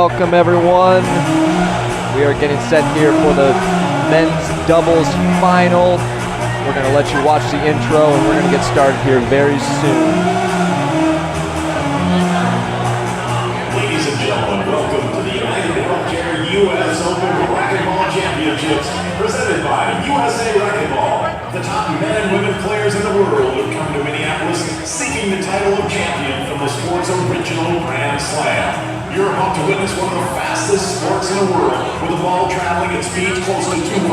Welcome everyone. We are getting set here for the men's doubles final. We're going to let you watch the intro and we're going to get started here very soon. Ladies and gentlemen, welcome to the United Healthcare U.S. Open Racquetball Championships presented by USA Racquetball. The top men and women players in the world have come to Minneapolis seeking the title of champion from the sport's original Grand Slam. You're about to witness one of the fastest sports in the world, with the ball traveling at speeds close to 200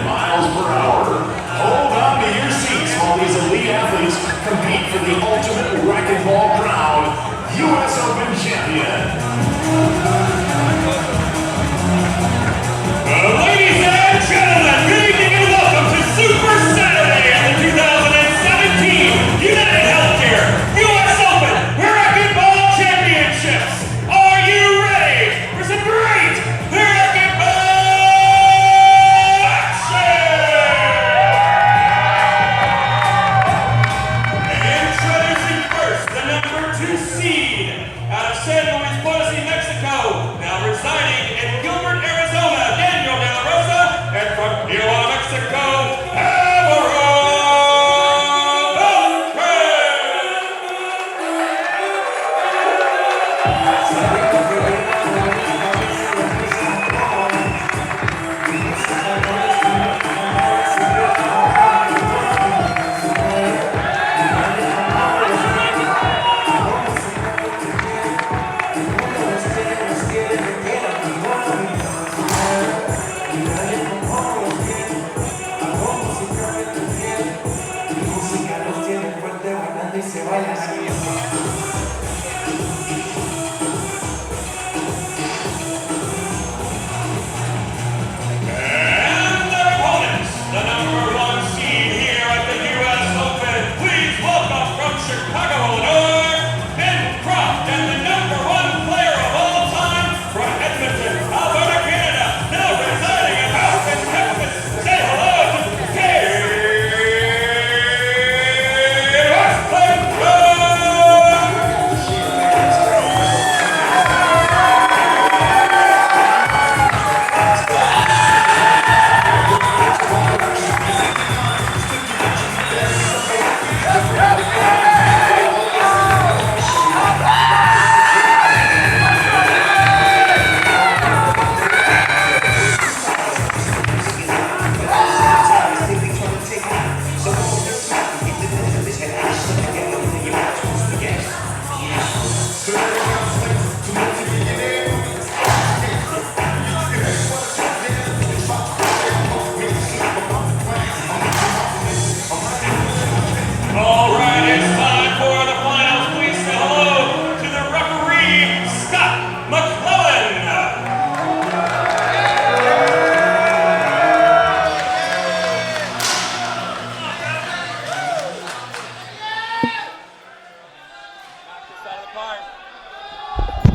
miles per hour. Hold on to your seats while these elite athletes compete for the ultimate racquetball crown, U.S. Open champion. Ladies and gentlemen, good evening and welcome to Super Saturday at the 2017 United Healthcare U.S. Open Racquetball Championships. Are you ready for some great racquetball action? Introducing first the #2 seed out of San Luis Potosí, Mexico, now residing in Gilbert, Arizona, Daniel de la Rosa, and from Tijuana, Mexico,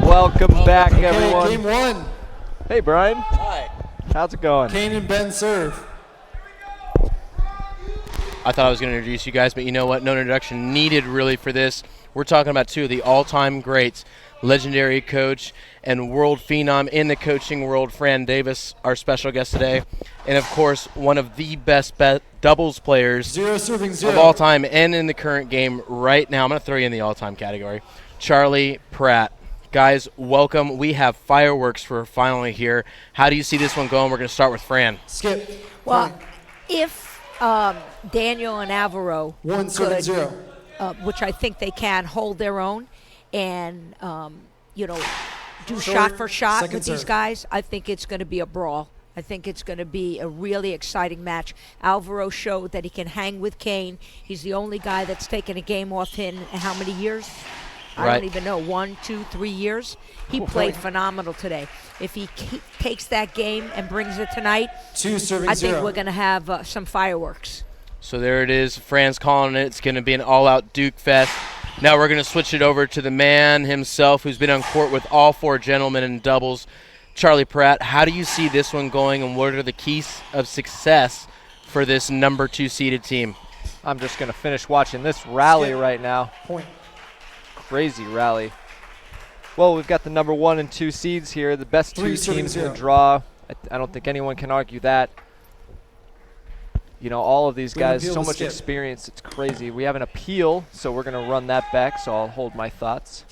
Welcome back everyone. Game one. Hey Brian. Hi. How's it going? Kane and Ben serve. I thought I was going to introduce you guys, but you know what? No introduction needed really for this. We're talking about two of the all-time greats, legendary coach and world phenom in the coaching world, Fran Davis, our special guest today, and of course one of the best doubles players of all time and in the current game right now. I'm going to throw you in the all-time category, Charlie Pratt. Guys, welcome. We have fireworks for finally here. How do you see this one going? We're going to start with Fran. Skip. Well, if Daniel and Alvaro could, which I think they can, hold their own and, do shot for shot with these guys, I think it's going to be a brawl. I think it's going to be a really exciting match. Alvaro showed that he can hang with Kane. He's the only guy that's taken a game off him in how many years? I don't even know, 1, 2, 3 years. He played phenomenal today. If he takes that game and brings it tonight, I think we're going to have some fireworks. So there it is. Fran's calling it. It's going to be an all-out Duke Fest. Now we're going to switch it over to the man himself who's been on court with all four gentlemen in doubles, Charlie Pratt. How do you see this one going, and what are the keys of success for this #2 seeded team? I'm just going to finish watching this rally right now. Point. Crazy rally. Well, we've got the number 1 and 2 seeds here. The best 2 teams will draw. I don't think anyone can argue that. You know, all of these guys, so much experience, it's crazy. We have an appeal, so we're going to run that back, so I'll hold my thoughts.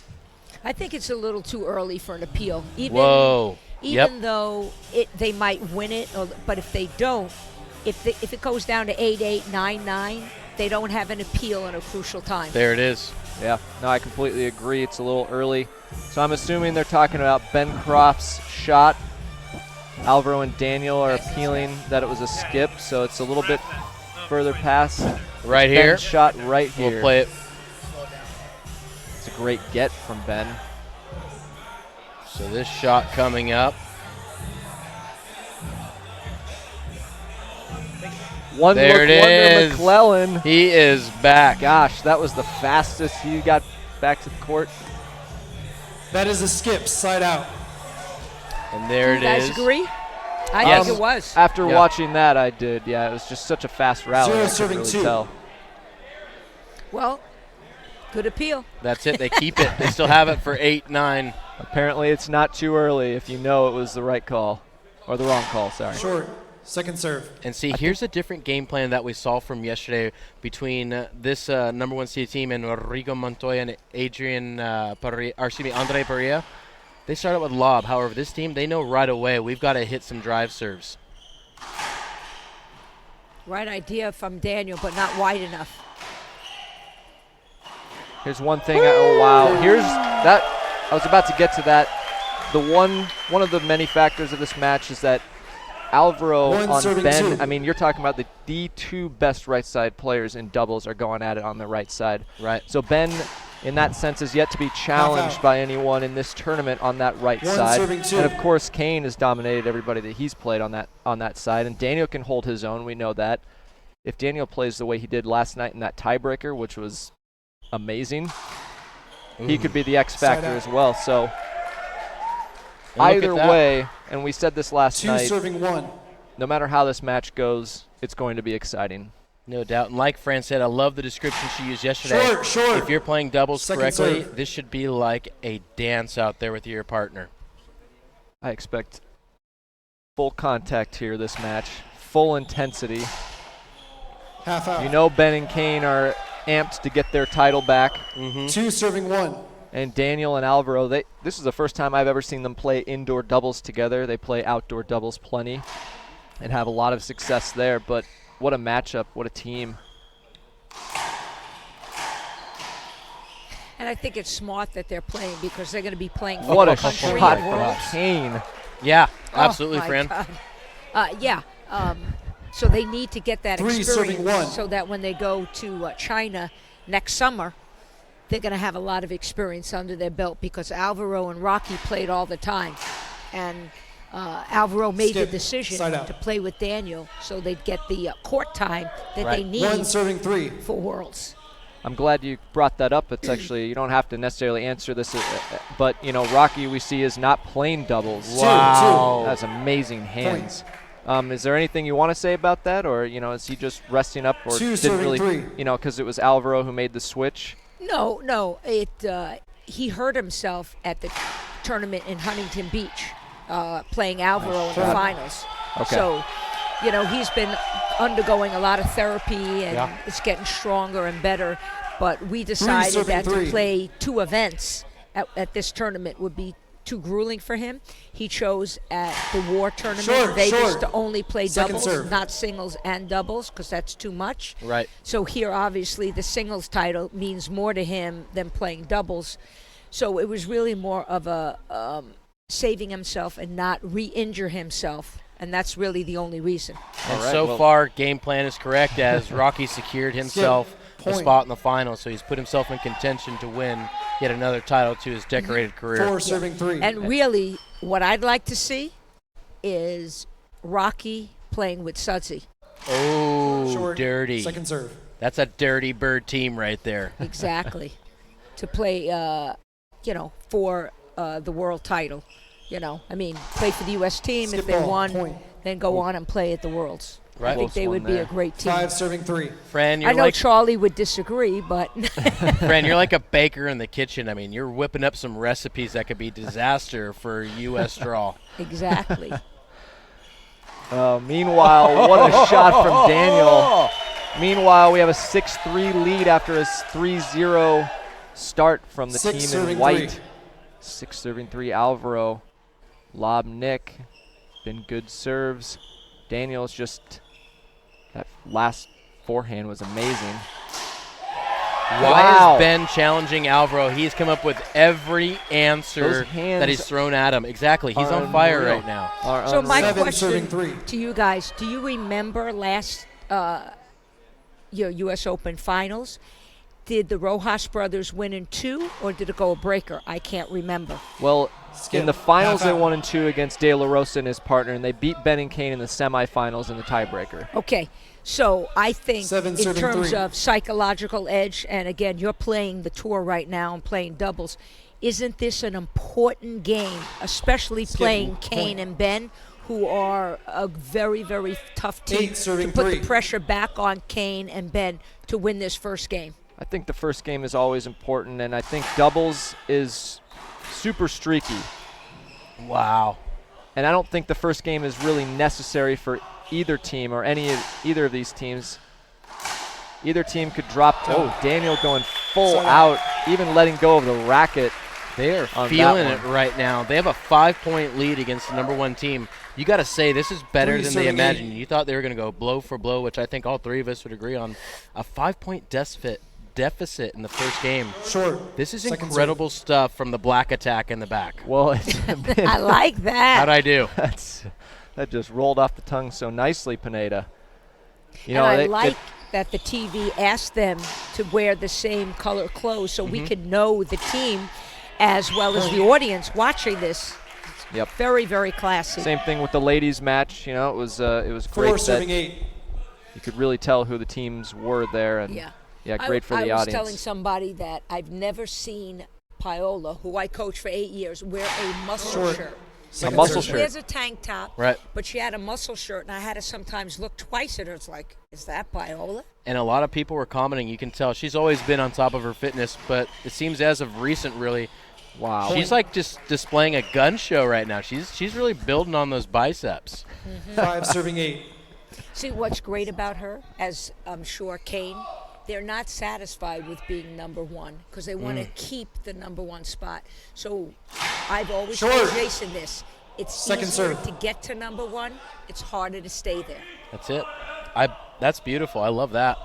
I think it's a little too early for an appeal. Even though they might win it, but if they don't, if it goes down to 8-8, 9-9, they don't have an appeal in a crucial time. There it is. Yeah, no, I completely agree. It's a little early. So I'm assuming they're talking about Ben Croft's shot. Alvaro and Daniel are appealing that it was a skip, so it's a little bit further past. Right here. Ben's shot right here. We'll play it. It's a great get from Ben. So this shot coming up. There it is. McClellan. He is back. Gosh, that was the fastest he got back to the court. That is a skip, side out. And there it is. Do you guys agree? I think it was. After watching that, I did. Yeah, it was just such a fast rally. 0 I serving couldn't 2. really tell. Well, good appeal. That's it. They keep it. They still have it for 8-9. Apparently, it's not too early if you know it was the right call. Or the wrong call, sorry. Short. Second serve. And see, here's a different game plan that we saw from yesterday between this number 1 seed team and Rodrigo Montoya and Andre Perea. They started with lob. However, this team, they know right away we've got to hit some drive serves. Right idea from Daniel, but not wide enough. Here's one thing. Oh, wow. Here's that. I was about to get to that. The one of the many factors of this match is that Alvaro on Ben, I mean, you're talking about the 2 best right side players in doubles are going at it on the right side. Right. So Ben, in that sense, is yet to be challenged by anyone in this tournament on that right side. And of course, Kane has dominated everybody that he's played on that side. And Daniel can hold his own. We know that. If Daniel plays the way he did last night in that tiebreaker, which was amazing, he could be the X factor as well. So either way, and we said this last night, 2 serving 1. no matter how this match goes, it's going to be exciting. No doubt. And like Fran said, I love the description she used yesterday. Short. If you're playing doubles Second correctly, serve. this should be like a dance out there with your partner. I expect full contact here this match, full intensity. Half out. You know Ben and Kane are amped to get their title back. 2 serving 1. And Daniel and Alvaro, this is the first time I've ever seen them play indoor doubles together. They play outdoor doubles plenty and have a lot of success there. But what a matchup, what a team. And I think it's smart that they're playing because they're going to be playing for What the a country shot and from worlds. Kane. Yeah, absolutely, Oh, my Fran. God. So they need to get that 3 serving experience 1. so that when they go to China next summer, they're going to have a lot of experience under their belt because Alvaro and Rocky played all the time. And Alvaro made the decision to play with Daniel so they'd get the court time that they need 1 serving 3. for Worlds. I'm glad you brought that up. It's actually, you don't have to necessarily answer this, but, you know, Rocky we see is not playing doubles. Wow. That's amazing hands. Is there anything you want to say about that, or, you know, is he just resting up, or 2 didn't really, 3. you know, because it was Alvaro who made the switch? No. He hurt himself at the tournament in Huntington Beach, playing Alvaro in the finals. Okay. So, you know, he's been undergoing a lot of therapy, and it's getting stronger and better. But we decided that to play 2 events at this tournament would be too grueling for him. He chose at the War tournament in Vegas to only play doubles, not singles and doubles, because that's too much. Right. So here, obviously, the singles title means more to him than playing doubles. So it was really more of a saving himself and not re-injure himself, and that's really the only reason. And so far, game plan is correct as Rocky secured himself a spot in the finals, so he's put himself in contention to win yet another title to his decorated career. 4 serving 3. And really, what I'd like to see is Rocky playing with Sudsy. Oh, dirty. Second serve. That's a dirty bird team right there. Exactly. To play, for the world title. You know, I mean, play for the U.S. team if they won, then go on and play at the Worlds. Right. I think they would be a great team. 5 serving 3. Fran, you're I know like Charlie would disagree, but Fran, you're like a baker in the kitchen. I mean, you're whipping up some recipes that could be disaster for U.S. draw. exactly. Meanwhile, what a shot from Daniel. Meanwhile, we have a 6-3 lead after a 3-0 start from the Six team in serving white. three. 6 serving 3, Alvaro. Lob Nick. Been good serves. Daniel's just, that last forehand was amazing. Why is Ben challenging Alvaro? He's come up with every answer that he's thrown at him. Exactly. He's on fire right now. So my 7 serving question 3. to you guys, do you remember last your U.S. Open finals? Did the Rojas brothers win in 2, or did it go a breaker? I can't remember. Well, Skip. in the finals, Half they out. won in 2 against De La Rosa and his partner, and they beat Ben and Kane in the semifinals in the tiebreaker. Okay, so I think 7 in serving terms 3. of psychological edge, and again, you're playing the tour right now and playing doubles, isn't this an important game, especially playing Point. Kane and Ben, who are a very, very tough team 8 to serving put 3. the pressure back on Kane and Ben to win this first game? I think the first game is always important, and I think doubles is super streaky. Wow. And I don't think the first game is really necessary for either team or either of these teams. Either team could drop. Oh, Daniel going full out, even letting go of the racket. They are on feeling that it one. right now. They have a 5-point lead against the number 1 team. You got to say, this is better 3 than they serving imagined. 8. You thought they were going to go blow for blow, which I think all 3 of us would agree on. A 5-point deficit in the first game. Short. This is Second incredible stuff from the black attack in the back. Well, it's been, I like that. How'd I do? that just rolled off the tongue so nicely, Pineda. You and know, I they- like that the TV asked them to wear the same color clothes so we could know the team as well as the audience watching this. Yep. Very, very classy. Same thing with the ladies' match. You know, it was 4 great that serving 8. you could really tell who the teams were there, and great for the I was audience. telling somebody that I've never seen Paola, who I coached for 8 years, wear a muscle Short. shirt. Second muscle serve. shirt. She has a tank top, Right. but she had a muscle shirt, and I had to sometimes look twice at her. It's like, is that Paola? And a lot of people were commenting. You can tell she's always been on top of her fitness, but it seems as of recent, really, Wow. she's like just displaying a gun show right now. She's really building on those biceps. 5 serving 8. See, what's great about her, as I'm sure Kane, they're not satisfied with being number 1 because they want to keep the number 1 spot. So I've always told Short. Jason this. It's Second easier serve. to get to number 1. It's harder to stay there. That's it. That's beautiful. I love that.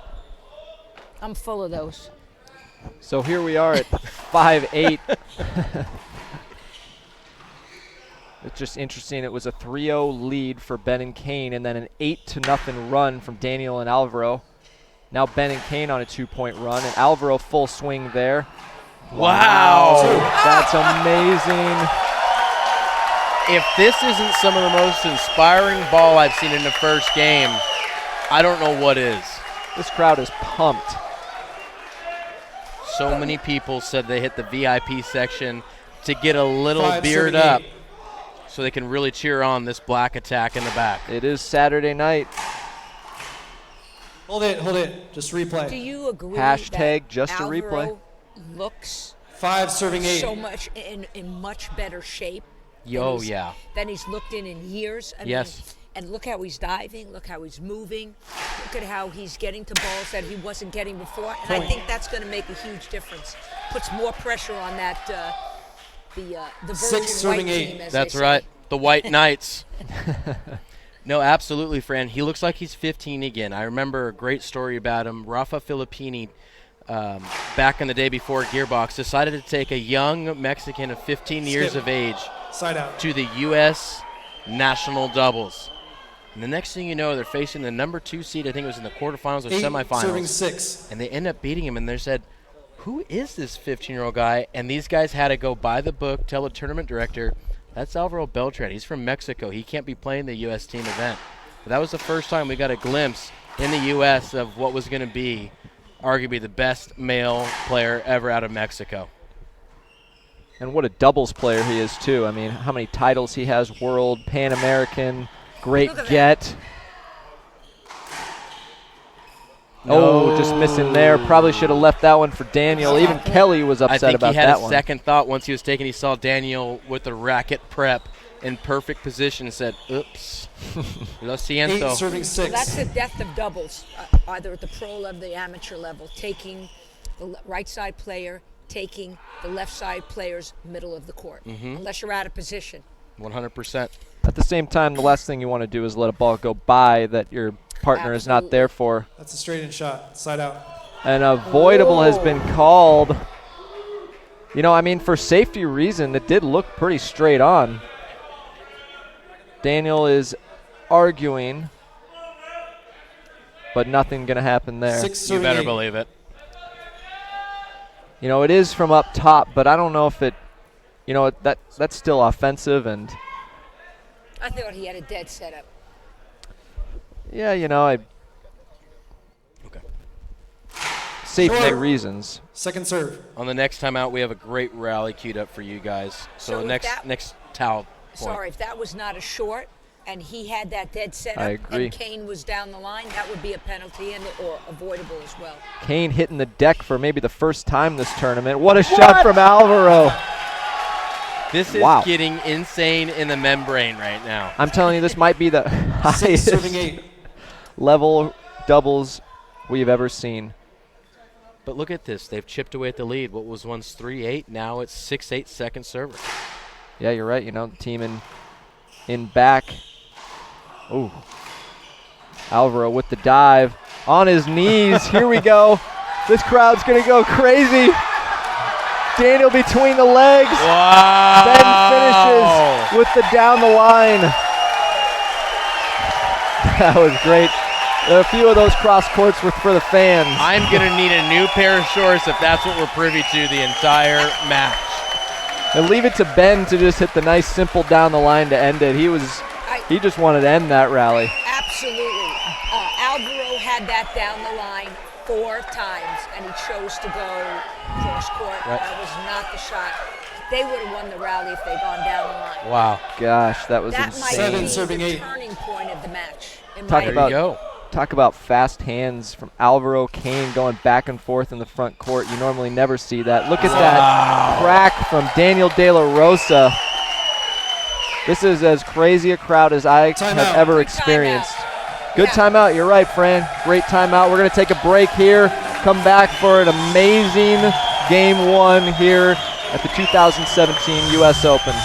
I'm full of those. So here we are at 5-8. It's just interesting. It was a 3-0 lead for Ben and Kane, and then an 8-0 run from Daniel and Alvaro. Now Ben and Kane on a 2-point run, and Alvaro full swing there. Wow. That's amazing. If this isn't some of the most inspiring ball I've seen in the first game, I don't know what is. This crowd is pumped. So many people said they hit the VIP section to get a little 5 beard serving up 8. so they can really cheer on this black attack in the back. It is Saturday night. Hold it. Just Do replay. you agree Hashtag that just a replay. Alvaro looks 5 serving 8. so much in much better shape Yo, yeah. than he's looked in years? I Yes. mean, and look how he's diving. Look how he's moving. Look at how he's getting to balls that he wasn't getting before. And I Point. think that's going to make a huge difference. Puts more pressure on that the Virgin 6 White serving 8. team. As That's they say. right. The White Knights. No, absolutely, Fran. He looks like he's 15 again. I remember a great story about him. Rafa Filippini, back in the day before Gearbox, decided to take a young Mexican of 15 years Skip. of age Side out. to the U.S. national doubles. And the next thing you know, they're facing the number 2 seed. I think it was in the quarterfinals or 8 serving semifinals. 6. And they end up beating him, and they said, who is this 15-year-old guy? And these guys had to go by the book, tell the tournament director, that's Rosa-Beltran. He's from Mexico. He can't be playing the U.S. team event. But that was the first time we got a glimpse in the U.S. of what was going to be arguably the best male player ever out of Mexico. And what a doubles player he is, too. I mean, how many titles he has, World, Pan American, great Look at that. get. Oh, just missing there. Probably should have left that one for Daniel. Even Kelly was upset I think about he had that a one. second thought once he was taken. He saw Daniel with the racket prep in perfect position and said, oops, lo 8 siento. serving 6. So that's the death of doubles, either at the pro level, the amateur level, taking the right side player, taking the left side player's middle of the court, unless you're out of position. 100%. At the same time, the last thing you want to do is let a ball go by that your partner is not there for. That's a straight-in shot. Side out. An avoidable has been called. You know, I mean, for safety reason, it did look pretty straight on. Daniel is arguing, but nothing going to happen there. 6 You serving better 8. believe it. You know, it is from up top, but I don't know if it, you know, that's still offensive. And I thought he had a dead setup. yeah, you know, Okay. safety Short. reasons. Second serve. On the next time out, we have a great rally queued up for you guys. So if that- next towel point. Sorry, if that was not a short and he had that dead setup I agree. and Kane was down the line, that would be a penalty or avoidable as well. Kane hitting the deck for maybe the first time this tournament. What a shot from Alvaro. This is Wow. getting insane in the membrane right now. I'm telling you, this might be the 6 highest serving 8. level doubles we've ever seen. But look at this. They've chipped away at the lead. What was once 3-8, now it's 6-8 second server. Yeah, you're right. You know, the team in back. Ooh. Alvaro with the dive. On his knees. Here we go. This crowd's going to go crazy. Daniel between the legs. Wow. Ben finishes with the down the line. That was great. There are a few of those cross courts were for the fans. I'm going to need a new pair of shorts if that's what we're privy to the entire match. And leave it to Ben to just hit the nice simple down the line to end it. He just wanted to end that rally. Absolutely. Alvaro had that down the line 4 times, and he chose to go cross court. Right. That was not the shot. They would have won the rally if they'd gone down the line. Wow. Gosh, that was That might insane. 7 be serving the 8. turning point of the match. In Talk my There about- you go. Talk about fast hands from Alvaro Kane going back and forth in the front court. You normally never see that. Look at that crack from Daniel De La Rosa. This is as crazy a crowd as I Timeout. have ever Good experienced. timeout. Good Yeah. timeout. You're right, Fran. Great timeout. We're going to take a break here. Come back for an amazing game 1 here at the 2017 U.S. Open.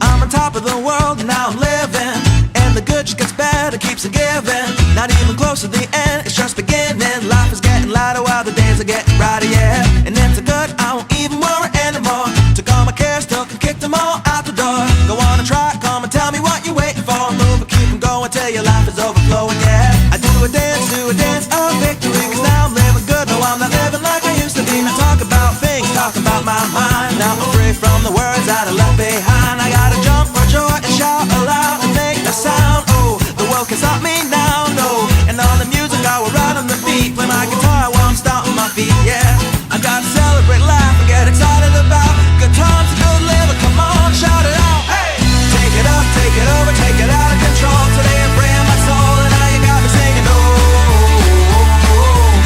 I'm on top of the world and now I'm living, and the good just gets better, keeps on giving. Not even close to the end, it's just beginning. Life is getting lighter while the days are getting brighter, yeah. And it's a good, I won't even worry anymore. Took all my cares, took and kicked them all out the door. Go on and try, come and tell me what you're waiting for. Move and keep 'em going till your life is overflowing, yeah. I do a dance of victory, 'cause now I'm living good. No, I'm not living like I used to be. Now talk about things, talk about my mind. Now I'm free from the words that I left behind. I gotta jump for joy and shout aloud and make a sound. Oh, the world can stop me now, no. And on the music I will ride on the beat. Play my guitar while I'm stomping my feet, yeah. I gotta celebrate life and get excited about good times and good living. Come on, shout it out, hey! Take it up, take it over, take it out of control. Today I'm freeing my soul and now you got me singing, oh,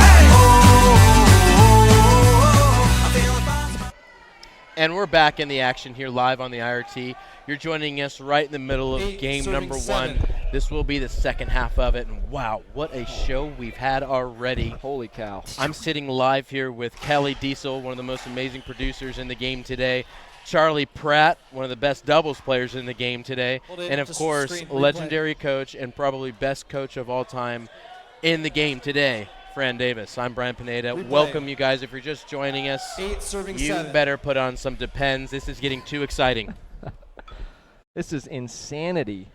hey, I'm feeling fine. And we're back in the action here live on the IRT. You're joining us right in the middle of 8 game serving number 7. 1. This will be the second half of it. And wow, what a show we've had already. Holy cow. I'm sitting live here with Kelly Diesel, one of the most amazing producers in the game today. Charlie Pratt, one of the best doubles players in the game today. Hold it, And of just course, screen, replay. legendary coach and probably best coach of all time in the game today, Fran Davis. I'm Brian Pineda. Replay. Welcome, you guys. If you're just joining us, 8 serving you 7. better put on some Depends. This is getting too exciting. This is insanity.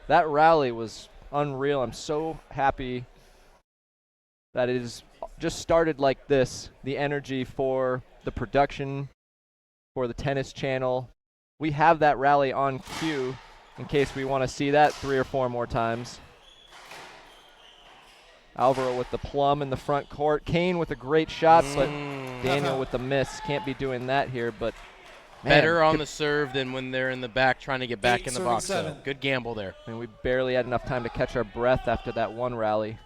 That rally was unreal. I'm so happy that it is just started like this, the energy for the production, for the tennis channel. We have that rally on cue in case we want to see that 3 or 4 more times. Alvaro with the plum in the front court. Kane with a great shot, but Daniel with the miss. Can't be doing that here, but man, better on the serve than when they're in the back trying to get back in the box. So good gamble there. I mean, we barely had enough time to catch our breath after that one rally.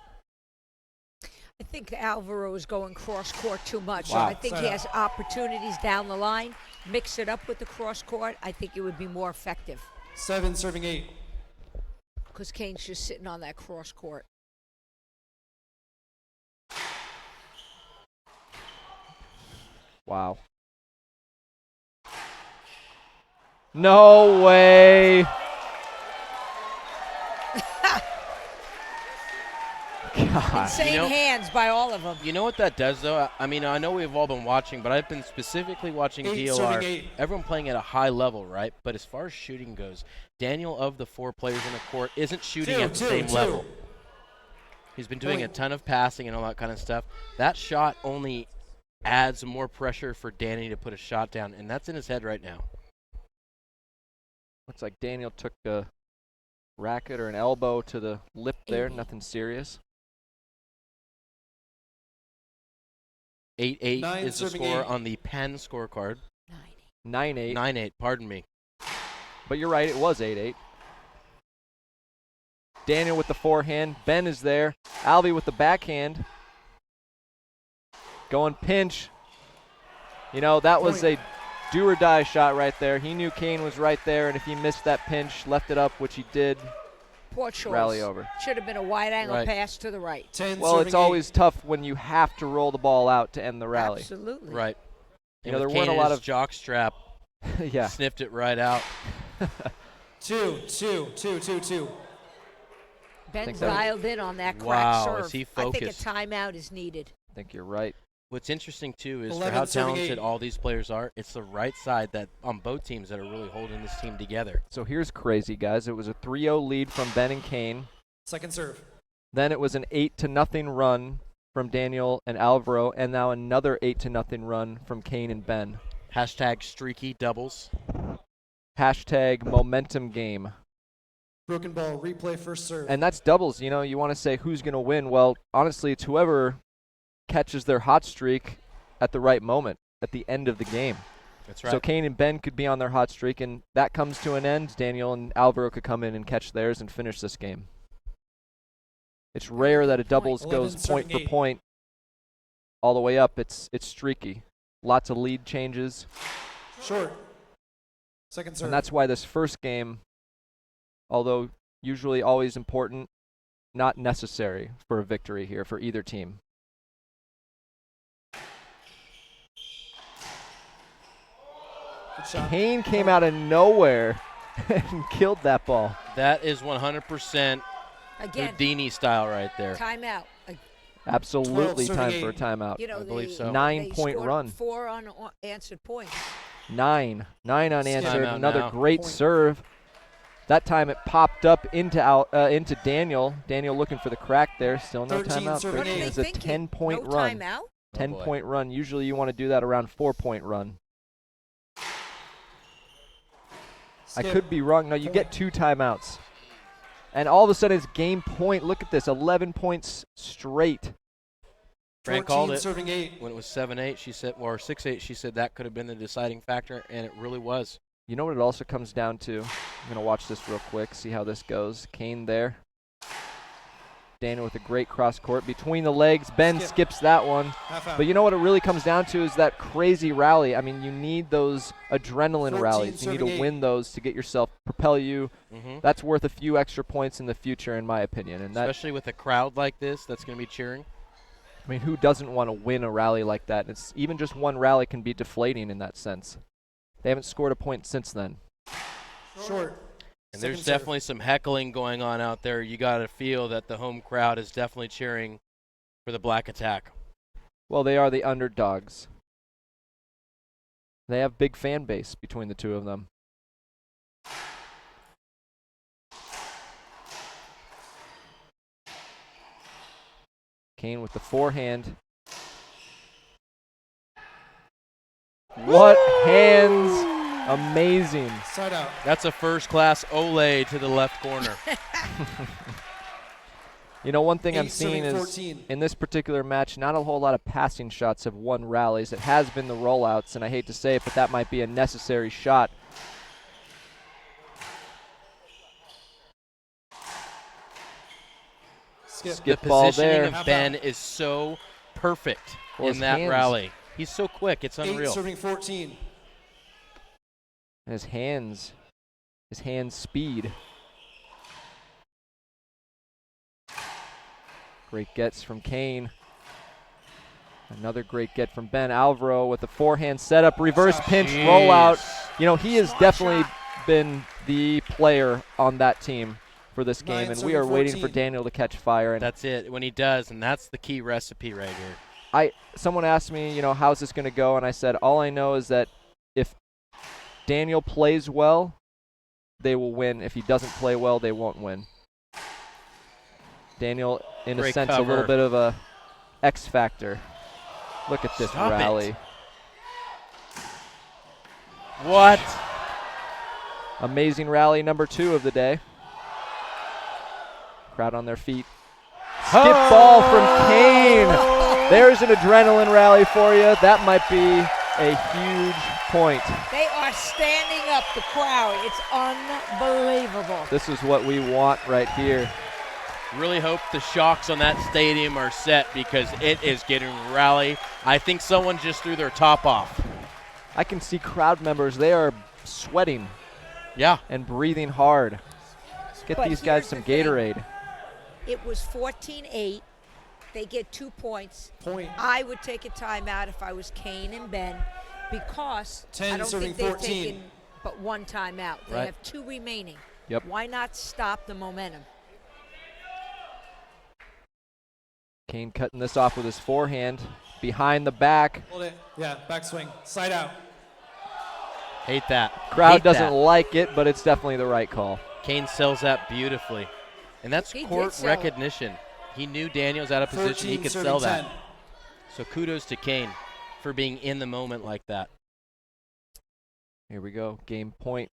I think Alvaro is going cross court too much. Wow. I think he has opportunities down the line. Mix it up with the cross court. I think it would be more effective. 7 serving 8. Because Kane's just sitting on that cross court. Wow. No way. God. Insane hands by all of them. You know what that does, though? I mean, I know we've all been watching, but I've been specifically watching DLR. Everyone playing at a high level, right? But as far as shooting goes, Daniel, of the 4 players in the court, isn't shooting at the same level. He's been doing a ton of passing and all that kind of stuff. That shot only adds more pressure for Danny to put a shot down, and that's in his head right now. Looks like Daniel took a racket or an elbow to the lip there. Nothing serious. 8-8 is the score on the Penn scorecard. 9-8. 9-8, pardon me. But you're right, it was 8-8. Daniel with the forehand. Ben is there. Alvey with the backhand. Going pinch. You know, that was a do-or-die shot right there. He knew Kane was right there, and if he missed that pinch, left it up, which he did, Poor choice. rally over. Should have been a wide-angle pass to the right. 10 Well, it's serving always tough when you have to roll the ball out to end the rally. Absolutely. Right. You know, And there with weren't a Kane lot in his of jock strap. yeah. Sniffed it right out. 8. 2. Ben's that was- dialed in on that crack Wow, serve. is he I think a focused? timeout is needed. I think you're right. What's interesting, too, is for 11 how serving talented 8. all these players are, it's the right side that on both teams that are really holding this team together. So here's crazy, guys. It was a 3-0 lead from Ben and Kane. Second serve. Then it was an 8-0 run from Daniel and Alvaro, and now another 8-0 run from Kane and Ben. Hashtag streaky doubles. Hashtag momentum game. Broken ball, replay, first serve. And that's doubles. You know, you want to say who's going to win. Well, honestly, it's whoever catches their hot streak at the right moment, at the end of the game. That's right. So Kane and Ben could be on their hot streak, and that comes to an end. Daniel and Alvaro could come in and catch theirs and finish this game. It's rare that a doubles 11 goes point serving for 8. point all the way up. It's streaky. Lots of lead changes. Short. Second serve. And that's why this first game, although usually always important, not necessary for a victory here for either team. Good shot. Kane came out of nowhere and killed that ball. That is 100% Again, Houdini style right there. timeout. Absolutely 12 time serving for a 8. timeout. You know, I believe so. 9-point scored run. 4 unanswered points. 9 unanswered. Timeout Another now. great Point. serve. That time it popped up into Daniel. Daniel looking for the crack there. Still no 13 timeout. serving 13 8. is a 10-point no run. timeout? 10-point run. Usually you want to do that around 4-point run. I Skip. could be wrong. No, you get 2 timeouts. And all of a sudden it's game point. Look at this. 11 points straight. Frank 14 called it serving 8. when it was 7-8. She said, or 6-8. She said that could have been the deciding factor, and it really was. You know what it also comes down to? I'm going to watch this real quick, see how this goes. Kane there. Daniel with a great cross court. Between the legs, Ben Skip. skips that one. Half out. But you know what it really comes down to is that crazy rally. I mean, you need those adrenaline 14 rallies. You need to serving 8. win those to get yourself, propel you. Mm-hmm. That's worth a few extra points in the future, in my opinion. And that, Especially with a crowd like this that's going to be cheering. I mean, who doesn't want to win a rally like that? It's even just one rally can be deflating in that sense. They haven't scored a point since then. Short. And Second there's serve. definitely some heckling going on out there. You got to feel that the home crowd is definitely cheering for the Black Attack. Well, they are the underdogs. They have big fan base between the two of them. Kane with the forehand. What hands. Amazing. Side out. That's a first-class Olay to the left corner. You know, one thing I'm 8 seeing serving is 14. in this particular match, not a whole lot of passing shots have won rallies. It has been the rollouts, and I hate to say it, but that might be a necessary shot. Skip The ball positioning there. of Ben is so perfect Well, in his that hands- rally. He's so quick. It's 8 unreal. serving 14. And his hands speed. Great gets from Kane. Another great get from Ben. Alvaro with the forehand setup, reverse pinch Jeez. rollout. You know, he has definitely been the player on that team for this game, and we are waiting for 9-14. Daniel to catch fire. And That's it. When he does, and that's the key recipe right here. someone asked me, you know, how's this going to go? And I said, all I know is that if Daniel plays well, they will win. If he doesn't play well, they won't win. Daniel, in a Great sense, a cover. little bit of a X factor. Look at this Stop it. rally. What? Amazing rally number 2 of the day. Crowd on their feet. Skip Oh! ball from Kane. There's an adrenaline rally for you. That might be a huge point. They are standing up, the crowd. It's unbelievable. This is what we want right here. Really hope the shocks on that stadium are set because it is getting rally. I think someone just threw their top off. I can see crowd members. They are sweating Yeah. and breathing hard. Get But these guys here's some the thing. Gatorade. It was 14-8. They get 2 points. Point. I would take a timeout if I was Kane and Ben because 10 I don't serving think they've 14. taken but 1 timeout. They Right. have 2 remaining. Yep. Why not stop the momentum? Kane cutting this off with his forehand. Behind the back. Hold it. Yeah, backswing. Side out. Hate that. Crowd Hate doesn't that. like it, but it's definitely the right call. Kane sells that beautifully. And that's He did court sell it. recognition. He knew Daniel's out of position. He 14 could serving sell 10. that. So kudos to Kane for being in the moment like that. Here we go. Game point.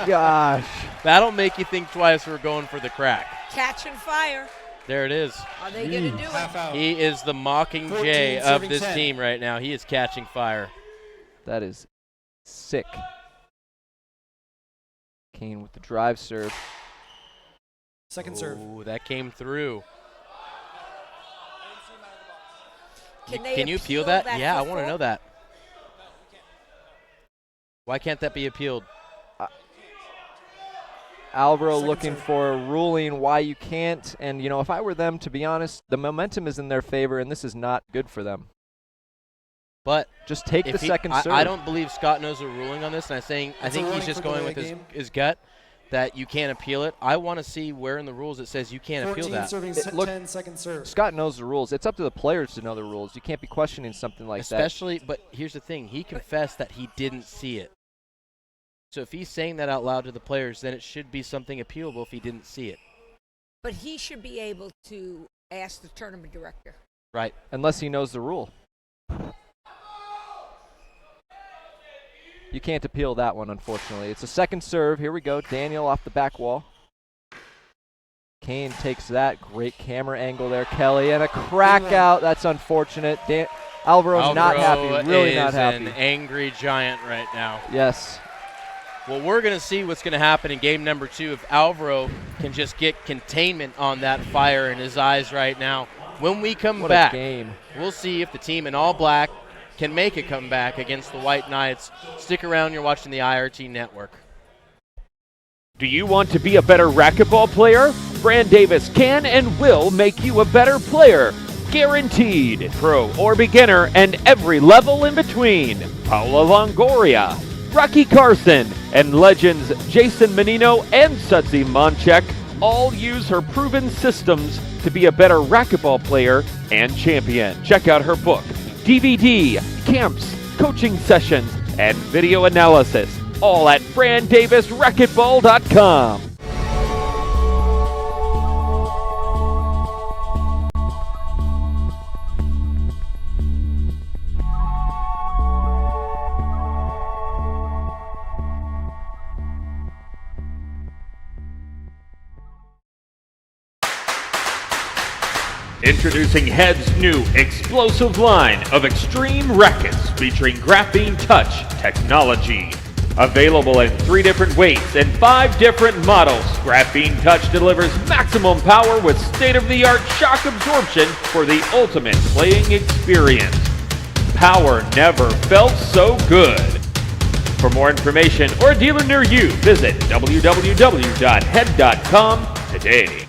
Gosh. That'll make you think twice we're going for the crack. Catching fire. There it is. Are they going to do Half it? out. He is the mocking 14 Jay of serving this 10. team right now. He is catching fire. That is sick. Kane with the drive serve. Second serve. Oh, that came through. They you peel appeal that? Yeah, I for want to four? know that. Why can't that be appealed? Alvaro Second looking serve. for a ruling why you can't. And, you know, if I were them, to be honest, the momentum is in their favor, and this is not good for them. But Just take if the second serve. I don't believe Scott knows a ruling on this, and I It's a think he's ruling just for going delay with game. his gut that you can't appeal it. I want to see where in the rules it says you can't appeal 14 that. serving look- 10, second serve. Scott knows the rules. It's up to the players to know the rules. You can't be questioning something like that. Especially, but here's the thing. He confessed that he didn't see it. So if he's saying that out loud to the players, then it should be something appealable if he didn't see it. But he should be able to ask the tournament director. Right. Unless he knows the rule. You can't appeal that one, unfortunately. It's a second serve. Here we go. Daniel off the back wall. Kane takes that. Great camera angle there, Kelly. And a crack out. That's unfortunate. Alvaro's not Alvaro happy. Really is not happy. an angry giant right now. Yes. Well, we're going to see what's going to happen in game number 2 if Alvaro can just get containment on that fire in his eyes right now. When we come What back, a game. we'll see if the team in all black can make a comeback against the White Knights. Stick around. You're watching the IRT Network. Do you want to be a better racquetball player? Fran Davis can and will make you a better player. Guaranteed. Pro or beginner and every level in between. Paula Longoria, Rocky Carson, and legends Jason Menino and Sudsy Monchek all use her proven systems to be a better racquetball player and champion. Check out her book, DVD, camps, coaching sessions, and video analysis, all at FranDavisRacquetball.com. Introducing Head's new explosive line of extreme rackets featuring graphene touch technology. Available in 3 different weights and 5 different models, Graphene Touch delivers maximum power with state-of-the-art shock absorption for the ultimate playing experience. Power never felt so good. For more information or a dealer near you, visit www.head.com today.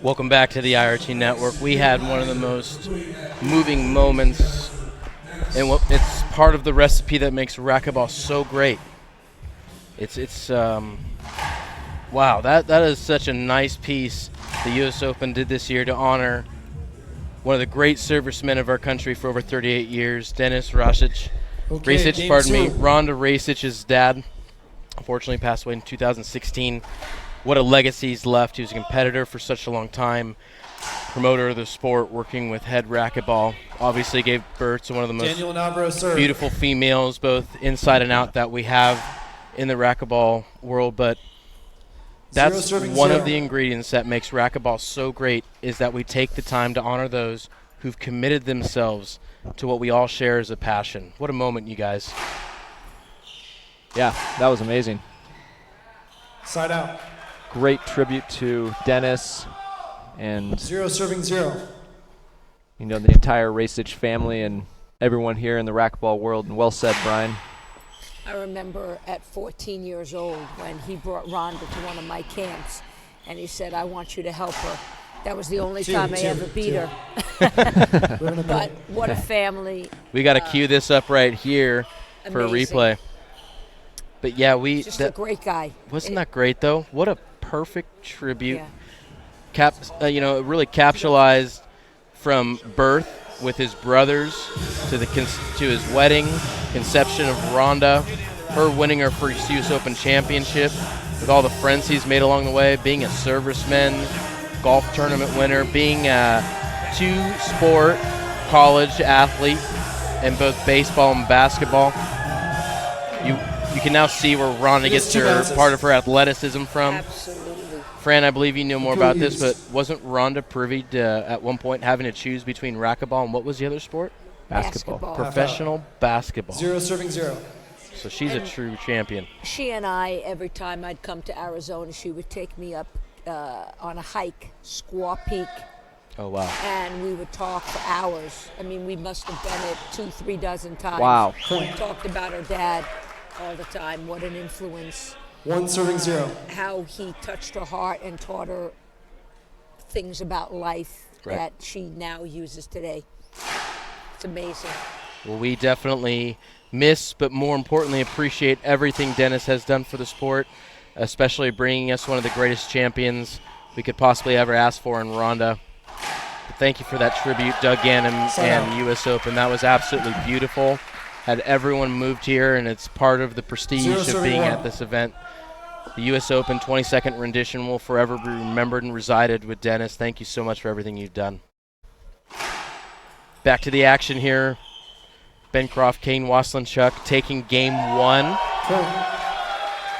Welcome back to the IRT Network. We had one of the most moving moments, and it's part of the recipe that makes racquetball so great. Wow, that is such a nice piece the U.S. Open did this year to honor one of the great servicemen of our country for over 38 years, Dennis Rasic. Okay, Ronda Rasic's dad unfortunately passed away in 2016. What a legacy he's left. He was a competitor for such a long time, promoter of the sport, working with head racquetball. Obviously gave birth to one of the most beautiful females, both inside and out, that we have in the racquetball world. But that's one of the ingredients that makes racquetball so great, is that we take the time to honor those who've committed themselves to what we all share as a passion. What a moment, you guys. Yeah, that was amazing. Side out. Great tribute to Dennis and 0 serving 0. You know, the entire Rasic family and everyone here in the racquetball world. And well said, Brian. I remember at 14 years old when he brought Rhonda to one of my camps, and he said, "I want you to help her." That was the only time I ever beat her. But what a family. We got to cue this up right here for a Amazing. replay. But yeah, Just a great guy. Wasn't that great, though? What a perfect tribute. Yeah. It really capsulized from birth with his brothers to his wedding, conception of Rhonda, her winning her first US Open championship, with all the friends he's made along the way, being a serviceman, golf tournament winner, being a two-sport college athlete in both baseball and basketball. You can now see where Rhonda gets part of her athleticism from. Absolutely. Fran, I believe you know more about this, but wasn't Rhonda privy to, at one point, having to choose between racquetball and what was the other sport? Basketball. Professional basketball. 0 serving 0. So she's a true champion. She and I, every time I'd come to Arizona, she would take me up on a hike, Squaw Peak, Oh, wow. and we would talk for hours. I mean, we must have done it 2-3 dozen times. Wow. We talked about her dad all the time, what an influence. 1 serving 0. How he touched her heart and taught her things about life that she now uses today. It's amazing. Well, we definitely miss, but more importantly, appreciate everything Dennis has done for the sport, especially bringing us one of the greatest champions we could possibly ever ask for in Rhonda. But thank you for that tribute, Doug Gannon and US Open. That was absolutely beautiful. Had everyone moved here, and it's part of the prestige of being at this event. The U.S. Open 22nd rendition will forever be remembered and resided with Dennis. Thank you so much for everything you've done. Back to the action here. Ben Croft, Kane Waselenchuk taking game 1.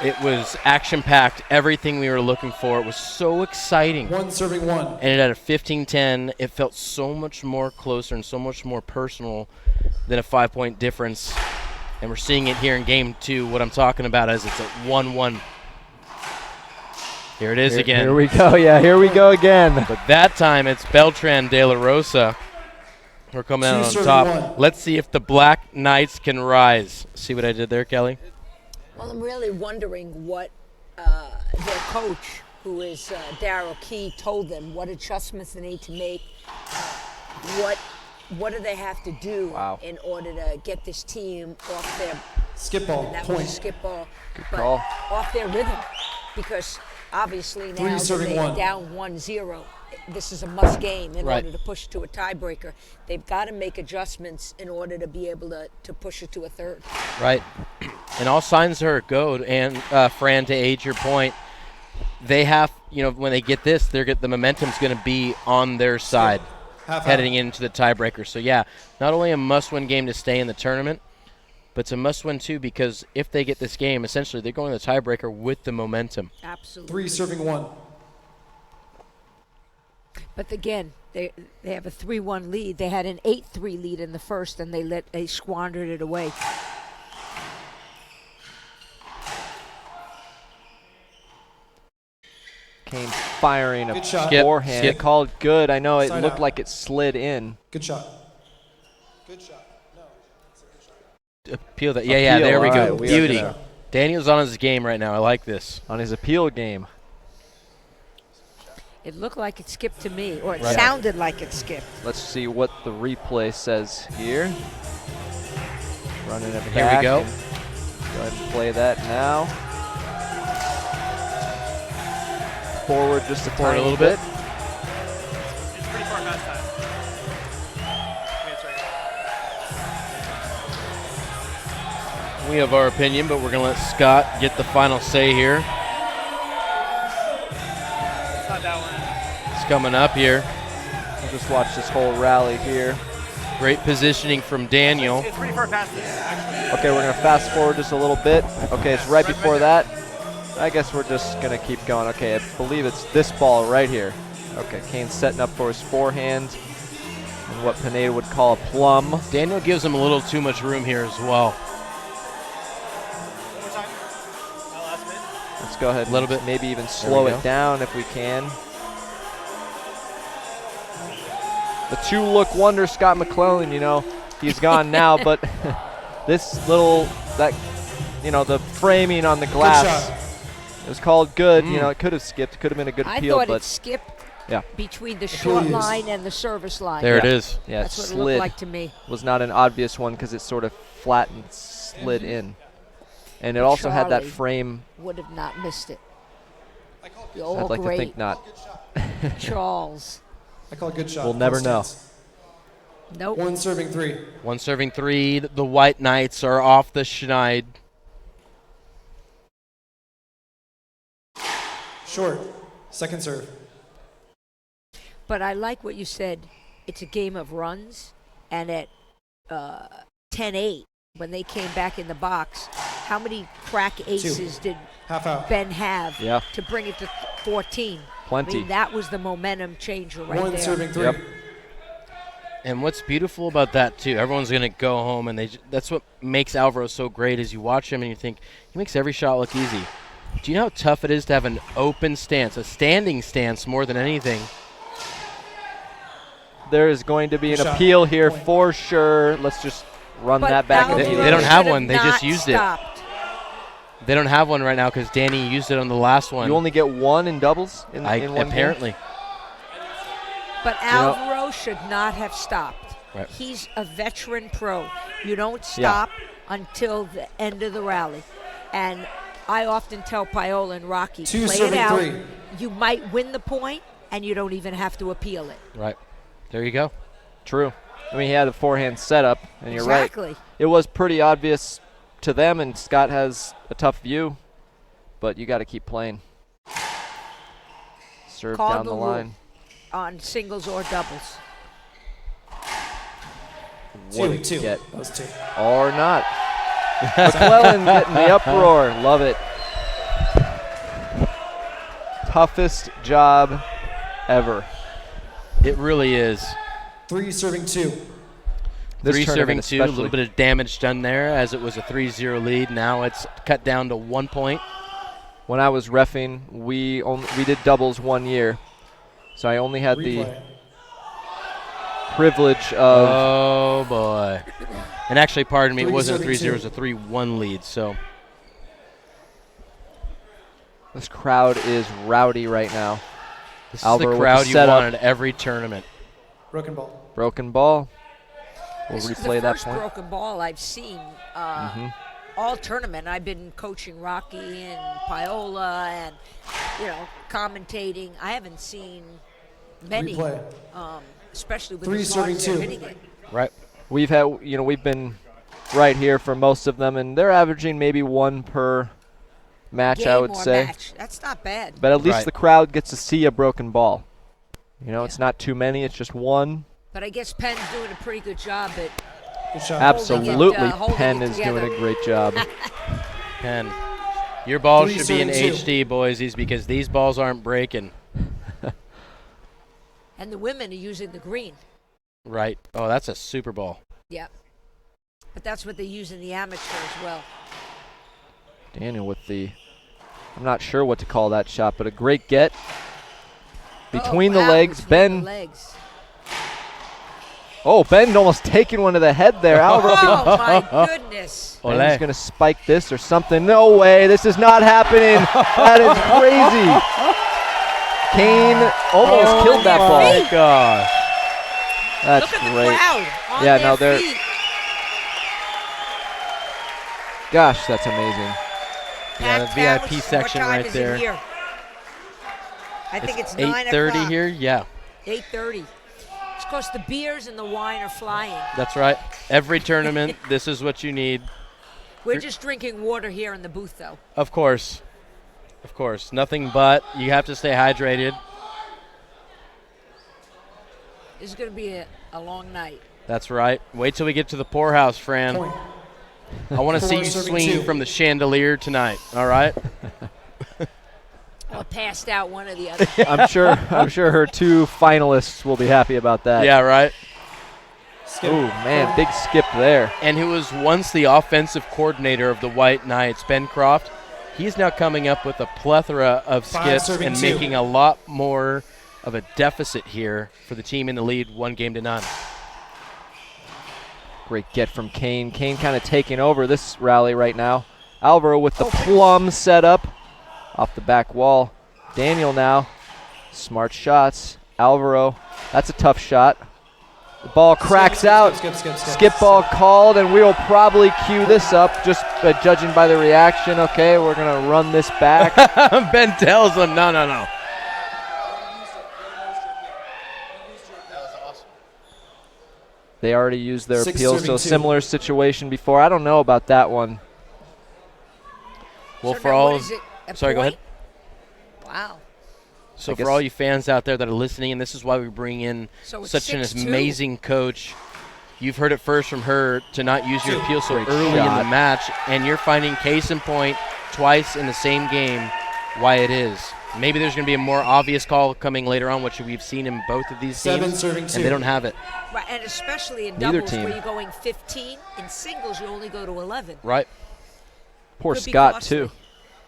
It was action-packed, everything we were looking for. It was so exciting. 1 serving 1. And it had a 15-10. It felt so much more closer and so much more personal than a 5-point difference. And we're seeing it here in game 2. What I'm talking about is it's a 1-1. Here it is again. Here we go. Yeah, here we go again. But that time it's Beltran de la Rosa. We're coming out on top. Let's see if the Black Knights can rise. See what I did there, Kelly? Well, I'm really wondering what their coach, who is Darryl Key, told them, what adjustments they need to make, what do they have to do in order to get this team off their skip ball, that point. Was a skip ball, but call. off their rhythm, because obviously now that they're down 1-0, this is a must game in order to push to a tiebreaker. They've got to make adjustments in order to be able to push it to a third. Right. And all signs are go. And Fran, to aid your point, they have, when they get this, the momentum's going to be on their side heading into the tiebreaker. So, yeah, not only a must-win game to stay in the tournament, but it's a must-win, too, because if they get this game, essentially they're going to the tiebreaker with the momentum. Absolutely. 3 serving 1. But again, they have a 3-1 lead. They had an 8-3 lead in the first, and they squandered it away. Kane firing a shot. forehand. It called good. I know it looked like it slid in. Good shot. Good shot. Appeal that. Yeah, there we go. Right, Beauty. Daniel's on his game right now. I like this. On his appeal game. It looked like it skipped to me, or it Right. sounded like it skipped. Let's see what the replay says here. Running it Here back. we go. and Go ahead and play that now. Forward just a Forward a tiny little bit. It's pretty far past that. I mean, it's right here. We have our opinion, but we're going to let Scott get the final say here. It's not that one. It's coming up here. We'll just watch this whole rally here. Great positioning from Daniel. It's pretty far past this, actually. Okay, we're going to fast forward just a little bit. Okay, it's right before that. I guess we're just going to keep going. Okay, I believe it's this ball right here. Okay, Kane's setting up for his forehand and what Pineda would call a plum. Daniel gives him a little too much room here as well. One more time. That last bit. Let's go ahead A little and bit. maybe even There slow we it go. down if we can. The two-look wonder, Scott McClellan, you know, he's gone now, but this little, the framing on the glass, shot. it was called good. You know, it could have skipped, could have been a good I peel, thought but it skipped yeah. between the Here short he is. line and the service line. There it is. yeah, it That's what it slid. looked like to me. Was not an obvious one because it sort of flat and slid in. And it also had that Charlie frame. Would have not missed it. The I'd old like to great think not. Charles. I call it good shot. We'll never know. Stance. Nope. One serving 3. One serving 3. The White Knights are off the schneid. Short. Second serve. But I like what you said. It's a game of runs, and at 10-8, when they came back in the box, how many crack aces did Half out. Ben have Yeah. to bring it to 14? Plenty. I mean, that was the momentum changer right One there. serving 3. Yep. And what's beautiful about that, too, everyone's going to go home, and that's what makes Alvaro so great is you watch him and you think, he makes every shot look easy. Do you know how tough it is to have an open stance, a standing stance more than anything? There is going to be an Shot. appeal here Point. for sure. Let's just run But that back. Alvaro into They don't the- have should one. They just not used it. stopped. They don't have one right now because Danny used it on the last one. You only get one in doubles in one game? apparently. But Alvaro should not have stopped. Right. He's a veteran pro. You don't stop until the end of the rally. And I often tell Paola and Rocky, Two play it serving out. 3. You might win the point, and you don't even have to appeal it. Right. There you go. True. I mean, he had a forehand setup, and you're right. Exactly. It was pretty obvious to them, and Scott has a tough view, but you got to keep playing. Serve Call down the the rule. line. On singles or doubles. What a 2. get. That was 2. Or not. McClellan getting the uproar. Love it. Toughest job ever. It really is. 3 serving 2. This 3 serving tournament 2, a little especially. bit of damage done there as it was a 3-0 lead. Now it's cut down to 1 point. When I was reffing, we did doubles 1 year, so I only had the Replay. privilege of Oh, boy. And actually, pardon me, it 3 wasn't a serving 3-0, it was two. a 3-1 lead. So this crowd is rowdy right now. this Alvaro is with the the crowd you setup. want at every tournament. Broken ball. Broken ball. We'll This is replay the that first point. broken ball I've seen all tournament. I've been coaching Rocky and Paola and, commentating. I haven't seen many, Replay. especially with 3 the hard serving they're 2. hitting it. Right. We've had, we've been right here for most of them, and they're averaging maybe 1 per match, Game I would or say. match. That's not bad. But at least Right. the crowd gets to see a broken ball. It's not too many, it's just 1. But I guess Penn's doing a pretty good job at Good shot. Absolutely, holding Penn it is doing together. a great job. And your ball 3 should be in serving 2. HD, boysies, because these balls aren't breaking. and the women are using the green. Right. Oh, that's a super ball. Yep. But that's what they use in the amateur as well. Daniel with the, I'm not sure what to call that shot, but a great get. Between the wow, legs, between Ben. the legs. Oh, Ben almost taking one to the head there. Alvaro Oh my goodness! Ole. Ben's going to spike this or something. No way, this is not happening. That is crazy. Kane almost killed that ball. My gosh. That's Look at great. the crowd on Yeah, their no, they're- feet. Gosh, that's amazing. Yeah, the Packed VIP house. section What time right is there. It here? I think it's 9 8:30 o'clock. here. Yeah, 8:30. It's because the beers and the wine are flying. that's right. Every tournament, this is what you need. We're just drinking water here in the booth, though. Of course. Of course. Nothing but. You have to stay hydrated. This is going to be a long night. That's right. Wait till we get to the poorhouse, Fran. Point. I want to see you Serving swinging 2. from the chandelier tonight. All right? Or passed out, one or the other. I'm sure her 2 finalists will be happy about that. Yeah, right. Skip. Ooh, man, big skip there. And who was once the offensive coordinator of the White Knights, Ben Croft, he's now coming up with a plethora of 5 skips serving and 2. making a lot more of a deficit here for the team in the lead, 1-0. Great get from Kane. Kane kind of taking over this rally right now. Alvaro with the plum setup off the back wall. Daniel now. Smart shots. Alvaro, that's a tough shot. The ball cracks out. Skip ball called, and we'll probably cue this up, just judging by the reaction. Okay, we're going to run this back. Ben tells them, no. They already used their 6 appeal, serving so 2. similar situation before. I don't know about that one. Well, So for now all what is it, a sorry, go point? ahead. Wow. So I for guess- all you fans out there that are listening, and this is why we bring in So it's such an 6-2. amazing coach. You've heard it first from her to not use your appeal so Great early in the shot. match, and you're finding case in point twice in the same game why it is. Maybe there's going to be a more obvious call coming later on, which we've seen in both of these 7 teams, serving and 2. they don't have it. Right, and especially in Neither doubles team. where you're going 15. In singles, you only go to 11. Right? Poor Could be Scott, costly. too.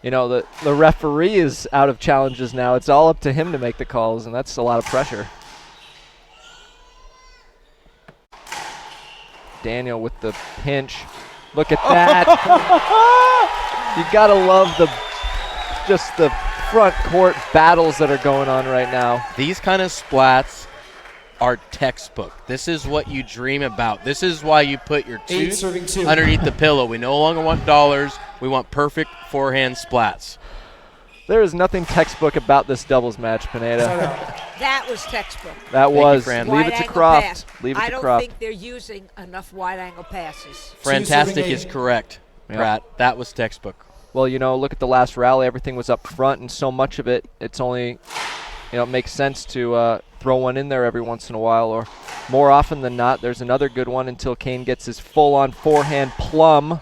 You know, the referee is out of challenges now. It's all up to him to make the calls, and that's a lot of pressure. Daniel with the pinch. Look at that. You got to love the front court battles that are going on right now. These kind of splats are textbook. This is what you dream about. This is why you put your 8 tooth serving 2. underneath the pillow. We no longer want dollars. We want perfect forehand splats. There is nothing textbook about this doubles match, Pineda. That was textbook. That you, was. Fran. Leave Wide it to angle Croft. pass. Leave it I to don't Croft. think they're using enough wide angle passes. Fantastic serving is 8. correct, Yep. Pratt. That was textbook. Well, you know, look at the last rally. Everything was up front, and so much of it, it's only, it makes sense to throw one in there every once in a while, or more often than not, there's another good one until Kane gets his full-on forehand plum.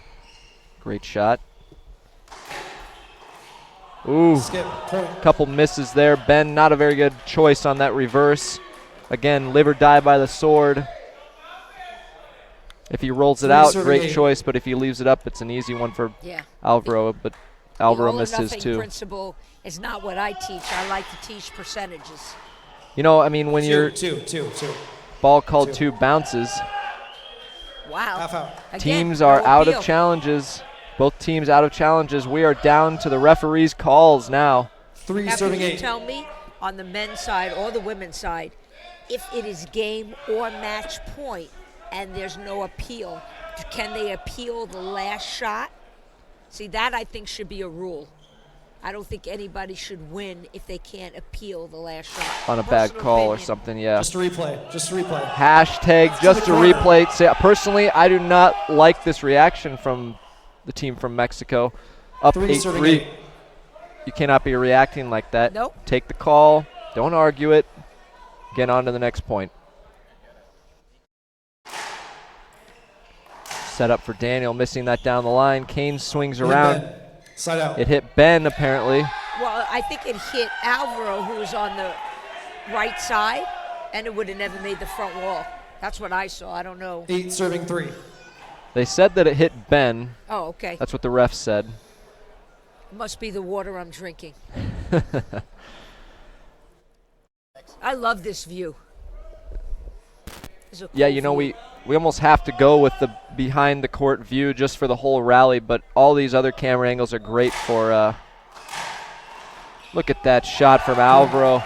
Great shot. Ooh, Skip. Point. couple misses there. Ben, not a very good choice on that reverse. Again, live or die by the sword. If he rolls it 3 out, serving great 8. choice, but if he leaves it up, it's an easy one for Yeah. Alvaro, but Alvaro the all or missed his nothing too. principle is not what I teach. I like to teach percentages. You know, I mean, when your 2. ball called 2 2. bounces, Wow. Half out. Again, teams are no out of appeal. challenges. Both teams out of challenges. We are down to the referee's calls now. 3 Now, serving can you 8. tell me on the men's side or the women's side, if it is game or match point and there's no appeal, can they appeal the last shot? See, that I think should be a rule. I don't think anybody should win if they can't appeal the last shot. On a bad Personal call or opinion. something, yeah. Just a replay. Hashtag just a replay. Say, personally, I do not like this reaction from the team from Mexico. Up 3 serving 8-3. 8. You cannot be reacting like that. Nope. Take the call. Don't argue it. Get on to the next point. Set up for Daniel, missing that down the line. Kane swings around. Ben. Side out. It hit Ben, apparently. Well, I think it hit Alvaro, who was on the right side, and it would have never made the front wall. That's what I saw. I don't know. 8 serving 3. They said that it hit Ben. Oh, okay. That's what the ref said. It must be the water I'm drinking. I love this view. It's a Yeah, cool you know, view. we almost have to go with the behind the court view just for the whole rally, but all these other camera angles are great for look at that shot from Alvaro.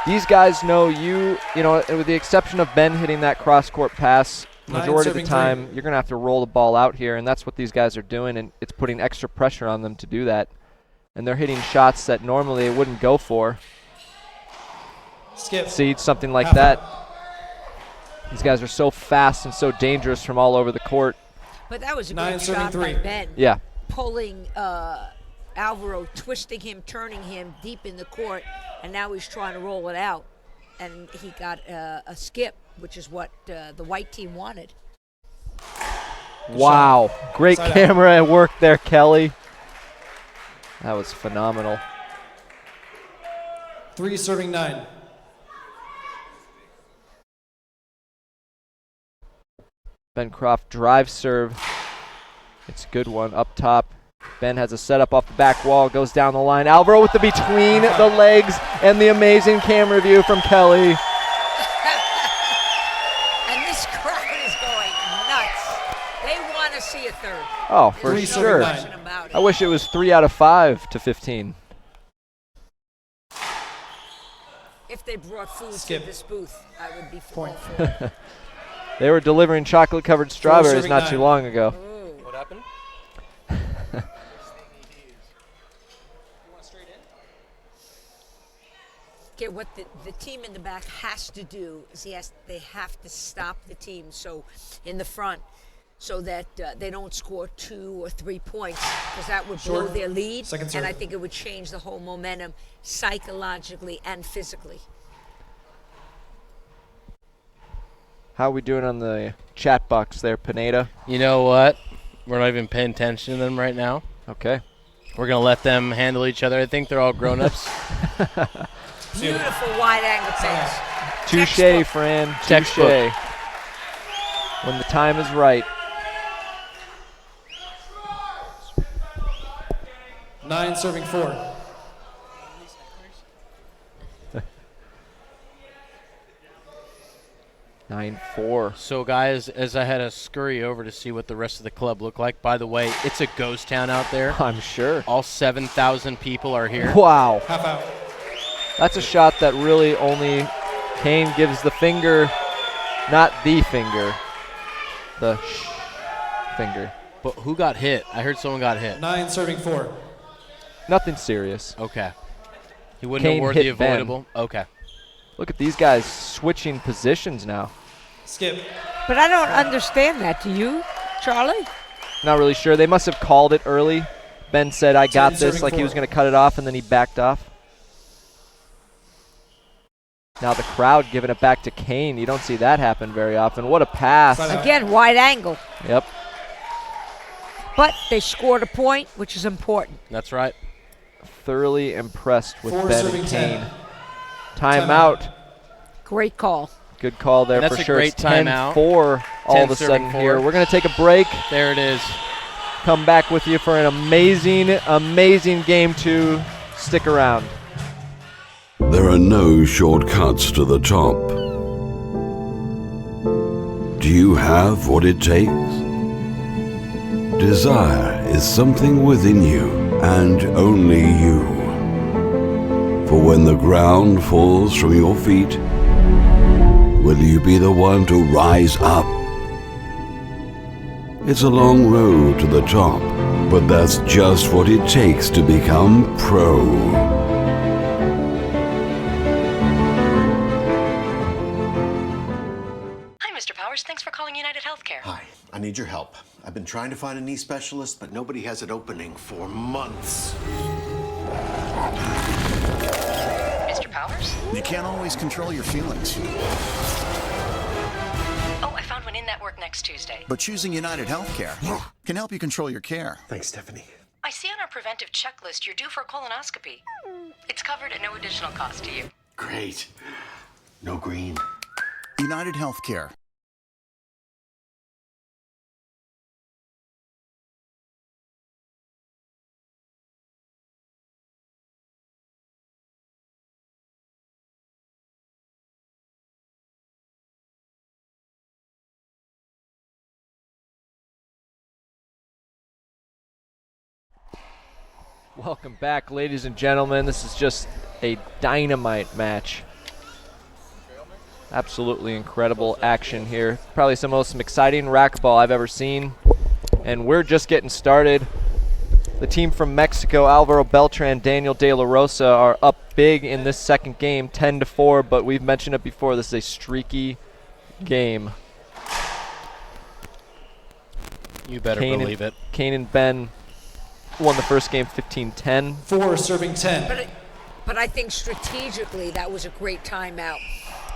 These guys know you know, with the exception of Ben hitting that cross-court pass, majority of the time you're going to have to roll the ball out here, and that's what these guys are doing, and it's putting extra pressure on them to do that. And they're hitting shots that normally they wouldn't go for. Skip. See, something like that. These guys are so fast and so dangerous from all over the court. But that was a great shot by Ben. Yeah. Pulling Alvaro, twisting him, turning him deep in the court, and now he's trying to roll it out. And he got a skip, which is what the white team wanted. Wow. Great camera at work there, Kelly. That was phenomenal. 3 serving 9. Ben Croft drive serve. It's a good one up top. Ben has a setup off the back wall, goes down the line. Alvaro with the between the legs and the amazing camera view from Kelly. And this crowd is going nuts. They want to see a third. Oh, for sure. I wish it was 3 out of 5 to 15. If they brought food to this booth, I would be all for it. They were delivering chocolate-covered strawberries not too long ago. What happened? Okay, what the team in the back has to do is they have to stop the team in the front so that they don't score 2 or 3 points, because that would blow their lead, and I think it would change the whole momentum psychologically and physically. How are we doing on the chat box there, Pineda? You know what? We're not even paying attention to them right now. Okay. We're going to let them handle each other. I think they're all grown-ups. Beautiful wide-angle pass. Touche, Fran. Touche. When the time is right. 9 serving 4. Nine 4. So, guys, as I had to scurry over to see what the rest of the club looked like, by the way, it's a ghost town out there. I'm sure. All 7,000 people are here. Wow. Half out. That's a shot that really only Kane gives the finger, not the finger, the finger. But who got hit? I heard someone got hit. 9 serving 4. Nothing serious. Okay. He wouldn't Kane award hit the avoidable? Ben. Okay. Look at these guys switching positions now. Skip. But I don't understand that. Do you, Charlie? Not really sure. They must have called it early. Ben said, I got this, like he was going to cut it off, and then he backed off. Now the crowd giving it back to Kane. You don't see that happen very often. What a pass. Again, wide angle. Yep. But they scored a point, which is important. That's right. Thoroughly impressed with 4 Ben serving and 10. Kane. Timeout. Great call. Good call there That's for a sure. great It's 10-4 all 10 of a sudden serving here. 4. We're going to take a break. There it is. Come back with you for an amazing, amazing game 2. Stick around. There are no shortcuts to the top. Do you have what it takes? Desire is something within you, and only you. For when the ground falls from your feet, will you be the one to rise up? It's a long road to the top, but that's just what it takes to become pro. Thanks for calling United Healthcare. Hi, I need your help. I've been trying to find a knee specialist, but nobody has it opening for months. Mr. Powers? You can't always control your feelings. Oh, I found one in-network next Tuesday. But choosing United Healthcare can help you control your care. Thanks, Stephanie. I see on our preventive checklist you're due for a colonoscopy. It's covered at no additional cost to you. Great. No green. United Healthcare. Welcome back, ladies and gentlemen. This is just a dynamite match. Absolutely incredible action here. Probably some of the most exciting racquetball I've ever seen. And we're just getting started. The team from Mexico, Alvaro Beltran, Daniel De La Rosa, are up big in this second game, 10-4, but we've mentioned it before, this is a streaky game. You better believe it. Kane and Ben won the first game 15-10. 4 serving 10. But I think strategically that was a great timeout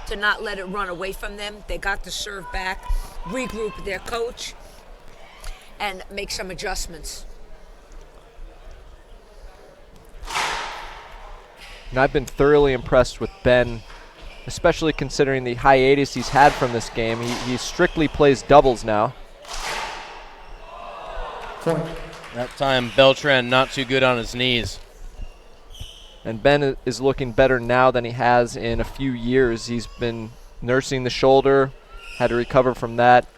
to not let it run away from them. They got to serve back, regroup with their coach, and make some adjustments. And I've been thoroughly impressed with Ben, especially considering the hiatus he's had from this game. He strictly plays doubles now. Point. That time, Beltran not too good on his knees. And Ben is looking better now than he has in a few years. He's been nursing the shoulder, had to recover from that.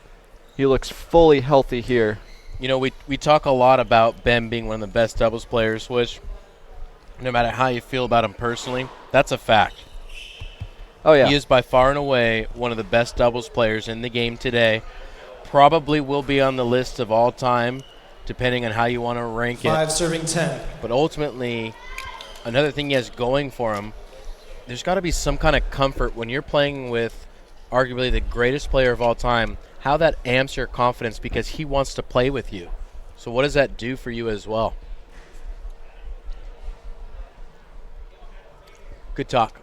He looks fully healthy here. You know, we talk a lot about Ben being one of the best doubles players, which no matter how you feel about him personally, that's a fact. Oh, yeah. He is by far and away one of the best doubles players in the game today. Probably will be on the list of all time, depending on how you want to rank it. 5 serving 10. But ultimately, another thing he has going for him, there's got to be some kind of comfort when you're playing with arguably the greatest player of all time, how that amps your confidence because he wants to play with you. So what does that do for you as well? Good talk.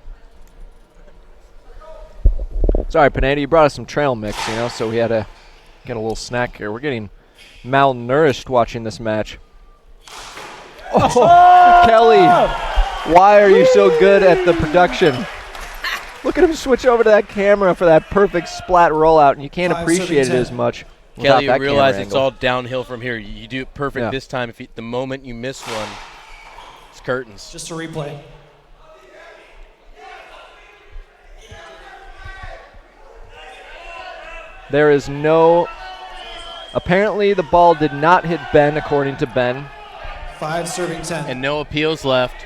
Sorry, Pineda, you brought us some trail mix, so we had to get a little snack here. We're getting malnourished watching this match. Oh, Kelly, why are you so good at the production? Look at him switch over to that camera for that perfect splat rollout, and you can't appreciate it as much. Kelly, you realize it's all downhill from here. You do it perfect this time. The moment you miss one, it's curtains. Just a replay. There is no... Apparently the ball did not hit Ben, according to Ben. 5 serving 10. And no appeals left.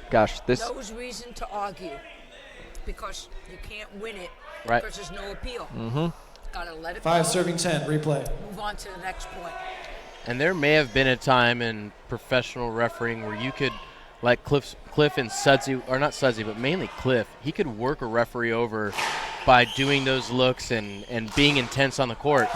Gosh, this... No reason to argue because you can't win it right. because there's no appeal. Mm-hmm. Gotta let it 5 go. serving 10. Replay. Move on to the next point. And there may have been a time in professional refereeing where you could, like Cliff and Sudsy, or not Sudsy, but mainly Cliff, he could work a referee over by doing those looks and being intense on the court.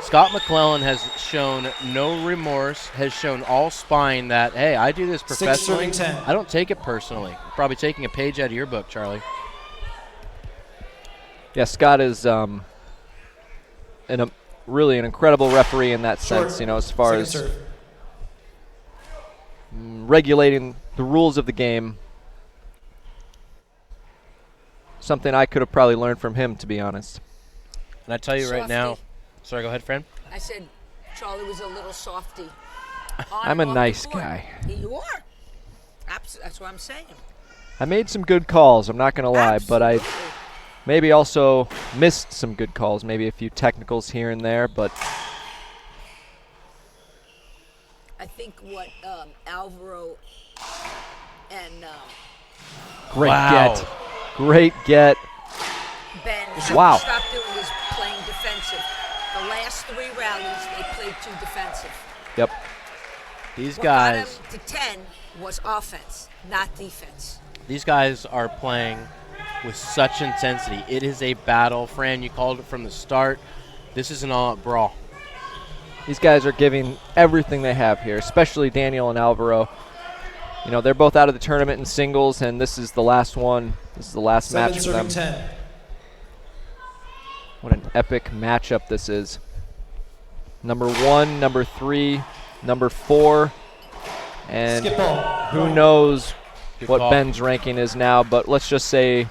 Scott McClellan has shown no remorse, has shown all spine that, hey, I do this professionally. 6 serving 10. I don't take it personally. Probably taking a page out of your book, Charlie. Yeah, Scott is really an incredible referee in that sense, as far as regulating the rules of the game. Something I could have probably learned from him, to be honest. And I tell you right now, sorry, go ahead, friend. I said Charlie was a little softy. I'm a nice guy. You are. That's what I'm saying. I made some good calls, I'm not going to lie, but I maybe also missed some good calls, maybe a few technicals here and there, but... I think what Alvaro and... Great get. Ben wow. Stop doing is playing defensive. The last 3 rallies, they played too defensive. Yep. These what guys... got him to 10 was offense, not defense. These guys are playing with such intensity. It is a battle. Fran, you called it from the start. This is an all-out brawl. These guys are giving everything they have here, especially Daniel and Alvaro. They're both out of the tournament in singles, and this is the last one. This is the last match for them. 10. What an epic matchup this is. Number 1, number 3, number 4, and who knows what Ben's ranking is now, but let's just say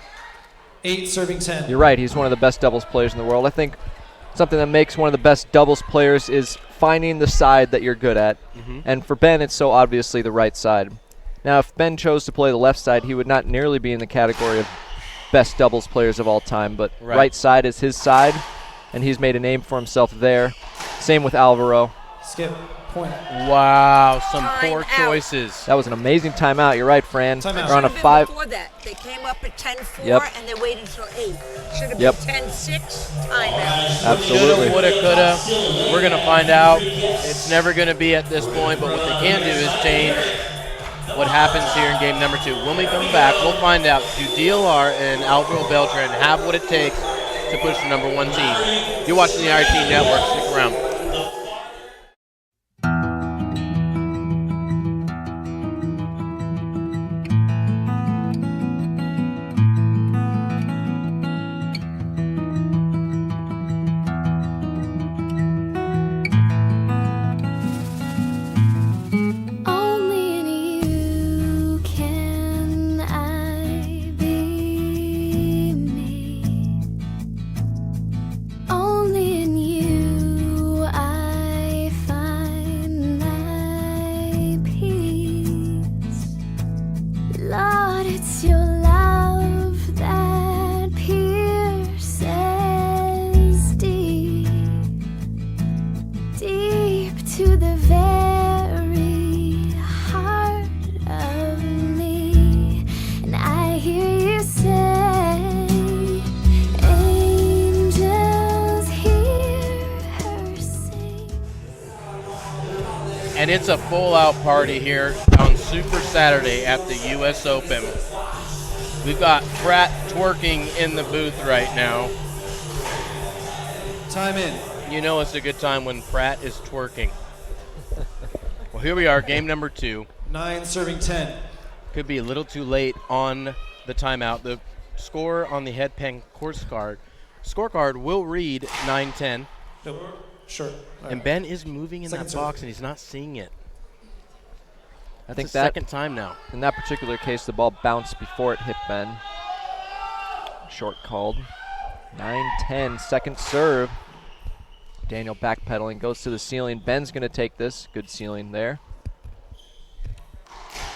8 serving 10. You're right, he's one of the best doubles players in the world. I think something that makes one of the best doubles players is finding the side that you're good at, and for Ben, it's so obviously the right side. Now, if Ben chose to play the left side, he would not nearly be in the category of best doubles players of all time, but right side is his side, and he's made a name for himself there. Same with Alvaro. Skip. Point. Wow, some Time poor out. choices. That was an amazing timeout. You're right, Fran. Timeout. They're on a Should've been 5. Before that, they came up at 10-4, Yep. and they waited until 8. Should have Yep. been 10-6. Timeout. Absolutely. Shoulda, woulda, coulda. We're going to find out. It's never going to be at this point, but what they can do is change what happens here in game number 2. When we come back, we'll find out, do DLR and Rosa-Beltran have what it takes to push the number 1 team? You're watching the IRT Network. Stick around. Only in you can I be me. Only in you I find my peace. Lord, it's your love that pierces deep, deep to the very heart of me. And I hear you say, angels hear her sing. And it's a full-out party here on Super Saturday at the U.S. Open. We've got Pratt twerking in the booth right now. Time in. You know it's a good time when Pratt is twerking. Well, here we are, game number 2. 9 serving 10. Could be a little too late on the timeout. The score on the headpan scorecard will read 9-10. Nope. Sure. All And right. Ben is moving in Second that serve. box, and he's not seeing it. I think It's the that second time now. in that particular case, the ball bounced before it hit Ben. Short called. 9-10, second serve. Daniel backpedaling, goes to the ceiling. Ben's going to take this. Good ceiling there.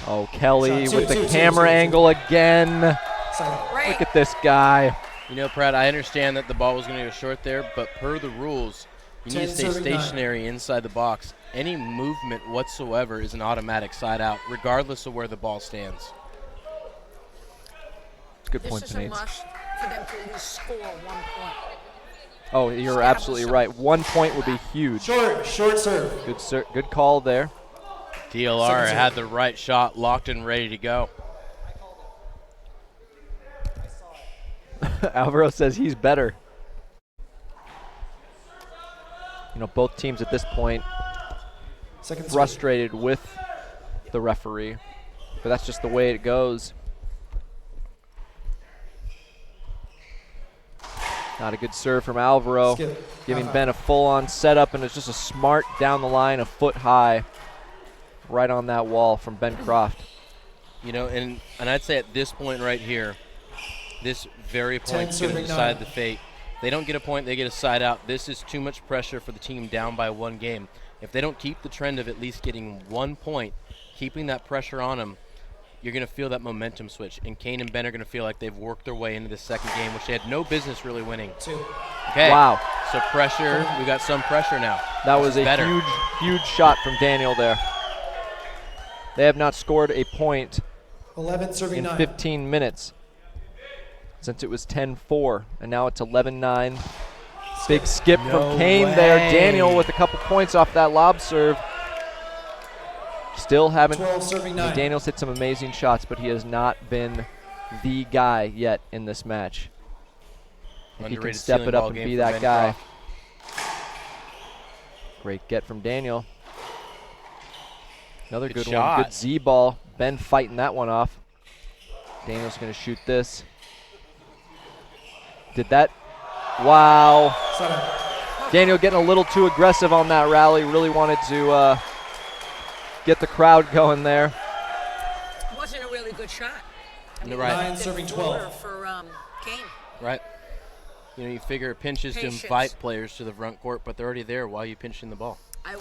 Oh, Kelly Two, with the two, two, camera two, two. angle again. Second. Look at this guy. You know, Pratt, I understand that the ball was going to go short there, but per the rules, you need to 10 stay serving 9. stationary inside the box. Any movement whatsoever is an automatic side out, regardless of where the ball stands. Good This point, is a Panades. must for them to at least score 1 point. Oh, you're absolutely right. 1 point would be huge. Short serve. Good call there. DLR Second serve. had the right shot locked and ready to go. Alvaro says he's better. You know, both teams at this point Second serve. frustrated with the referee, but that's just the way it goes. Not a good serve from Alvaro, Skip. giving Ben a full-on setup, and it's just a smart down the line, a foot high, right on that wall from Ben Croft. You know, and I'd say at this point right here, this very 10 point is going to serving decide 9. the fate. They don't get a point, they get a side out. This is too much pressure for the team down by 1 game. If they don't keep the trend of at least getting 1 point, keeping that pressure on them, you're going to feel that momentum switch. And Kane and Ben are going to feel like they've worked their way into the second game, which they had no business really winning. 2. Okay. Wow. So pressure, we got some pressure now. That was a better. huge shot from Daniel there. They have not scored a point 11 serving in 9. 15 minutes since it was 10-4, and now it's 11-9. Big skip No from Kane there. way. Daniel with a couple points off that lob serve. Still haven't. 12 serving 9. Daniel's hit some amazing shots, but he has not been the guy yet in this match. If he can Underrated step ceiling it up ball and game be for that Ben guy. Croft. Great get from Daniel. Another Good good shot. one. Good Z ball. Ben fighting that one off. Daniel's going to shoot this. Did that? Wow. 7. Daniel getting a little too aggressive on that rally. Really wanted to get the crowd going there. Wasn't a really good shot. I You're right. 9 serving 12. For Kane. Right. You know, you figure a pinch is to Patience. invite players to the front court, but they're already there while you pinch in the ball. I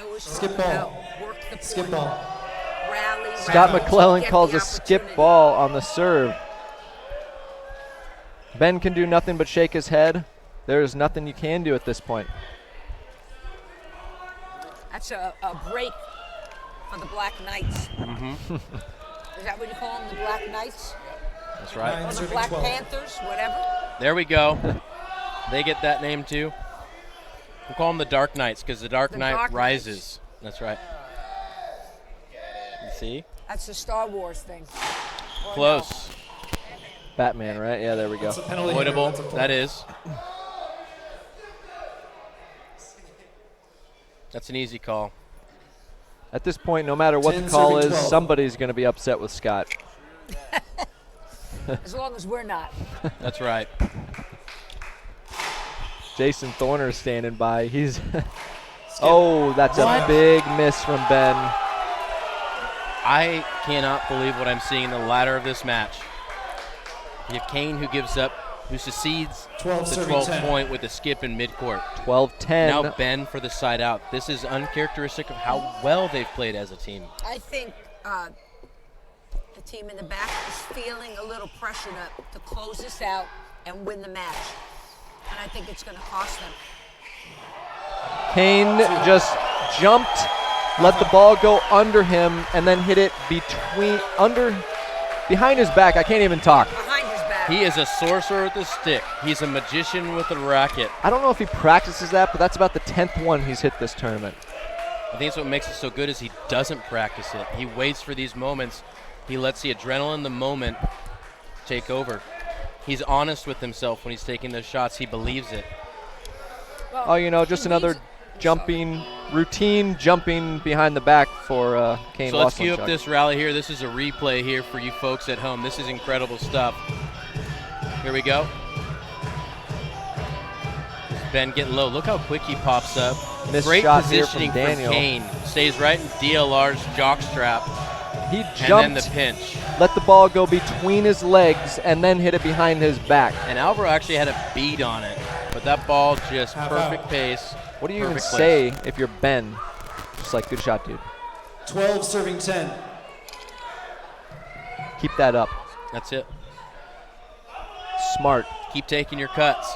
always Skip talk ball. about work the Skip point. ball. Rally, Scott rally, McClellan get calls the a skip opportunity. ball on the serve. Ben can do nothing but shake his head. There is nothing you can do at this point. That's a break for the Black Knights. Mm-hmm. Is that what you call them, the Black Knights? That's right. Or the Black Panthers, whatever? There we go. They get that name too. We call them the Dark Knights because the Dark Knight rises. That's right. You see? That's the Star Wars thing. Or Close. No? Batman, right? Yeah, there we go. Avoidable. That is. That's an easy call. At this point, no matter what the call is, somebody's going to be upset with Scott. As long as we're not. That's right. Jason Thorner standing by. He's oh, that's a big miss from Ben. I cannot believe what I'm seeing in the latter of this match. You have Kane who gives up, who succeeds the 12th point with a skip in midcourt. 12-10. Now Ben for the side out. This is uncharacteristic of how well they've played as a team. I think the team in the back is feeling a little pressure to close this out and win the match. And I think it's going to cost them. Kane just jumped, let the ball go under him, and then hit it behind his back. I can't even talk. Behind his back. He is a sorcerer with a stick. He's a magician with a racket. I don't know if he practices that, but that's about the 10th one he's hit this tournament. I think that's what makes it so good is he doesn't practice it. He waits for these moments. He lets the adrenaline, the moment, take over. He's honest with himself when he's taking those shots. He believes it. Well, oh, you know, just another routine jumping behind the back for Kane. So let's cue up this rally here. This is a replay here for you folks at home. This is incredible stuff. Here we go. Ben getting low. Look how quick he pops up. Great positioning for Kane. Stays right in DLR's jockstrap. He And jumped, then the pinch. Let the ball go between his legs, and then hit it behind his back. And Alvaro actually had a beat on it, but that ball just perfect pace. What do you even say if you're Ben? Just like, good shot, dude. 12 serving 10. Keep that up. That's it. Smart. Keep taking your cuts.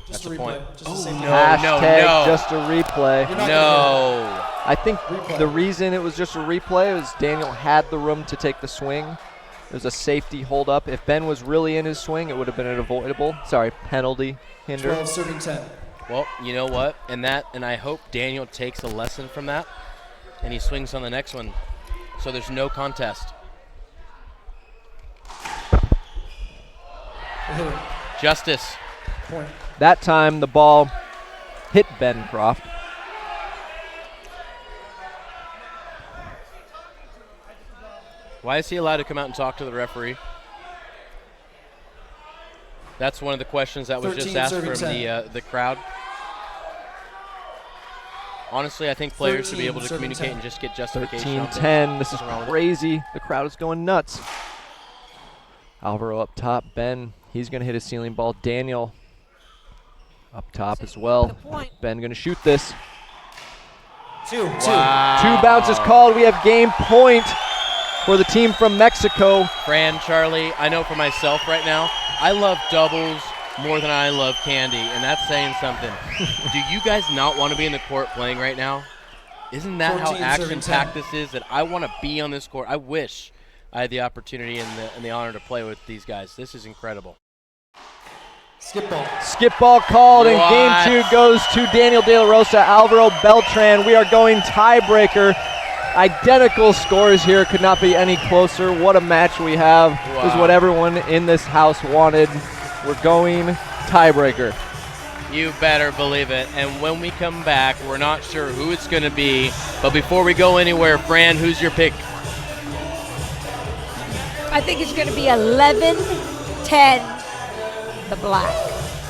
Just That's a a point. replay. Just Oh, a safety. Hashtag just a replay. No. I think the reason it was just a replay was Daniel had the room to take the swing. It was a safety hold up. If Ben was really in his swing, it would have been an avoidable. Sorry, penalty hinder. 12 serving 10. Well, you know what? And I hope Daniel takes a lesson from that, and he swings on the next one. So there's no contest. Justice. Point. That time the ball hit Ben Croft. Why is he allowed to come out and talk to the referee? That's one of the questions that was just asked from the crowd. Honestly, I think players should be able to communicate and just get justification. 13-10. This is crazy. The crowd is going nuts. Alvaro up top. Ben, he's going to hit a ceiling ball. Daniel up top as well. Ben going to shoot this. Two. Wow. 2 bounces called. We have game point for the team from Mexico. Fran, Charlie, I know for myself right now, I love doubles more than I love candy, and that's saying something. Do you guys not want to be in the court playing right now? Isn't that how action-packed this is? That I want to be on this court. I wish I had the opportunity and the honor to play with these guys. This is incredible. Skip ball. Skip ball called, and game 2 goes to Daniel De La Rosa, Alvaro Beltran. We are going tiebreaker. Identical scores here, could not be any closer. What a match we have. Wow. This is what everyone in this house wanted. We're going tiebreaker. You better believe it. And when we come back, we're not sure who it's going to be. But before we go anywhere, Fran, who's your pick? I think it's going to be 11-10, the Black.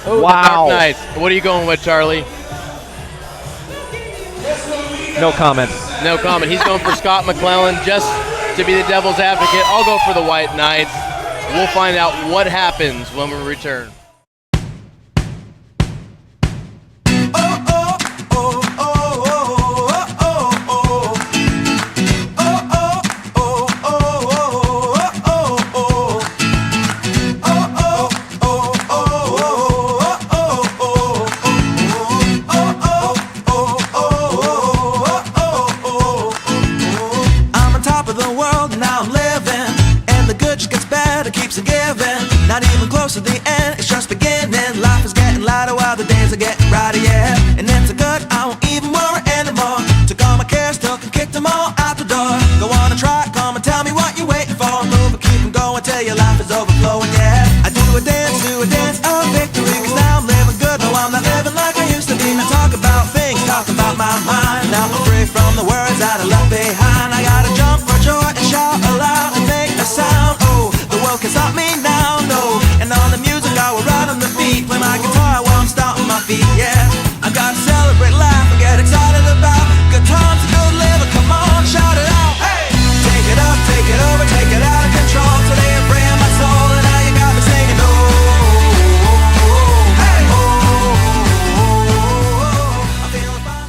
Oh, wow. Nice. What are you going with, Charlie? No comment. No comment. He's going for Scott McClellan just to be the devil's advocate. I'll go for the White Knights. We'll find out what happens when we return. keeps on giving. Not even close to the end, it's just beginning. Life is getting lighter while the days are getting brighter, yeah. And it's a good, I won't even worry anymore. Took all my cares, took and kicked them all out the door. Go on and try, come and tell me what you're waiting for. Move and keep on going till your life is overflowing, yeah. I do a dance of victory, cause now I'm living good. No, I'm not living like I used to be. Now talk about things, talk about my mind. Now I'm free from the words that I left behind. I gotta jump for joy and shout aloud and make a sound. Oh, the world can stop me now, no. And on the music I will ride on the beat. Play my guitar while I'm stomping my feet, yeah. I gotta celebrate life and get excited about good times and good living. Come on, shout it out, hey! Take it up, take it over, take it out of control. Today I'm praying my soul and now you got me singing, oh, hey, I'm feeling fine.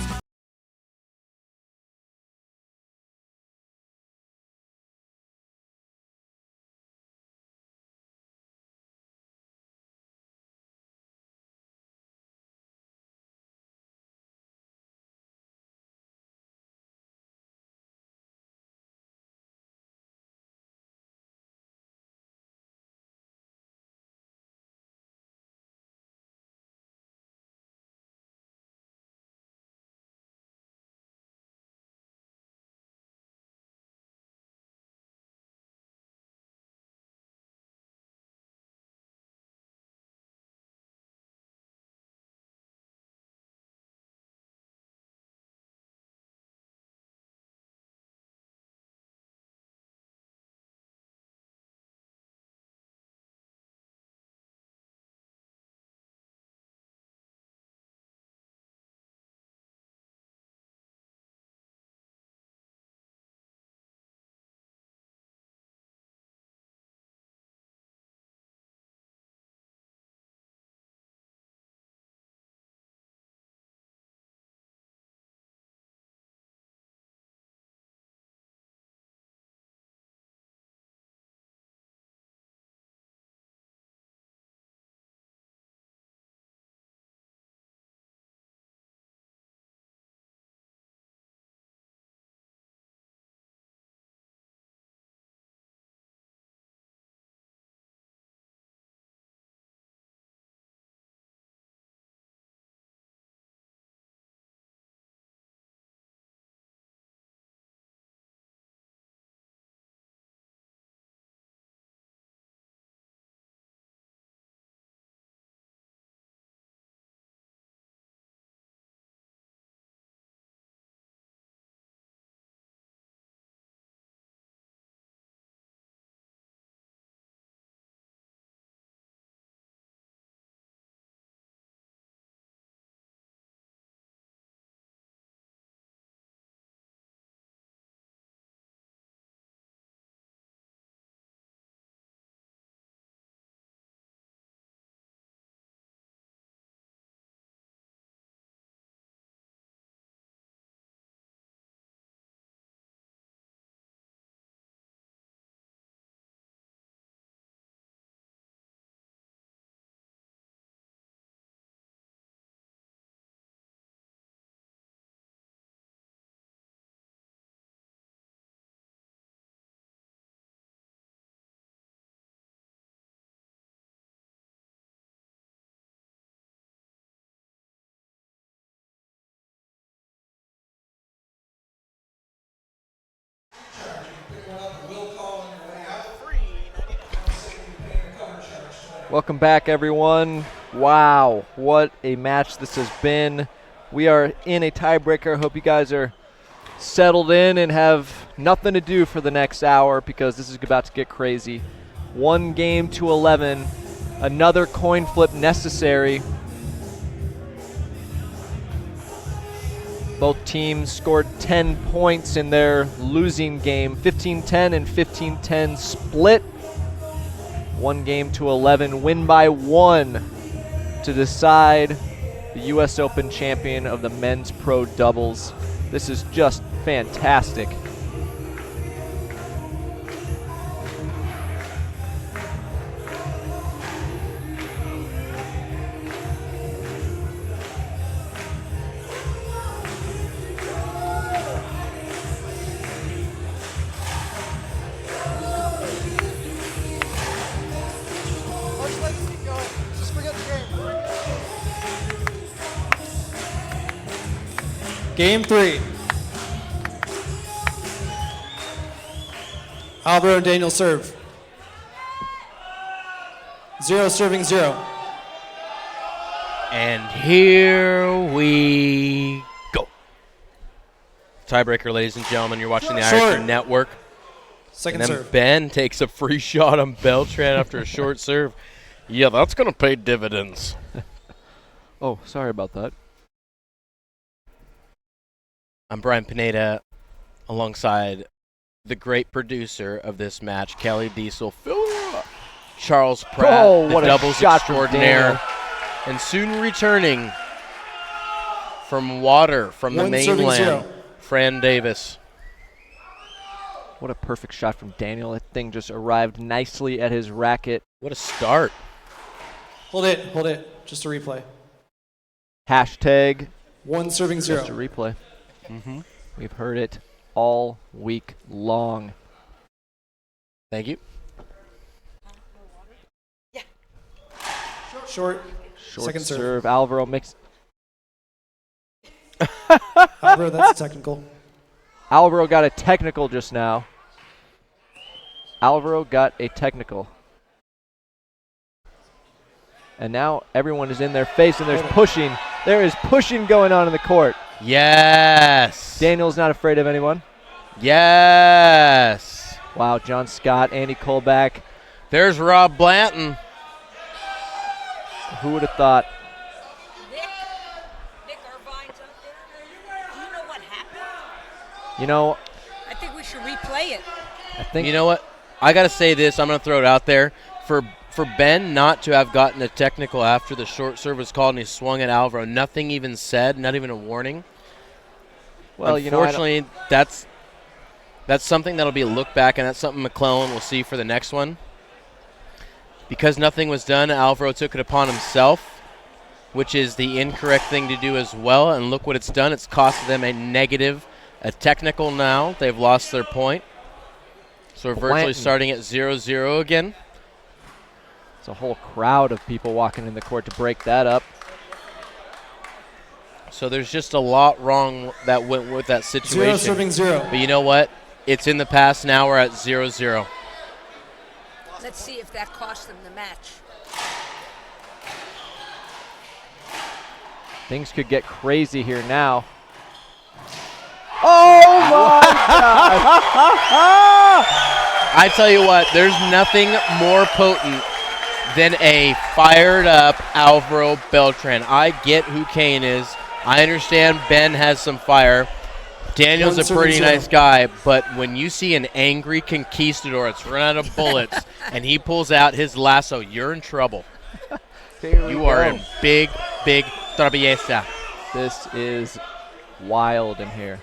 Welcome back, everyone. Wow, what a match this has been. We are in a tiebreaker. Hope you guys are settled in and have nothing to do for the next hour because this is about to get crazy. 1 game to 11. Another coin flip necessary. Both teams scored 10 points in their losing game. 15-10 and 15-10 split. 1 game to 11. Win by 1 to decide the US Open champion of the men's pro doubles. This is just fantastic. Game 3. Alvaro and Daniel serve. 0 serving 0. And here we go. Tiebreaker, ladies and gentlemen. You're watching the Irish Network. Second and then serve. Ben takes a free shot on Beltran after a short serve. Yeah, that's going to pay dividends. Oh, sorry about that. I'm Brian Pineda, alongside the great producer of this match, Kelly Diesel, Charles Pratt, the doubles extraordinaire, and soon returning from water from the mainland, Fran Davis. What a perfect shot from Daniel. That thing just arrived nicely at his racket. What a start. Hold it. Just a replay. Hashtag 1 serving 0. Just a replay. We've heard it all week long. Thank you. Short second serve. Alvaro makes. Alvaro, that's technical. Alvaro got a technical just now. Alvaro got a technical. And now everyone is in their face and there's pushing. There is pushing going on in the court. Yes. Daniel's not afraid of anyone. Yes. Wow, John Scott, Andy Colback. There's Rob Blanton. Who would have thought? Nick Irvine's up there. Do you know what happened? You know, I think we should replay it. I think. You know what? I got to say this. I'm going to throw it out there. For Ben not to have gotten a technical after the short serve was called and he swung at Alvaro, nothing even said, not even a warning. Well, unfortunately, that's something that'll be a look back, and that's something McClellan will see for the next one. Because nothing was done, Alvaro took it upon himself, which is the incorrect thing to do as well. And look what it's done. It's costed them a technical now. They've lost their point. So we're virtually starting at 0-0 again. It's a whole crowd of people walking in the court to break that up. So there's just a lot wrong that went with that situation. 0 serving 0. But you know what? It's in the past. Now we're at 0-0. Let's see if that cost them the match. Things could get crazy here now. Oh my God! I tell you what, there's nothing more potent than a fired up Alvaro Beltran. I get who Kane is. I understand Ben has some fire. Daniel's a pretty nice guy, but when you see an angry conquistador that's run out of bullets and he pulls out his lasso, you're in trouble. You are in big, big traviesa. This is wild in here.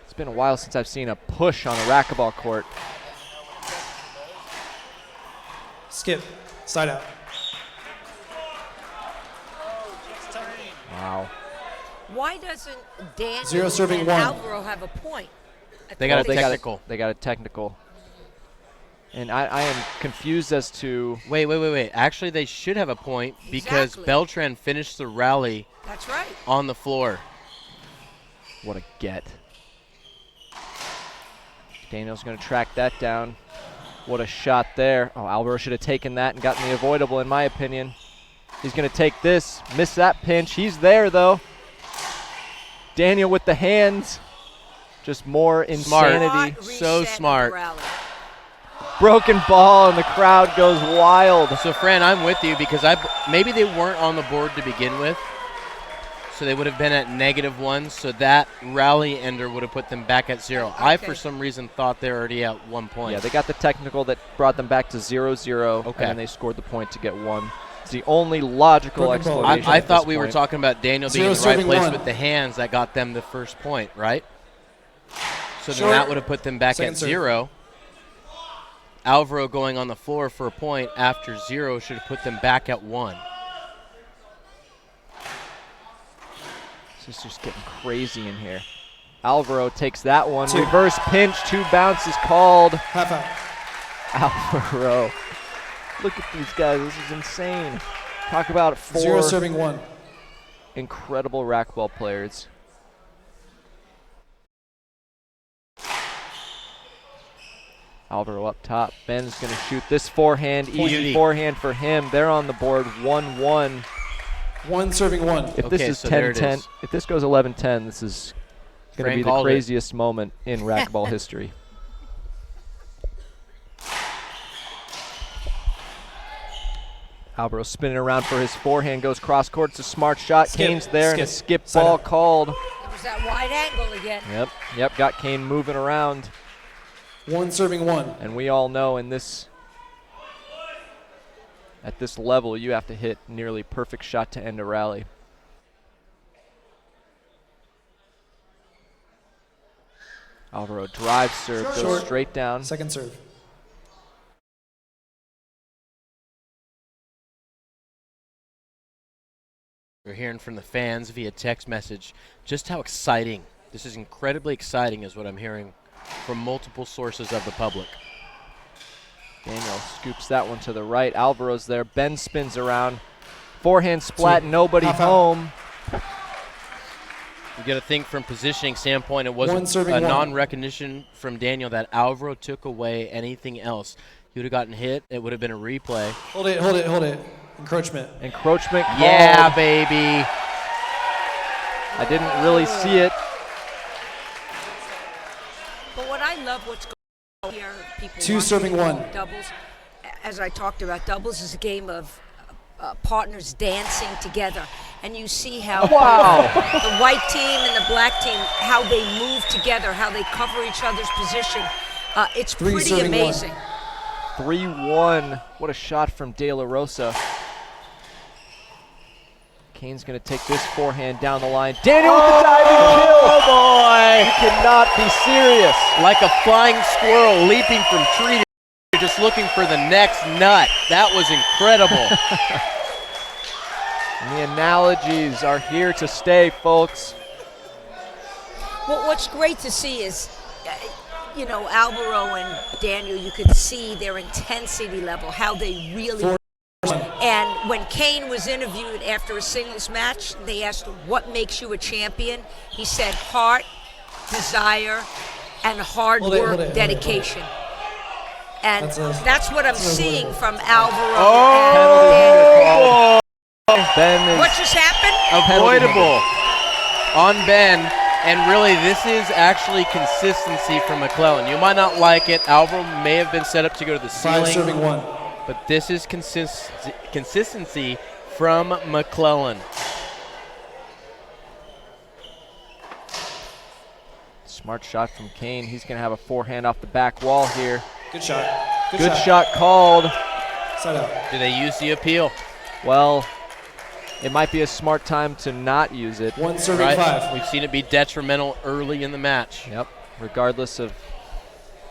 It's been a while since I've seen a push on a racquetball court. Skip. Side out. Wow. Why doesn't Daniel 0 serving and 1. Alvaro have a point? They got a technical. They got a technical. And I am confused as to... Wait. Actually, they should have a point because Beltran finished the rally That's right. on the floor. What a get. Daniel's going to track that down. What a shot there. Oh, Alvaro should have taken that and gotten the avoidable, in my opinion. He's going to take this, miss that pinch. He's there, though. Daniel with the hands. Just more insanity. So smart. Broken ball, and the crowd goes wild. So, Fran, I'm with you because maybe they weren't on the board to begin with. So they would have been at -1, so that rally ender would have put them back at 0. Okay. I, for some reason, thought they were already at 1 point. Yeah, they got the technical that brought them back to 0-0, and then they scored the point to get 1. It's the only logical explanation. I thought we were talking about Daniel being in the right place with the hands that got them the first point, right? So then that would have put them back at 0. Alvaro going on the floor for a point after 0 should have put them back at 1. This is just getting crazy in here. Alvaro takes that one. Reverse pinch, 2 bounces called. Half out. Alvaro. Look at these guys. This is insane. Talk about 4. 0 serving 1. incredible racquetball players. Alvaro up top. Ben's going to shoot this forehand. Easy forehand for him. They're on the board 1-1. 1 serving 1. If this is 10-10, if this goes 11-10, this is going to be the craziest moment in racquetball history. Alvaro spinning around for his forehand, goes cross court. It's a smart shot. Kane's there, and a skip ball called. It was that wide angle again. Yep, got Kane moving around. 1 serving 1. And we all know at this level, you have to hit nearly perfect shot to end a rally. Alvaro drive serve, goes straight down. Second serve. We're hearing from the fans via text message just how exciting, this is incredibly exciting is what I'm hearing from multiple sources of the public. Daniel scoops that one to the right. Alvaro's there. Ben spins around. Forehand splat, nobody home. You got to think from positioning standpoint, it wasn't a non-recognition from Daniel that Alvaro took away anything else. He would have gotten hit. It would have been a replay. Hold it. Encroachment. Encroachment called. Yeah, baby. I didn't really see it. But what I love what's going on here, people 2 serving 1. Doubles, as I talked about, doubles is a game of partners dancing together. And you see how the white team and the black team, how they move together, how they cover each other's position. It's pretty amazing. 3-1. What a shot from De La Rosa. Kane's going to take this forehand down the line. Daniel with the diving kill. Oh, boy. You cannot be serious. Like a flying squirrel leaping from tree to tree, just looking for the next nut. That was incredible. And the analogies are here to stay, folks. Well, what's great to see is, you know, Alvaro and Daniel, you could see their intensity level, how they really. And when Kane was interviewed after a singles match, they asked him, what makes you a champion? He said heart, desire, and hard work, dedication. And that's what I'm seeing from Alvaro and Daniel. What just happened? Avoidable on Ben. And really, this is actually consistency from McClellan. You might not like it. Alvaro may have been set up to go to the ceiling. 5 serving 1. But this is consistency from McClellan. Smart shot from Kane. He's going to have a forehand off the back wall here. Good shot. Good shot called. Side out. Do they use the appeal? Well, it might be a smart time to not use it. 1 serving 5. We've seen it be detrimental early in the match. Yep, regardless of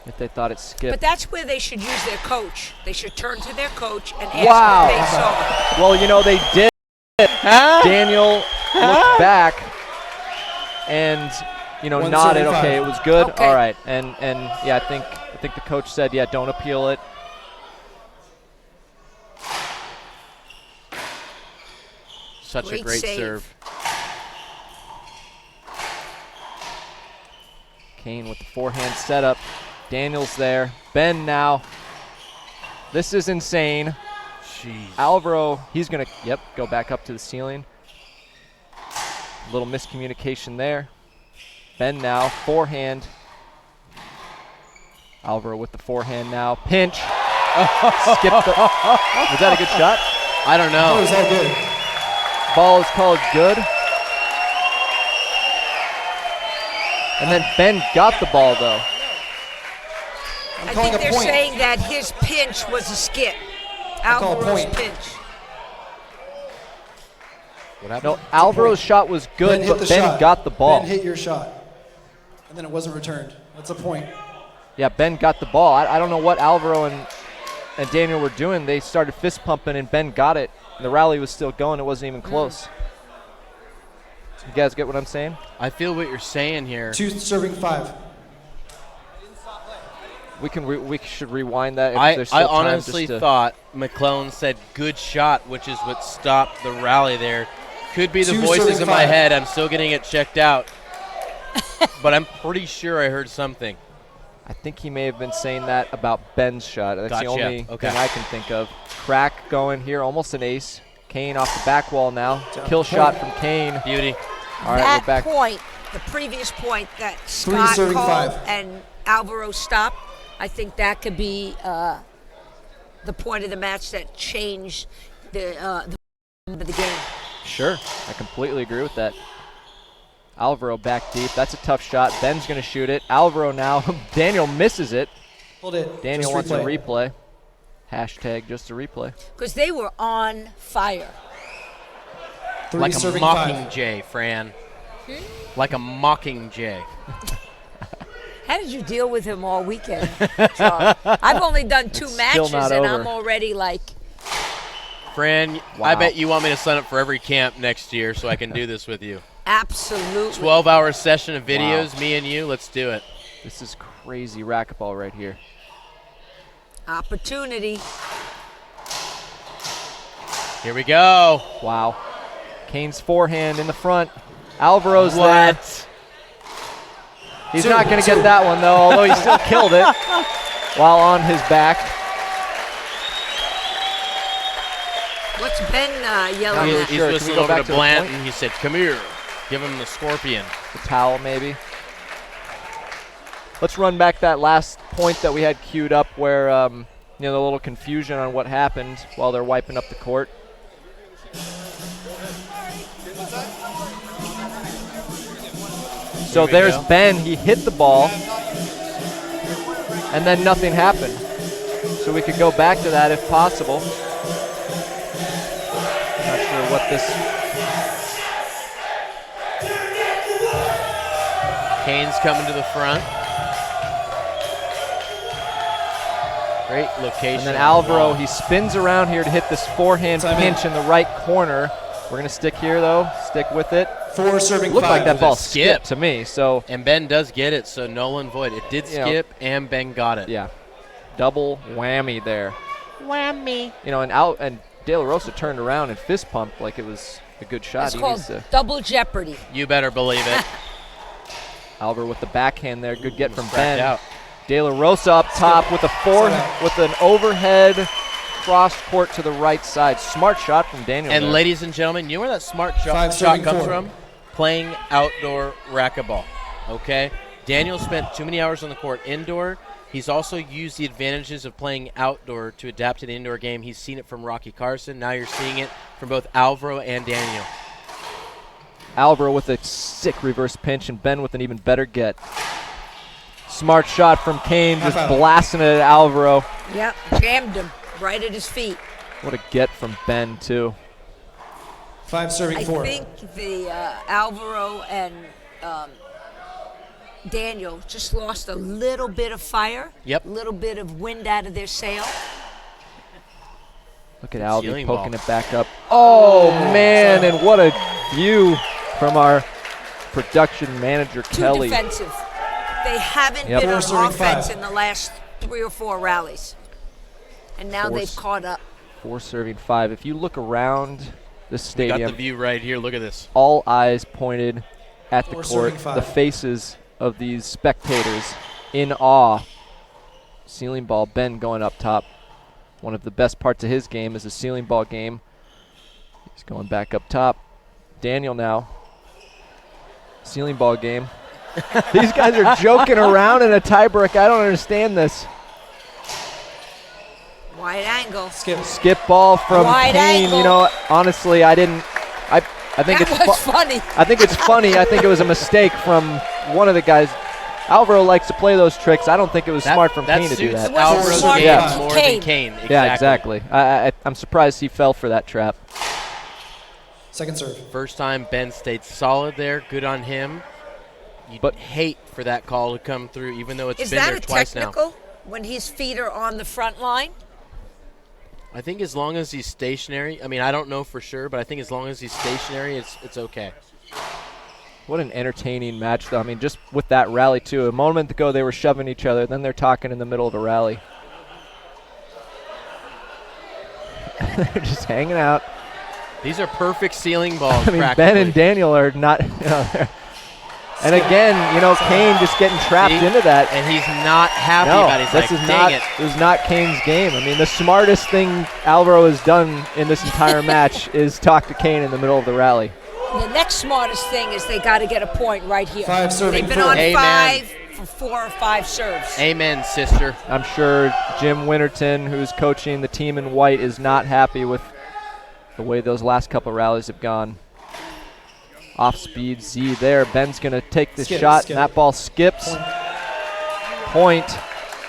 if they thought it skipped. But that's where they should use their coach. They should turn to their coach and ask what they saw. Well, you know, they did. Daniel looked back and, you know, nodded. Okay, it was good. Okay. All right. And yeah, I think the coach said, yeah, don't appeal it. Such a great serve. Kane with the forehand setup. Daniel's there. Ben now. This is insane. Jeez. Alvaro, he's going to, go back up to the ceiling. A little miscommunication there. Ben now, forehand. Alvaro with the forehand now. Pinch. Skip the. Was that a good shot? I don't know. It was all good. Ball is called good. And then Ben got the ball, though. I think they're saying that his pinch was a skip. Alvaro's pinch. What happened? No, Alvaro's shot was good, but Ben got the ball. Ben hit your shot, and then it wasn't returned. That's a point. Yeah, Ben got the ball. I don't know what Alvaro and Daniel were doing. They started fist pumping, and Ben got it. And the rally was still going. It wasn't even close. You guys get what I'm saying? I feel what you're saying here. 2 serving 5. We should rewind that. If there's I still time honestly just to thought McClellan said good shot, which is what stopped the rally there Could be the Two voices serving in my 5. head. I'm still getting it checked out. But I'm pretty sure I heard something. I think he may have been saying that about Ben's shot. That's Gotcha. the only Okay. thing I can think of. Crack going here, almost an ace. Kane off the back wall now. Down Kill point. shot from Kane. Beauty. All right, That we're back. point, the previous point that Scott serving called 5. and Alvaro stopped, I think that could be the point of the match that changed the game. Sure, I completely agree with that. Alvaro back deep. That's a tough shot. Ben's going to shoot it. Alvaro now. Daniel misses it. Hold it. Daniel Just wants a replay. Hashtag just a replay. Because they were on fire. Like a serving 5. mockingjay, Fran. Like a mockingjay. How did you deal with him all weekend, John? I've only done 2 It's matches, still not and over. I'm already like, Fran, Wow. I bet you want me to sign up for every camp next year so I can do this with you. absolutely. 12-hour session of videos, Wow. me and you. Let's do it. This is crazy racquetball right here. Opportunity. Here we go. Wow. Kane's forehand in the front. Alvaro's there. What? He's not going to get that one, though, although he still killed it while on his back. What's Ben yelling Not at? sure. Can we He's whistling go over back to to the Blanton. point? He said, come here. Give him the scorpion. The towel, maybe. Let's run back that last point that we had queued up where, the little confusion on what happened while they're wiping up the court. So we there's go. Ben. He hit the ball, and then nothing happened. So we could go back to that if possible. Not sure what this... Kane's coming to the front. Great location. And then on the Alvaro, ball. he spins around here to hit this forehand Time pinch in the right corner. We're going to stick here, though. Stick with it. 4 serving Looked 5. like that ball skip. skipped to me, so And Ben does get it, so null and void. It did You know, skip, and Ben got it. yeah. Double whammy there. Whammy. And De La Rosa turned around and fist pumped like it was a good shot. It's He called needs to... double jeopardy. You better believe it. Alvaro with the backhand there. Good get from Cracked Ben. out. De La Rosa up top with with an overhead cross court to the right side. Smart shot from Daniel. And there. ladies and gentlemen, you know where that smart 5 shot serving comes 4. from? Playing outdoor racquetball. Okay? Daniel spent too many hours on the court indoor. He's also used the advantages of playing outdoor to adapt to the indoor game. He's seen it from Rocky Carson. Now you're seeing it from both Alvaro and Daniel. Alvaro with a sick reverse pinch and Ben with an even better get. Smart shot from Kane, just Half out. blasting it at Alvaro. Yep, jammed him right at his feet. What a get from Ben, too. 5 serving I 4. think the Alvaro and Daniel just lost a little bit of fire. Yep. A little bit of wind out of their sail. Look at Alvy Ceiling poking ball. it back up. Oh, man, and what a view from our production manager, Too Kelly. defensive. They haven't Yep. been on 4 serving offense 5. in the last 3 or 4 rallies. And now 4 they've caught up. 4 serving 5. If you look around this We got the stadium, view right here. Look at this. all eyes pointed at the 4 court, serving 5. the faces of these spectators in awe. Ceiling ball, Ben going up top. One of the best parts of his game is the ceiling ball game. He's going back up top. Daniel now. Ceiling ball game. These guys are joking around in a tiebreak. I don't understand this. Wide angle. Skip ball from Wide Kane. angle. You know, honestly, I think That it's was funny. I think it's funny. I think it was a mistake from one of the guys. Alvaro likes to play those tricks. I don't think it was smart from Kane to do that. It wasn't Alvaro's smart game from more Kane. than Kane. Yeah, exactly. I'm surprised he fell for that trap. Second serve. First time Ben stayed solid there. Good on him. You'd hate for that call to come through, even though it's Is been that there a twice now. technical when his feet are on the front line? I think as long as he's stationary, I mean, I don't know for sure, but I think as long as he's stationary, it's okay. What an entertaining match, though. I mean, just with that rally, too. A moment ago, they were shoving each other. Then they're talking in the middle of a rally. They're just hanging out. These are perfect ceiling balls. I mean, Ben and Daniel are not. And again, Kane just getting trapped into that. And he's not happy about it. He's like, dang it. This is not Kane's game. I mean, the smartest thing Alvaro has done in this entire match is talk to Kane in the middle of the rally. The next smartest thing is they got to get a point right here. 5 serving. They've been on 5 for 4 or 5 serves. Amen, sister. I'm sure Jim Winterton, who's coaching the team in white, is not happy with the way those last couple rallies have gone. Off speed Z there. Ben's going to take the shot, and that ball skips. Point.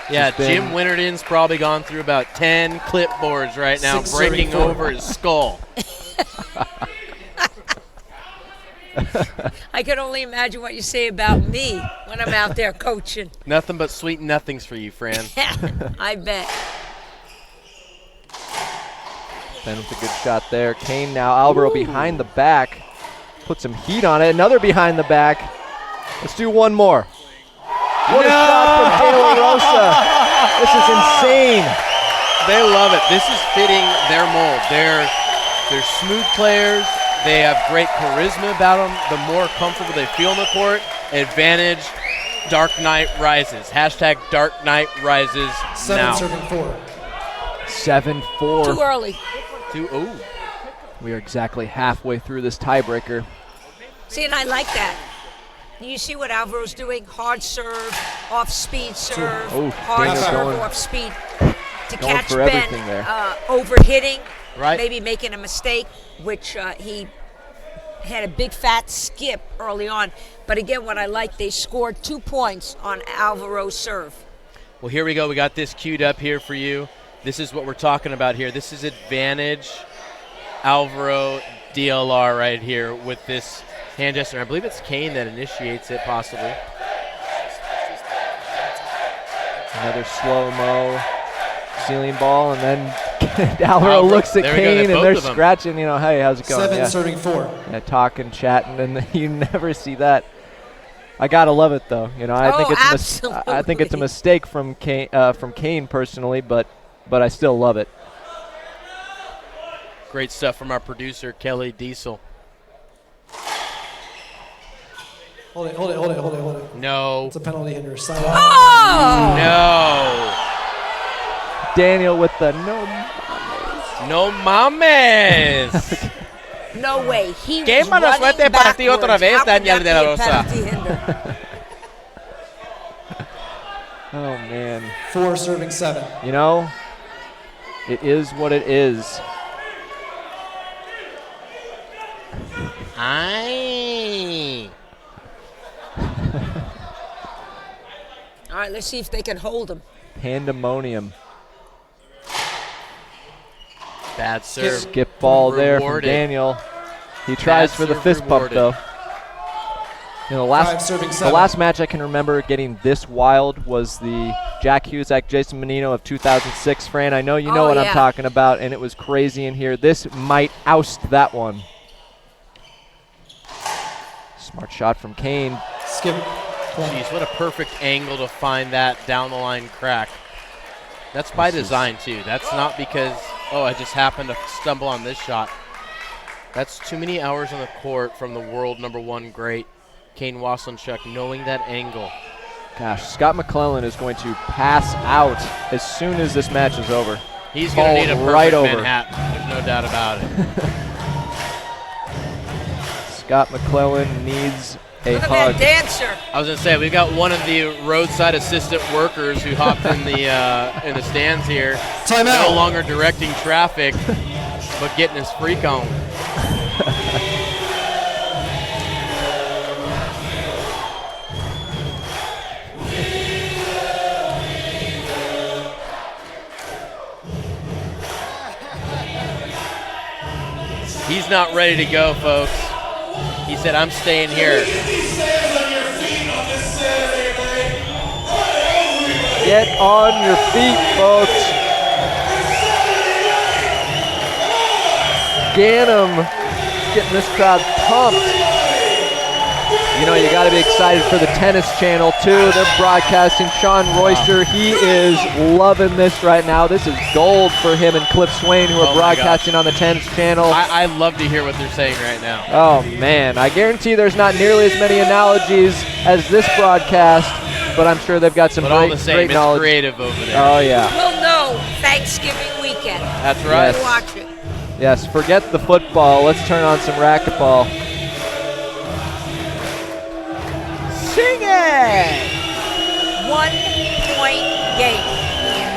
Yeah, Jim Winterton's probably gone through about 10 clipboards right now, breaking over his skull. I can only imagine what you say about me when I'm out there coaching. Nothing but sweet nothings for you, Fran. I bet. Ben with a good shot there. Kane now, Alvaro behind the back. Put some heat on it. Another behind the back. Let's do one more. What a shot from De La Rosa. This is insane. They love it. This is fitting their mold. They're smooth players. They have great charisma about them. The more comfortable they feel on the court, advantage, Dark Knight rises. Hashtag Dark Knight rises 7 now. serving 4. 7-4. Too early. Ooh. We are exactly halfway through this tiebreaker. See, and I like that. You see what Alvaro's doing? Hard serve, off-speed serve, hard serve, off-speed. To catch Ben overhitting, right. Maybe making a mistake, which he had a big fat skip early on. But again, what I like, they scored 2 points on Alvaro's serve. Well, here we go. We got this queued up here for you. This is what we're talking about here. This is advantage Alvaro DLR right here with this hand gesture. I believe it's Kane that initiates it, possibly. Another slow-mo ceiling ball, and then Alvaro looks at Kane, and they're scratching, hey, how's it going? 7 serving 4. Yeah, talking, chatting, and you never see that. I gotta love it though. I think it's a mistake from Kane personally, but I still love it. Great stuff from our producer, Kelly Diesel. Hold it. No. It's a penalty hinder. Oh! No. Daniel with the no mames. No way. He Qué mala suerte para ti otra vez, Daniel de la Rosa. Oh, man. 4 serving 7. It is what it is. Aye. All right, let's see if they can hold him. Pandemonium. Bad serve. Skip ball there from Daniel. He tries for the fist bump, though. The last match I can remember getting this wild was the Jack Husak, Jason Menino of 2006. Fran, I know you know what I'm talking about, and it was crazy in here. This might oust that one. Smart shot from Kane. Skip. Jeez, what a perfect angle to find that down the line crack. That's by design, too. That's not because, I just happened to stumble on this shot. That's too many hours on the court from the world #1 great, Kane Waselenchuk, knowing that angle. Gosh, Scott McClellan is going to pass out as soon as this match is over. He's going to need a perfect Manhattan. There's no doubt about it. Scott McClellan needs a Look hug. at that dancer. I was going to say, we've got one of the roadside assistant workers who hopped in the stands here. Timeout. No longer directing traffic, but getting his freak on. He's not ready to go, folks. He said, I'm staying here. Get on your feet, folks. Gannon getting this crowd pumped. You know, you got to be excited for the Tennis Channel, too. They're broadcasting. Sean Royster, he is loving this right now. This is gold for him and Cliff Swain, who are broadcasting on the Tennis Channel. I love to hear what they're saying right now. Oh, man. I guarantee there's not nearly as many analogies as this broadcast, but I'm sure they've got some But all the great same, it's knowledge. creative over there. Oh, yeah. We'll know Thanksgiving weekend. That's right. We'll watch it. Yes, forget the football. Let's turn on some racquetball. Sing it! 1-point game.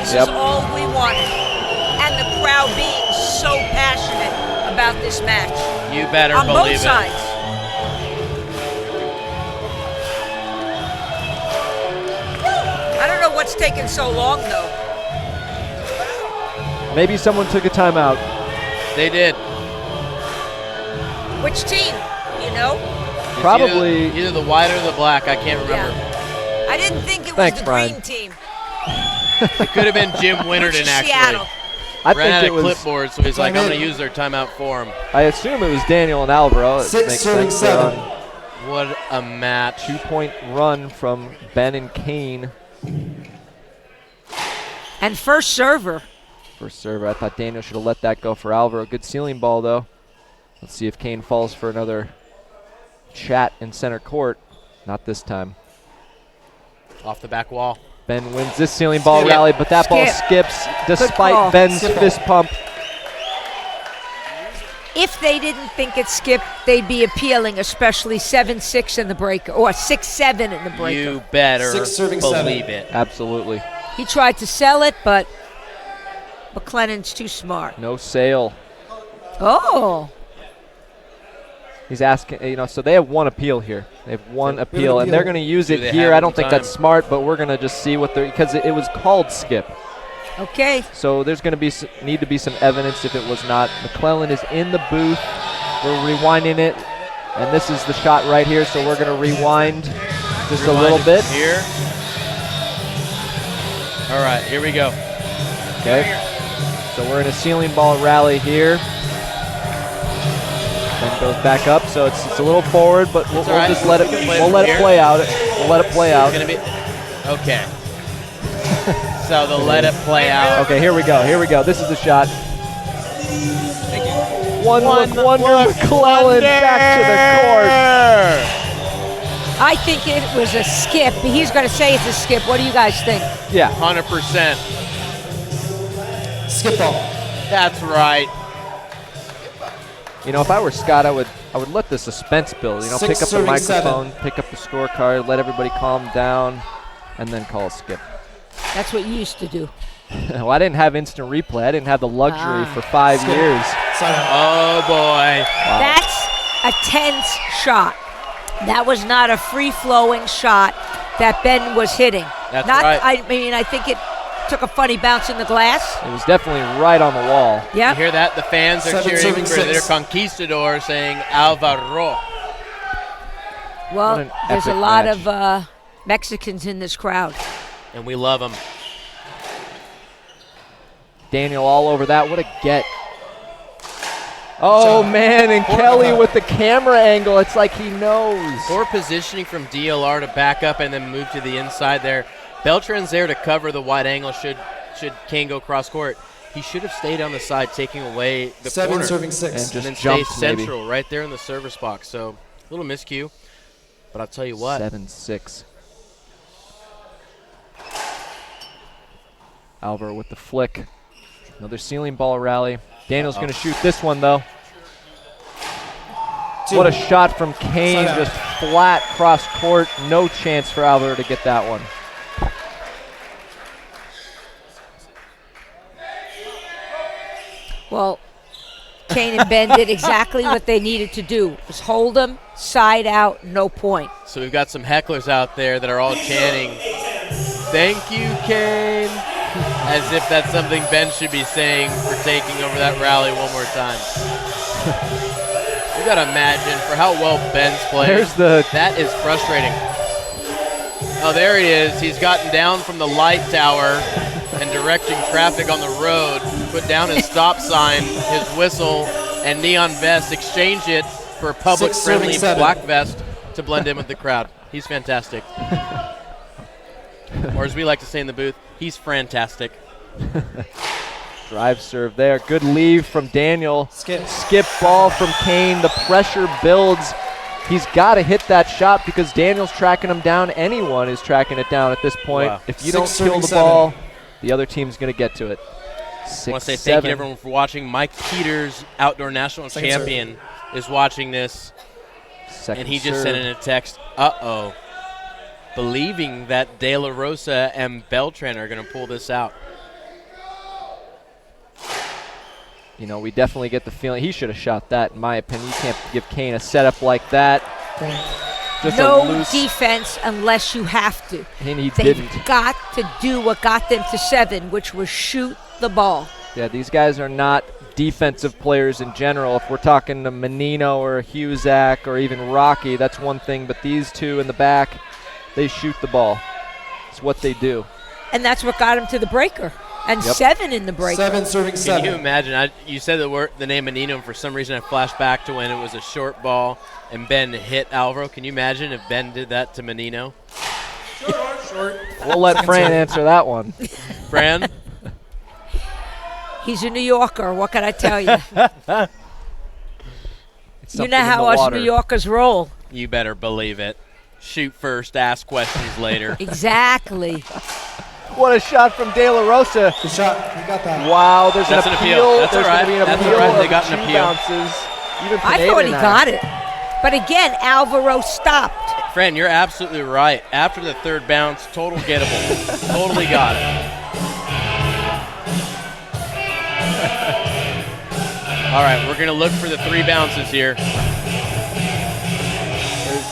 This Yep. is all we wanted. And the crowd being so passionate about this match. You better on believe both sides. I don't know what's taking so long, though. Maybe someone took a timeout. They did. Which team, you know? It's Probably either the white or the black. I can't remember. Yeah. I didn't think it was Thanks, the Brian. green team. It could have been Jim Winterton, actually. Seattle. I Ran think out it of was. clipboard, so he's like, Time I'm in. going to use their timeout for him. I assume it was Daniel and Alvaro. It 6 makes serving sense. They're 7. on What a match. 2-point run from Ben and Kane. And first server. First server. I thought Daniel should have let that go for Alvaro. Good ceiling ball, though. Let's see if Kane falls for another chat in center court. Not this time. Off the back wall. Ben wins this ceiling ball Skip. rally, but that ball Skip. skips call. despite Ben's Skip ball. fist pump. If they didn't think it skipped, they'd be appealing, especially 7-6 in the breaker, or 6-7 in the breaker. You better 6 serving believe 7. it. Absolutely. He tried to sell it, but McLennan's too smart. No sale. Oh. He's asking, you know, so they have one appeal here. They have one appeal, and they're going to use Do it they here. have I it don't in think time? that's smart, but we're going to just see what they're, because it was called skip. Okay. So there's going to be need to be some evidence if it was not. McClellan is in the booth. We're rewinding it, and this is the shot right here. So we're going to rewind just a little bit. Here. All right, here we go. Okay. So we're in a ceiling ball rally here. Then goes back up, so it's a little forward, but we'll, It's all right. just let it. We can play We'll from let it here. play out. We'll let it play out. It's gonna be okay. So the let it play out. Okay, here we go. Here we go. This is the shot. One look wonder, McClellan back to the court. I think it was a skip. He's going to say it's a skip. What do you guys think? Yeah. 100%. Skip ball. That's right. You know, if I were Scott, I would let the suspense build. You know, 6 pick up the serving microphone, 7. pick up the scorecard, let everybody calm down, and then call a skip. That's what you used to do. Well, I didn't have instant replay. I didn't have the luxury for 5 Skip. years. Oh boy. Wow. That's a tense shot. That was not a free-flowing shot that Ben was hitting. That's not, right. I mean, I think it took a funny bounce in the glass. It was definitely right on the wall. You Yeah. hear that? The fans are 7 cheering serving for their 6. conquistador, saying Alvaro. What Well, an there's a epic lot match. of Mexicans in this crowd. And we love them. Daniel all over that. What a get. Oh, man, and Kelly with the camera angle. It's like he knows. Poor positioning from DLR to back up and then move to the inside there. Beltran's there to cover the wide angle should Kane go cross court. He should have stayed on the side, taking away the 7 corner. serving 6. And just And then stay jumped, maybe. central right there in the service box. So a little miscue. But I'll tell you what. 7-6. Alvaro with the flick. Another ceiling ball rally. Daniel's going to shoot this one, though. 2. What a shot from Kane, Side out. just flat cross court. No chance for Alvaro to get that one. Well, Kane and Ben did exactly what they needed to do. Was hold them, side out, no point. So we've got some hecklers out there that are all chanting, "Thank you, Kane," as if that's something Ben should be saying for taking over that rally one more time. You gotta imagine for how well Ben's played. There's the- That is frustrating. Oh, there he is. He's gotten down from the light tower and directing traffic on the road. Put down his stop sign, his whistle, and neon vest. Exchange it for a public 6 friendly serving 7. black vest. to blend in with the crowd. He's fantastic. Or as we like to say in the booth, he's fantastic. Drive serve there. Good leave from Daniel. Skip Ball from Kane. The pressure builds. He's got to hit that shot because Daniel's tracking him down. Anyone is tracking it down at this point. Wow. If you don't kill the ball, the other team's going to get to it. I want to say thank you to everyone for watching. Mike Peters, outdoor national champion, is watching this. And he just sent in a text, uh-oh, believing that De La Rosa and Beltran are going to pull this out. You know, we definitely get the feeling he should have shot that, in my opinion. You can't give Kane a setup like that. Just no defense unless you have to. And he They've didn't. got to do what got them to 7, which was shoot the ball. Yeah, these guys are not defensive players in general. If we're talking to Menino or Hughesack or even Rocky, that's one thing. But these two in the back, they shoot the ball. It's what they do. And that's what got him to the breaker. And 7 in the breaker. 7 serving 7. Can you imagine? You said the name Menino, and for some reason I flashed back to when it was a short ball and Ben hit Alvaro. Can you imagine if Ben did that to Menino? Short. We'll let Fran answer that one. Fran? He's a New Yorker. What can I tell you? You know how us New Yorkers roll. You better believe it. Shoot first, ask questions later. Exactly. What a shot from De La Rosa. Good shot. You got that. Wow, there's That's an an appeal. appeal. That's There's all right. going to be an That's appeal. all right. They of got an 2 appeal. bounces. Even I Pineda thought he now. got it. But again, Alvaro stopped. Fran, you're absolutely right. After the third bounce, total gettable. Totally got it. All right, we're going to look for the 3 bounces here. There's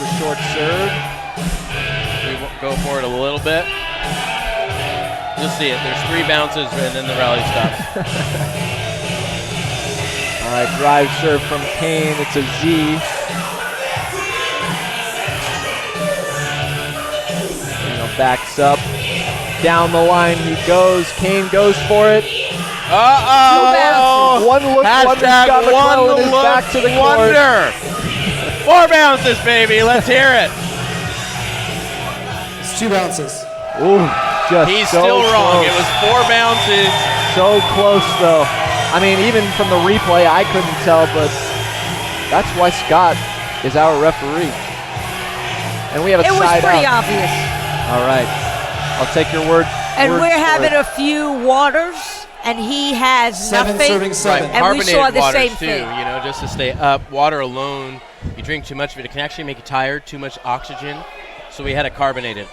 the short serve. We go for it a little bit. You'll see it. There's 3 bounces, and then the rally stops. All right, drive serve from Kane. It's a Z. Daniel backs up. Down the line he goes. Kane goes for it. Uh-oh! One look wonder. Hashtag one look back to the court. wonder. 4 bounces, baby. Let's hear it. It's 2 bounces. Ooh, just He's so still wrong. close. It was 4 bounces. So close, though. I mean, even from the replay, I couldn't tell, but that's why Scott is our referee. And we have a It was side pretty out. obvious. All right. I'll take your word. And word we're for having it. a few waters, and he has 7 nothing. serving 7. Right, And we carbonated saw the waters same too, thing. you know, just to stay up. Water alone, you drink too much of it, it can actually make you tired, too much oxygen. So we had it carbonated.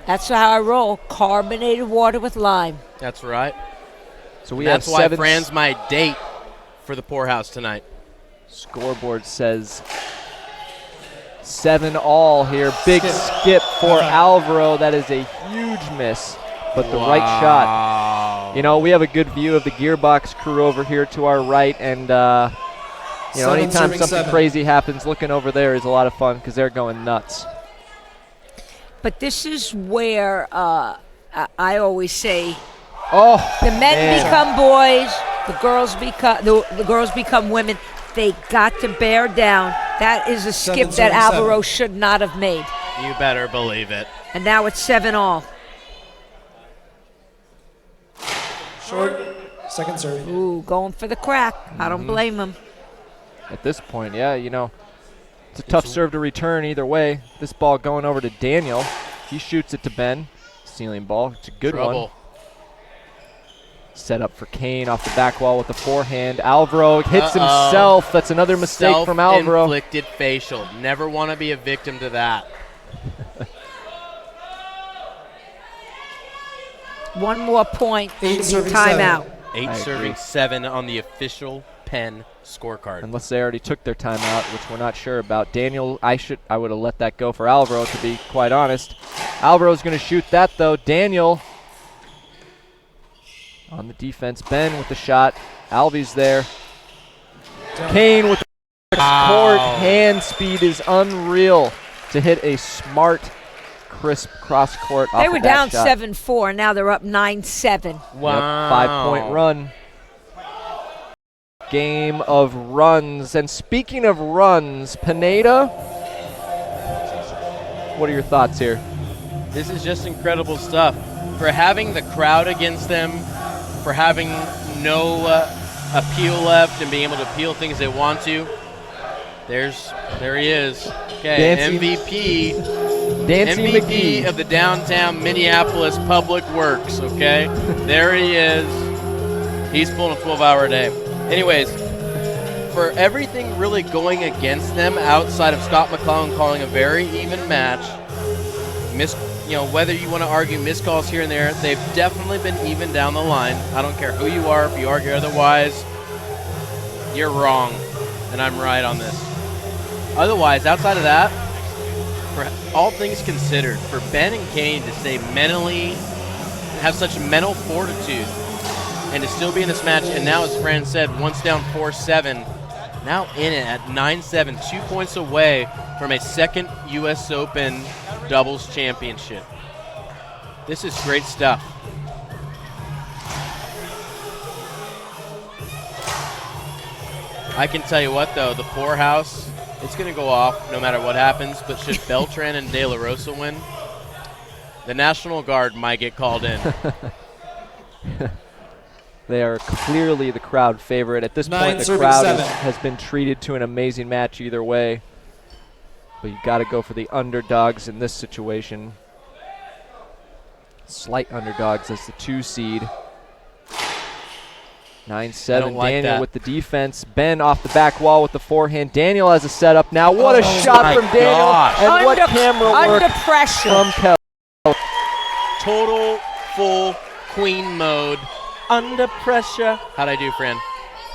That's how I roll. Carbonated water with lime. That's right. So we That's have why 7. Fran's my date for the poorhouse tonight. Scoreboard says 7 all here. Big skip for Alvaro. That is a huge miss, but the right shot. You know, we have a good view of the gearbox crew over here to our right, and you know, 7 anytime serving something 7. crazy happens, looking over there is a lot of fun because they're going nuts. But this is where I always say the men become boys, the girls become women. They got to bear down. That is a skip that 7-7. Alvaro should not have made. You better believe it. And now it's 7 all. Short. Second serve. Ooh, going for the crack. I don't blame him. At this point, yeah, you know, it's a tough serve to return either way. This ball going over to Daniel. He shoots it to Ben. Ceiling ball. It's a good one. Set up for Kane off the back wall with the forehand. Alvaro hits himself. That's another mistake from Alvaro. Self-inflicted facial. Never want to be a victim to that. One more point. 8 serving Timeout. 8 serving 7 on the official Penn scorecard. Unless they already took their timeout, which we're not sure about. Daniel, I would have let that go for Alvaro, to be quite honest. Alvaro's going to shoot that, though. Daniel on the defense. Ben with the shot. Alvy's there. Kane with the court. Hand speed is unreal to hit a smart, crisp cross court. They were down 7-4. Now they're up 9-7. Wow. Yep, 5-point run. game of runs. And speaking of runs, Pineda, what are your thoughts here? This is just incredible stuff. For having the crowd against them, for having no appeal left and being able to appeal things they want to. There he is. Okay, MVP McGee of the downtown Minneapolis Public Works, okay? There he is. He's pulling a 12-hour day. Anyways, for everything really going against them outside of Scott McClellan calling a very even match, whether you want to argue missed calls here and there, they've definitely been even down the line. I don't care who you are. If you argue otherwise, you're wrong, and I'm right on this. Otherwise, outside of that, for all things considered, for Ben and Kane to stay have such mental fortitude and to still be in this match, and now, as Fran said, once down 4-7, now in it at 9-7, 2 points away from a second U.S. Open doubles championship. This is great stuff. I can tell you what, though, the poorhouse, it's going to go off no matter what happens, but should Beltran and De La Rosa win, the National Guard might get called in. They are clearly the crowd favorite. At this point, the crowd has been treated to an amazing match either way. But you got to go for the underdogs in this situation. Slight underdogs as the 2 seed. 9-7, like Daniel that. with the defense. Ben off the back wall with the forehand. Daniel has a setup now. What a shot from Daniel. Gosh. And what camera work under pressure from Kel. Total full queen mode. Under pressure. How'd I do, Fran?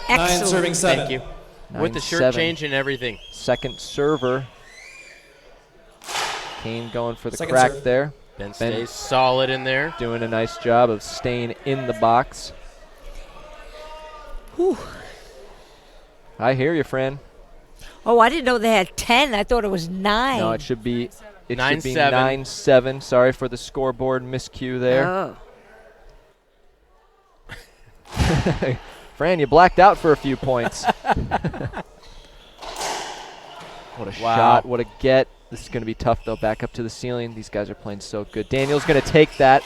Excellent. 9 serving 7. Thank you. With the shirt change and everything. Second server. Kane going for the Second crack serve. there. Ben stays solid in there. Doing a nice job of staying in the box. Whew. I hear you, Fran. Oh, I didn't know they had 10. I thought it was 9. No, it should be 9-7. 9-7. Sorry for the scoreboard miscue there. Oh. Fran, you blacked out for a few points. What a shot, what a get. This is going to be tough, though. Back up to the ceiling. These guys are playing so good. Daniel's going to take that.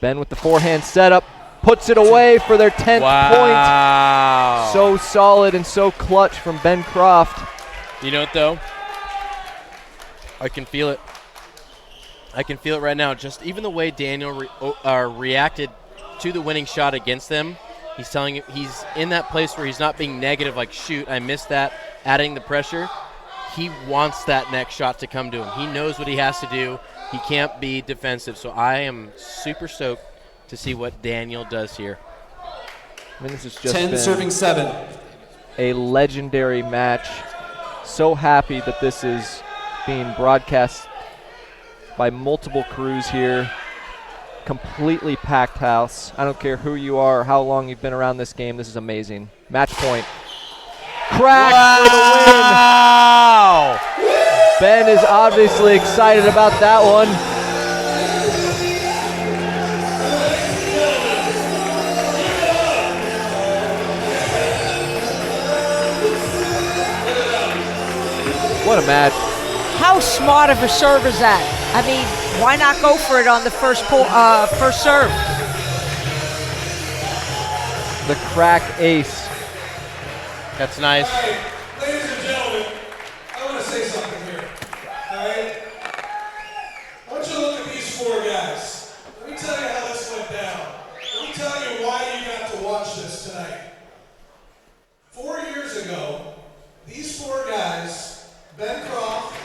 Ben with the forehand setup. Puts it away for their 10th point. So solid and so clutch from Ben Croft. You know what, though? I can feel it. I can feel it right now. Just even the way Daniel reacted to the winning shot against them, he's telling you he's in that place where he's not being negative, like, shoot, I missed that, adding the pressure. He wants that next shot to come to him. He knows what he has to do. He can't be defensive. So I am super stoked to see what Daniel does here. I mean, this has just 10 been serving 7. a legendary match. So happy that this is being broadcast by multiple crews here. Completely packed house. I don't care who you are or how long you've been around this game. This is amazing. Match point. Crack for the win. Wow! Ben is obviously excited about that one. What a match. How smart of a serve is that? I mean, why not go for it on the first serve? The crack ace. That's nice. All right, ladies and gentlemen, I want to say something here. All right? I want you to look at these 4 guys. Let me tell you how this went down. Let me tell you why you got to watch this tonight. 4 years ago, these 4 guys, Ben Croft,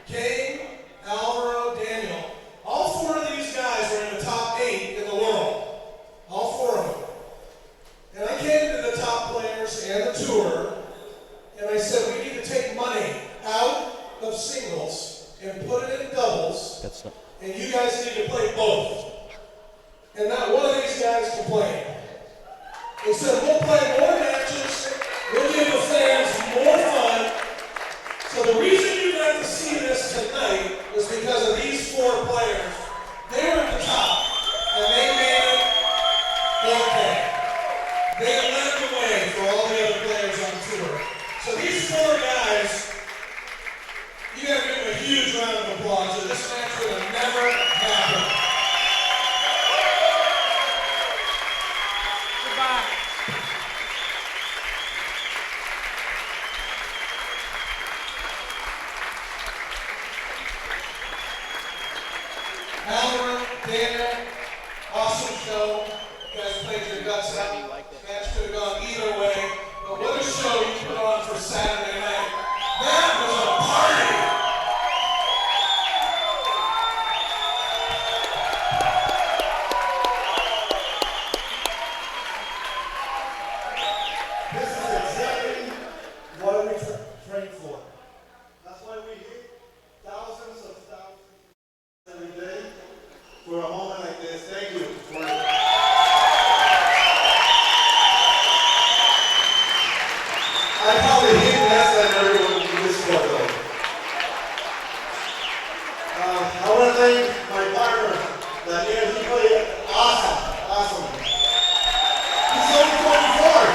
Kane, Alvaro, Daniel, all 4 of these guys were in the top 8 in the world. All 4 of them. And I came to the top players and the tour, and I said, we need to take money out of singles and put it in doubles, and you guys need to play both. And not one of these guys complained. They said, we'll play more matches, we'll give the fans more fun. So the reason you got to see this tonight was because of these 4 players. They were at the top, and they made it okay. Albert, Daniel, awesome show. You guys played your guts out. Match could have gone either way. But what a show you put on for Saturday night. That was a party. This is exactly what we train for. That's why we hit thousands every day for a moment like this. Thank you for it. I probably hit less than everyone in this sport though. I want to thank my partner, Daniel. He played awesome. He's only 24.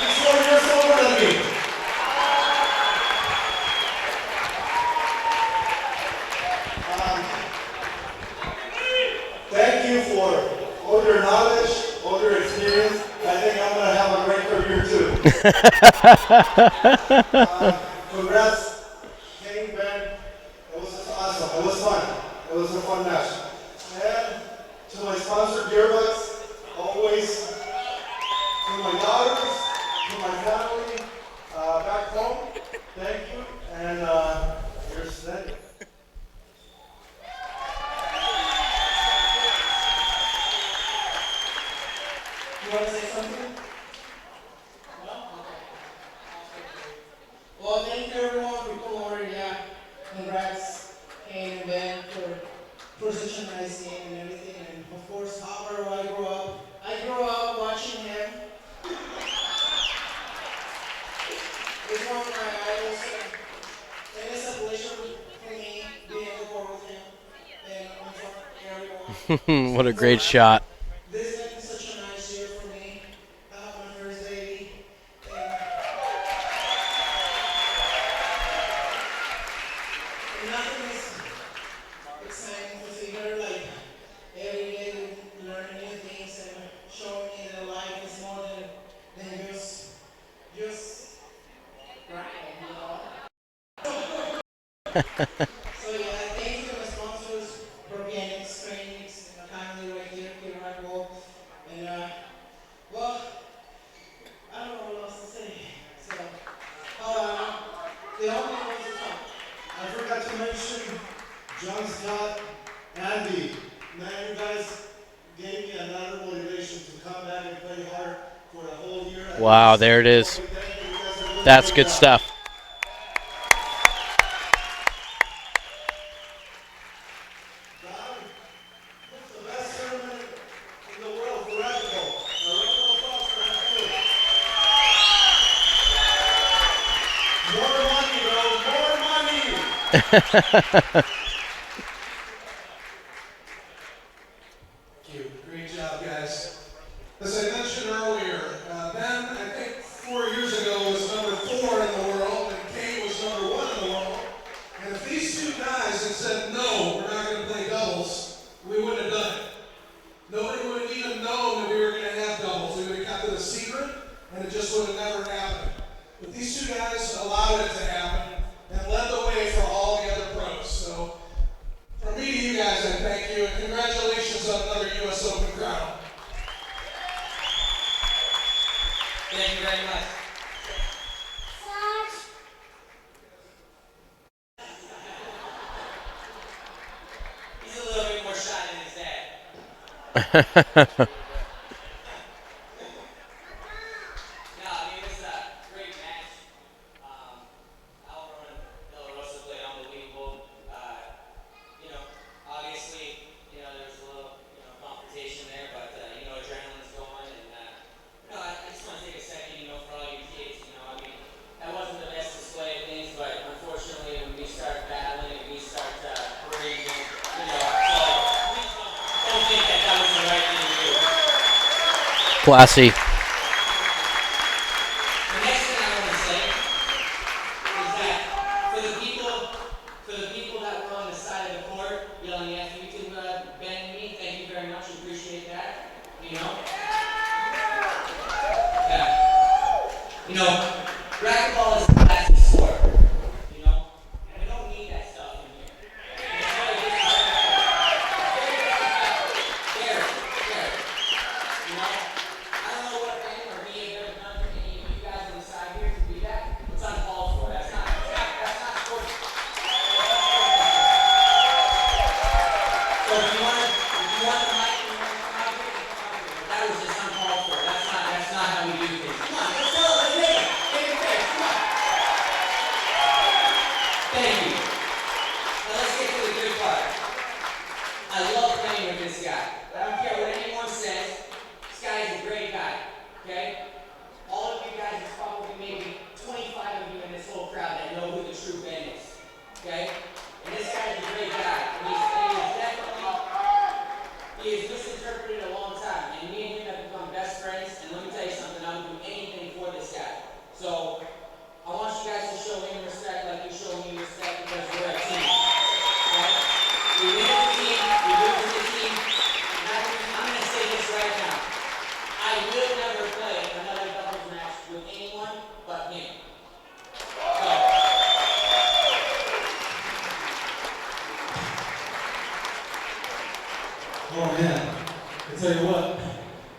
He's 4 years older than me. Thank you for all your knowledge, all your experience. I think I'm going to have a great career too. Congrats, Kane, Ben. It was awesome. It was fun. It was a fun match. And to my sponsor, Gearbox, always to my daughters, to my family, back home, thank you. And here's Daniel. You want to say something? No? Okay. Well, thank you everyone for coming over. Yeah, congrats, Kane and Ben, for such a nice game and everything. And of course, Hopper, where I grew up watching him. He's one of my idols, and it's a pleasure for me being able to work with him and in front of everyone. What a great shot. This has been such a nice year for me. I have my first baby. And nothing is exciting to see her. Like every day we learn new things and showing me that life is more than just crying, you know. So yeah, thank you to my sponsors, Organics, Trainings, and my family right here, and well, I don't know what else to say. So, the only one to talk. I forgot to mention John Scott, Andy. Man, you guys gave me another motivation to come back and play hard for the whole year. Wow, there it is. That's good stuff. Thank you. Great job, guys. As I mentioned earlier, Ben, I think 4 years ago, was number 4 in the world, and Kane was number 1 in the world. And if these two guys had said, no, we're not going to play doubles, we wouldn't have done it. Nobody would have even known that we were going to have doubles. We would have kept it a secret, and it just would have never happened. But these two guys allowed it to happen and led the way for all the other pros. So, from me to you guys, I thank you, and congratulations on another US Open crown. Thank you very much. He's a little bit more shy than his dad. Classy. The next thing I want to say is that for the people that were on the side of the court yelling at you to bend me, thank you very much. Appreciate that. You know. Yeah. You know, racquetball is a classic sport. You know, and we don't need that stuff in here. want the mic? That was just uncalled for. That's not how we do things. Come on, let's tell it. Let's make it fair. Come on. Thank you. Now let's get to the good part. I love playing with this guy. I don't care what anyone says. This guy is a great guy. Okay? All of you guys, there's probably maybe 25 of you in this whole crowd that know who the true Ben is. Okay? And this guy is a great guy. And he is misinterpreted a long time. And me and him have become best friends. And let me tell you something, I would do anything for this guy. So I want you guys to show him respect like you show me respect because we're a team. Okay? We win as a team, we lose as a team. And I'm going to say this right now. I will never play another doubles match with anyone but him. Oh man, I tell you what,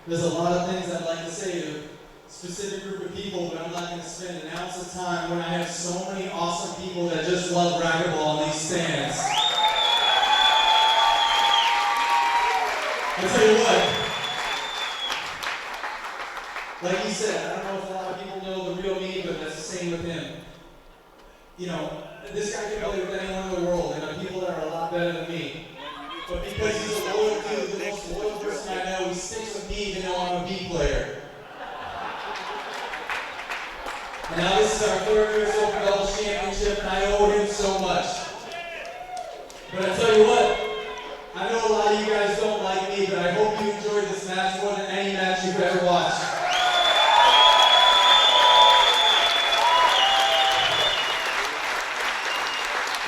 there's a lot of things I'd like to say to a specific group of people, but I'm not going to spend an ounce of time when I have so many awesome people that just love racquetball in these stands. I tell you what, like he said, I don't know if a lot of people know the real me, but that's the same with him. You know, this guy can play with anyone in the world, and there are people that are a lot better than me. But because he's a loyal dude, the most loyal person I know, he sticks with me even though I'm a B player. And now this is our third US Open Doubles Championship, and I owe him so much. But I tell you what, I know a lot of you guys don't like me, but I hope you enjoyed this match more than any match you've ever watched.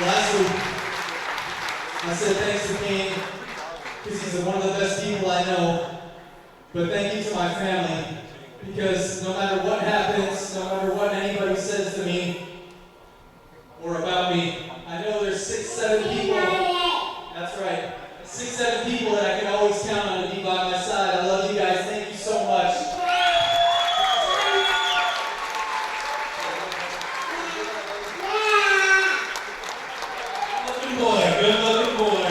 Lastly, I said thanks to Kane, because he's one of the best people I know. But thank you to my family, because no matter what happens, no matter what anybody says to me or about me, I know there's 6, 7 people, that's right, 6, 7 people that I can always count on to be by my side. I love you guys, thank you so much. Good looking boy.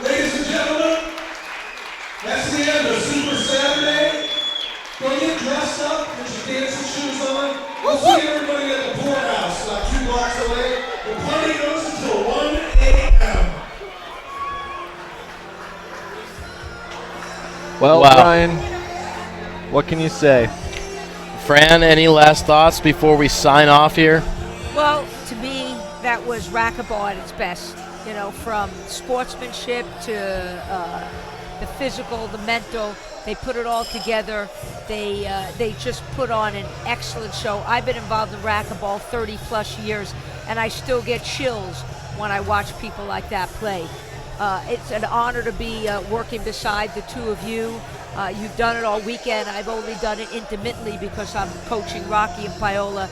Ladies and gentlemen, that's the end of Super Saturday. Go get dressed up, put your dancing shoes on. We'll see everybody at the poorhouse, about 2 blocks away. The party goes until 1 a.m. Well, Wow. Brian, what can you say? Fran, any last thoughts before we sign off here? Well, to me, that was racquetball at its best. You know, from sportsmanship to the physical, the mental, they put it all together. They just put on an excellent show. I've been involved in racquetball 30 plus years, and I still get chills when I watch people like that play. It's an honor to be working beside the two of you. You've done it all weekend. I've only done it intermittently because I'm coaching Rocky and Paola.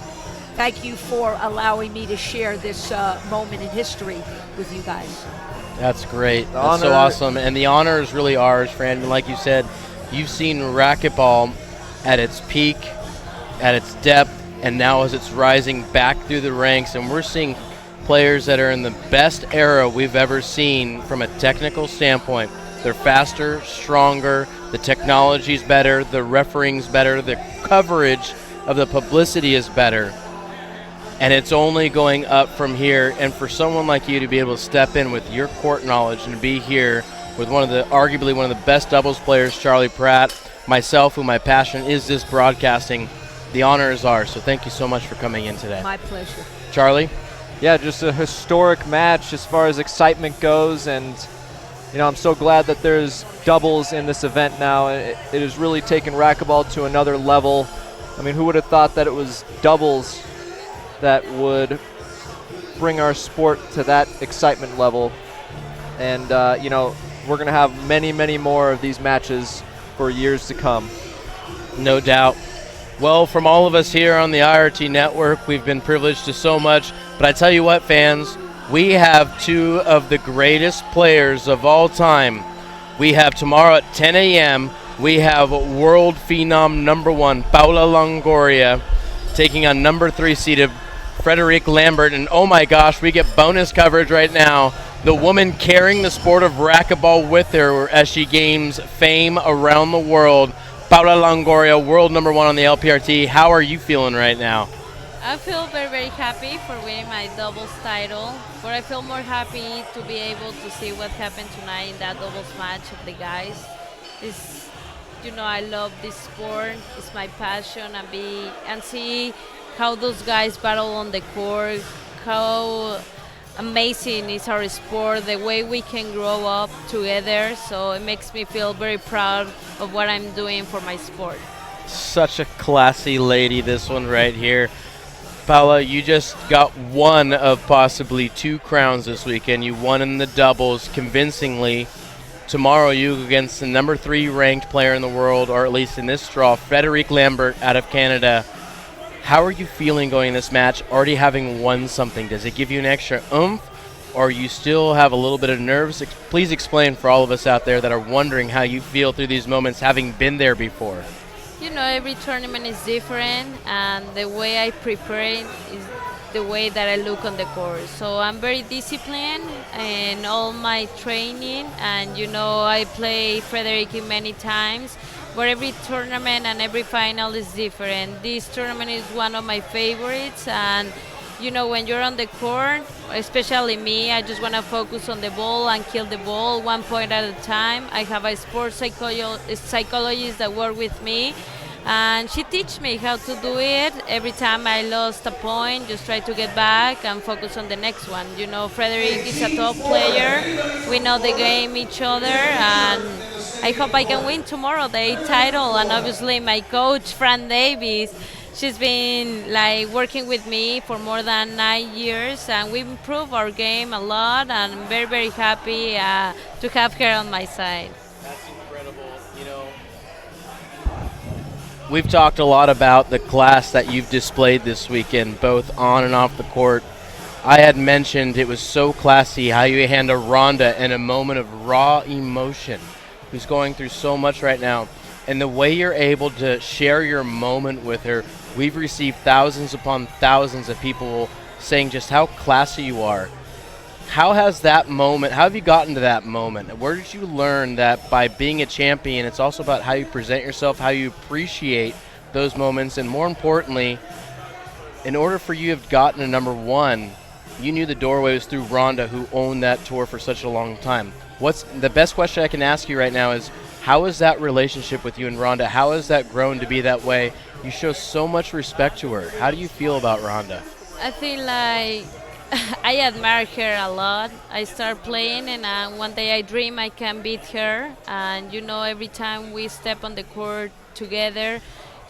Thank you for allowing me to share this moment in history with you guys. That's great. That's so awesome. And the honor is really ours, Fran. Like you said, you've seen racquetball at its peak, at its depth, and now as it's rising back through the ranks, and we're seeing players that are in the best era we've ever seen from a technical standpoint. They're faster, stronger, the technology's better, the refereeing's better, the coverage of the publicity is better. And it's only going up from here. And for someone like you to be able to step in with your court knowledge and be here with arguably one of the best doubles players, Charlie Pratt, myself, who my passion is this broadcasting, the honor is ours. So thank you so much for coming in today. My pleasure. Charlie? Yeah, just a historic match as far as excitement goes, and you know, I'm so glad that there's doubles in this event now. It has really taken racquetball to another level. I mean, who would have thought that it was doubles that would bring our sport to that excitement level? And you know, we're going to have many, many more of these matches for years to come. No doubt. Well, from all of us here on the IRT Network, we've been privileged to so much. But I tell you what, fans, we have two of the greatest players of all time. We have tomorrow at 10 a.m., we have world phenom #1, Paula Longoria, taking on #3 seeded Frederic Lambert. And oh my gosh, we get bonus coverage right now the woman carrying the sport of racquetball with her as she gains fame around the world. Paula Longoria, world number 1 on the LPRT. How are you feeling right now? I feel very, very happy for winning my doubles title, but I feel more happy to be able to see what happened tonight in that doubles match of the guys. It's, I love this sport. It's my passion, and see how those guys battle on the court, how amazing is our sport, the way we can grow up together. So it makes me feel very proud of what I'm doing for my sport. Such a classy lady, this one right here. Paula, you just got one of possibly 2 crowns this weekend. You won in the doubles convincingly. Tomorrow you go against the number 3 ranked player in the world, or at least in this draw, Frédéric Lambert out of Canada. How are you feeling going in this match, already having won something? Does it give you an extra oomph, or you still have a little bit of nerves? Please explain for all of us out there that are wondering how you feel through these moments, having been there before. Every tournament is different, and the way I prepare it is the way that I look on the court. So I'm very disciplined in all my training, and I play Frédéric many times, but every tournament and every final is different. This tournament is one of my favorites, and when you're on the court, especially me, I just want to focus on the ball and kill the ball 1 point at a time. I have a sports psychologist that works with me, and she teach me how to do it. Every time I lost a point, just try to get back and focus on the next one. Frédéric is a top player. We know the game each other, and I hope I can win tomorrow the 8th title. And obviously my coach, Fran Davis, she's been working with me for more than 9 years, and we improved our game a lot, and I'm very, very happy to have her on my side. That's incredible. We've talked a lot about the class that you've displayed this weekend, both on and off the court. I had mentioned it was so classy how you handle Rhonda in a moment of raw emotion, who's going through so much right now. And the way you're able to share your moment with her, we've received thousands upon thousands of people saying just how classy you are. How have you gotten to that moment? Where did you learn that by being a champion, it's also about how you present yourself, how you appreciate those moments, and more importantly, in order for you to have gotten to number 1, you knew the doorway was through Rhonda, who owned that tour for such a long time. What's the best question I can ask you right now is, how is that relationship with you and Rhonda? How has that grown to be that way? You show so much respect to her. How do you feel about Rhonda? I feel like I admire her a lot. I start playing, and one day I dream I can beat her. And every time we step on the court together,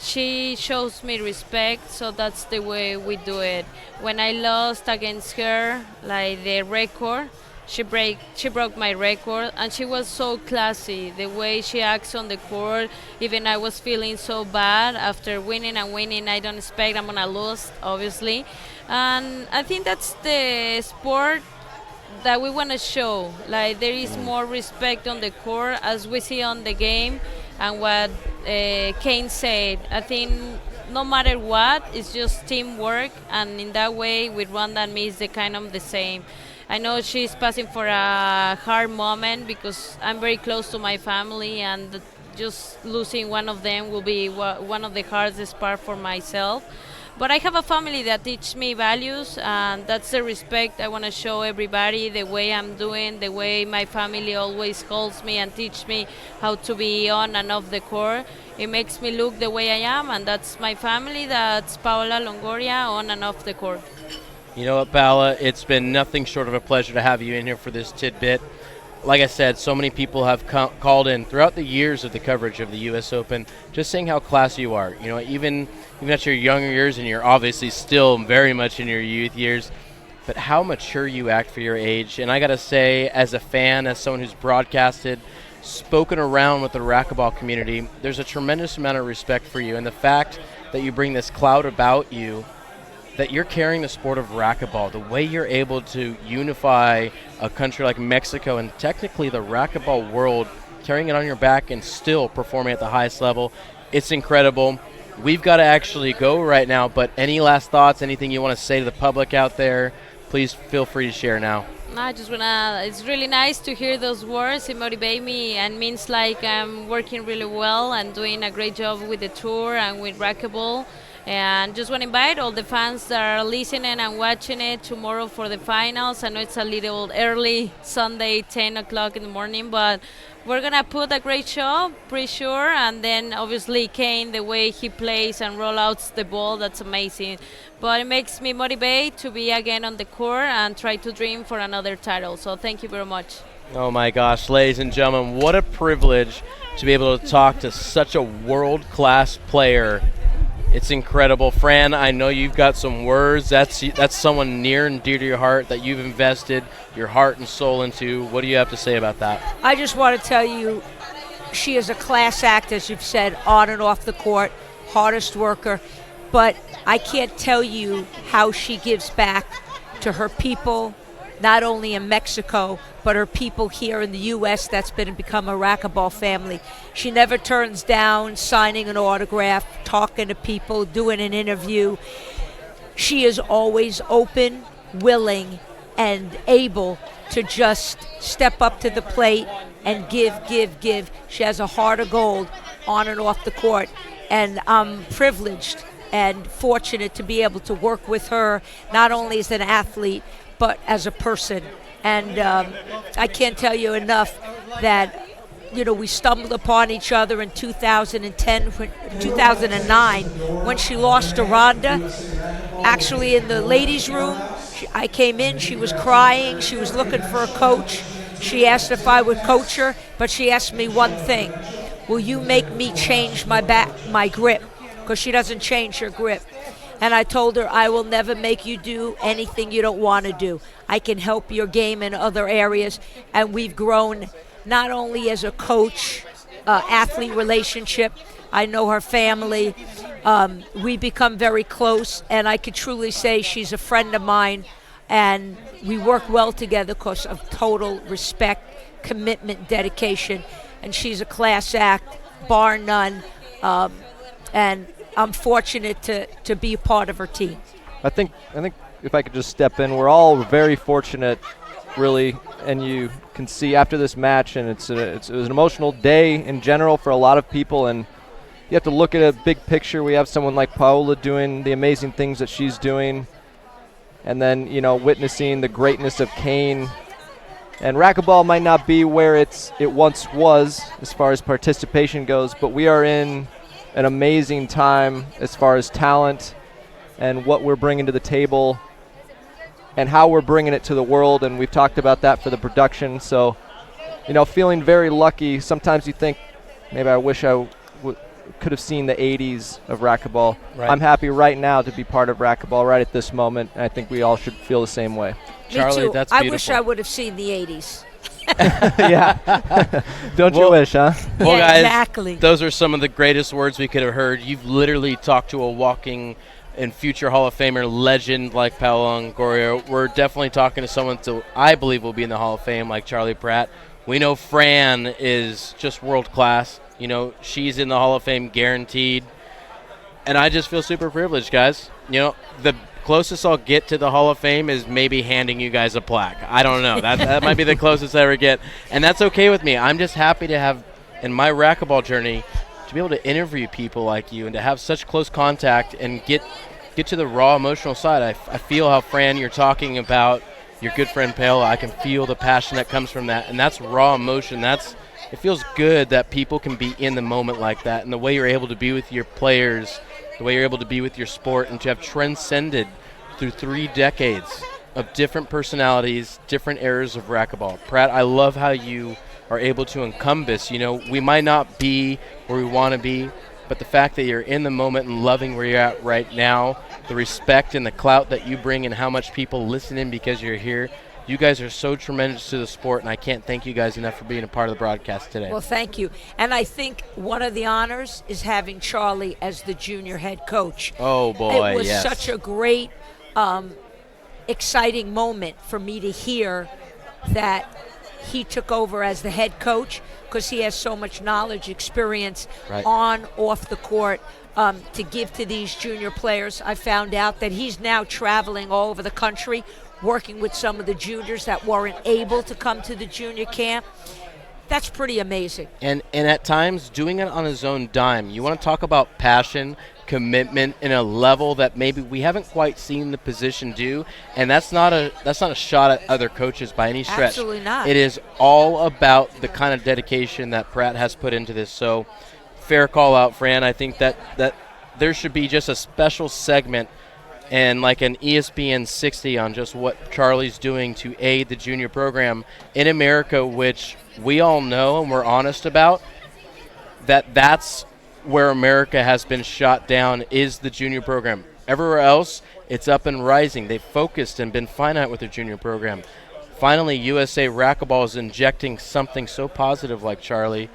she shows me respect. So that's the way we do it. When I lost against her, the record, she broke my record, and she was so classy. The way she acts on the court, even I was feeling so bad after winning and winning. I don't expect I'm gonna lose, obviously. And I think that's the sport that we want to show. There is more respect on the court, as we see on the game, and what Kane said. I think no matter what, it's just teamwork, and in that way, with Rhonda and me, it's the same. I know she's passing for a hard moment because I'm very close to my family, and just losing one of them will be one of the hardest part for myself. But I have a family that teach me values, and that's the respect I want to show everybody, the way I'm doing, the way my family always calls me and teach me how to be on and off the court. It makes me look the way I am, and that's my family, that's Paula Longoria on and off the court. You know what, Paula, it's been nothing short of a pleasure to have you in here for this tidbit. Like I said, so many people have called in throughout the years of the coverage of the U.S. Open, just saying how classy you are. Even at your younger years, and you're obviously still very much in your youth years, but how mature you act for your age. And I got to say, as a fan, as someone who's broadcasted, spoken around with the racquetball community, there's a tremendous amount of respect for you. And the fact that you bring this cloud about you, that you're carrying the sport of racquetball, the way you're able to unify a country like Mexico and technically the racquetball world, carrying it on your back and still performing at the highest level, it's incredible. We've got to actually go right now, but any last thoughts, anything you want to say to the public out there, please feel free to share now. I just wanna. It's really nice to hear those words. It motivate me and means like I'm working really well and doing a great job with the tour and with racquetball. And just want to invite all the fans that are listening and watching it tomorrow for the finals. I know it's a little early, Sunday, 10 o'clock in the morning, but we're going to put a great show, pretty sure. And then obviously Kane, the way he plays and roll out the ball, that's amazing. But it makes me motivate to be again on the court and try to dream for another title. So thank you very much. Oh my gosh, ladies and gentlemen, what a privilege to be able to talk to such a world-class player. It's incredible. Fran, I know you've got some words. That's someone near and dear to your heart that you've invested your heart and soul into. What do you have to say about that? I just want to tell you, she is a class act, as you've said, on and off the court, hardest worker. But I can't tell you how she gives back to her people, not only in Mexico, but her people here in the U.S. that's become a racquetball family. She never turns down signing an autograph, talking to people, doing an interview. She is always open, willing, and able to just step up to the plate and give. She has a heart of gold on and off the court. And I'm privileged and fortunate to be able to work with her, not only as an athlete, but as a person. And I can't tell you enough that, we stumbled upon each other in 2009 when she lost to Rhonda. Actually, in the ladies' room, I came in, she was crying, she was looking for a coach. She asked if I would coach her, but she asked me one thing: will you make me change my grip? Because she doesn't change her grip. And I told her, I will never make you do anything you don't want to do. I can help your game in other areas. And we've grown not only as a coach, athlete relationship. I know her family. We become very close. And I could truly say she's a friend of mine. And we work well together because of total respect, commitment, dedication. And she's a class act, bar none. And I'm fortunate to be a part of her team. I think if I could just step in, we're all very fortunate, really, and you can see after this match, and it was an emotional day in general for a lot of people, and you have to look at a big picture. We have someone like Paola doing the amazing things that she's doing, and then witnessing the greatness of Kane. And racquetball might not be where it once was as far as participation goes, but we are in an amazing time as far as talent and what we're bringing to the table and how we're bringing it to the world, and we've talked about that for the production. So, feeling very lucky. Sometimes you think, maybe I wish I could have seen the 80s of racquetball. Right. I'm happy right now to be part of racquetball right at this moment, and I think we all should feel the same way. Charlie, me too. that's I beautiful. wish I would have seen the 80s. Yeah. Don't you wish, huh? Well, yeah, guys, exactly. Those are some of the greatest words we could have heard. You've literally talked to a walking and future Hall of Famer legend like Paola Longoria. We're definitely talking to someone I believe will be in the Hall of Fame like Charlie Pratt. We know Fran is just world class. She's in the Hall of Fame guaranteed. And I just feel super privileged, guys. The closest I'll get to the Hall of Fame is maybe handing you guys a plaque. I don't know. That might be the closest I ever get. And that's okay with me. I'm just happy to have, in my racquetball journey, to be able to interview people like you and to have such close contact and get to the raw emotional side. I feel how, Fran, you're talking about your good friend Paola. I can feel the passion that comes from that. And that's raw emotion. It feels good that people can be in the moment like that. And the way you're able to be with your players, the way you're able to be with your sport, and to have transcended through 3 decades of different personalities, different eras of racquetball. Pratt, I love how you are able to encompass. We might not be where we want to be, but the fact that you're in the moment and loving where you're at right now, the respect and the clout that you bring and how much people listen in because you're here, you guys are so tremendous to the sport, and I can't thank you guys enough for being a part of the broadcast today. Well, thank you. And I think one of the honors is having Charlie as the junior head coach. Oh, boy, it was yes. such a great, exciting moment for me to hear that he took over as the head coach, because he has so much knowledge, experience on, off the court to give to these junior players. I found out that he's now traveling all over the country, working with some of the juniors that weren't able to come to the junior camp. That's pretty amazing. And at times, doing it on his own dime. You want to talk about passion, commitment in a level that maybe we haven't quite seen the position do, and that's not a shot at other coaches by any stretch. Absolutely not. It is all about the kind of dedication that Pratt has put into this. So, fair call out, Fran. I think that there should be just a special segment and like an ESPN 60 on just what Charlie's doing to aid the junior program in America, which we all know and we're honest about, that's where America has been shot down, is the junior program. Everywhere else, it's up and rising. They've focused and been finite with their junior program. Finally, USA Racquetball is injecting something so positive like Charlie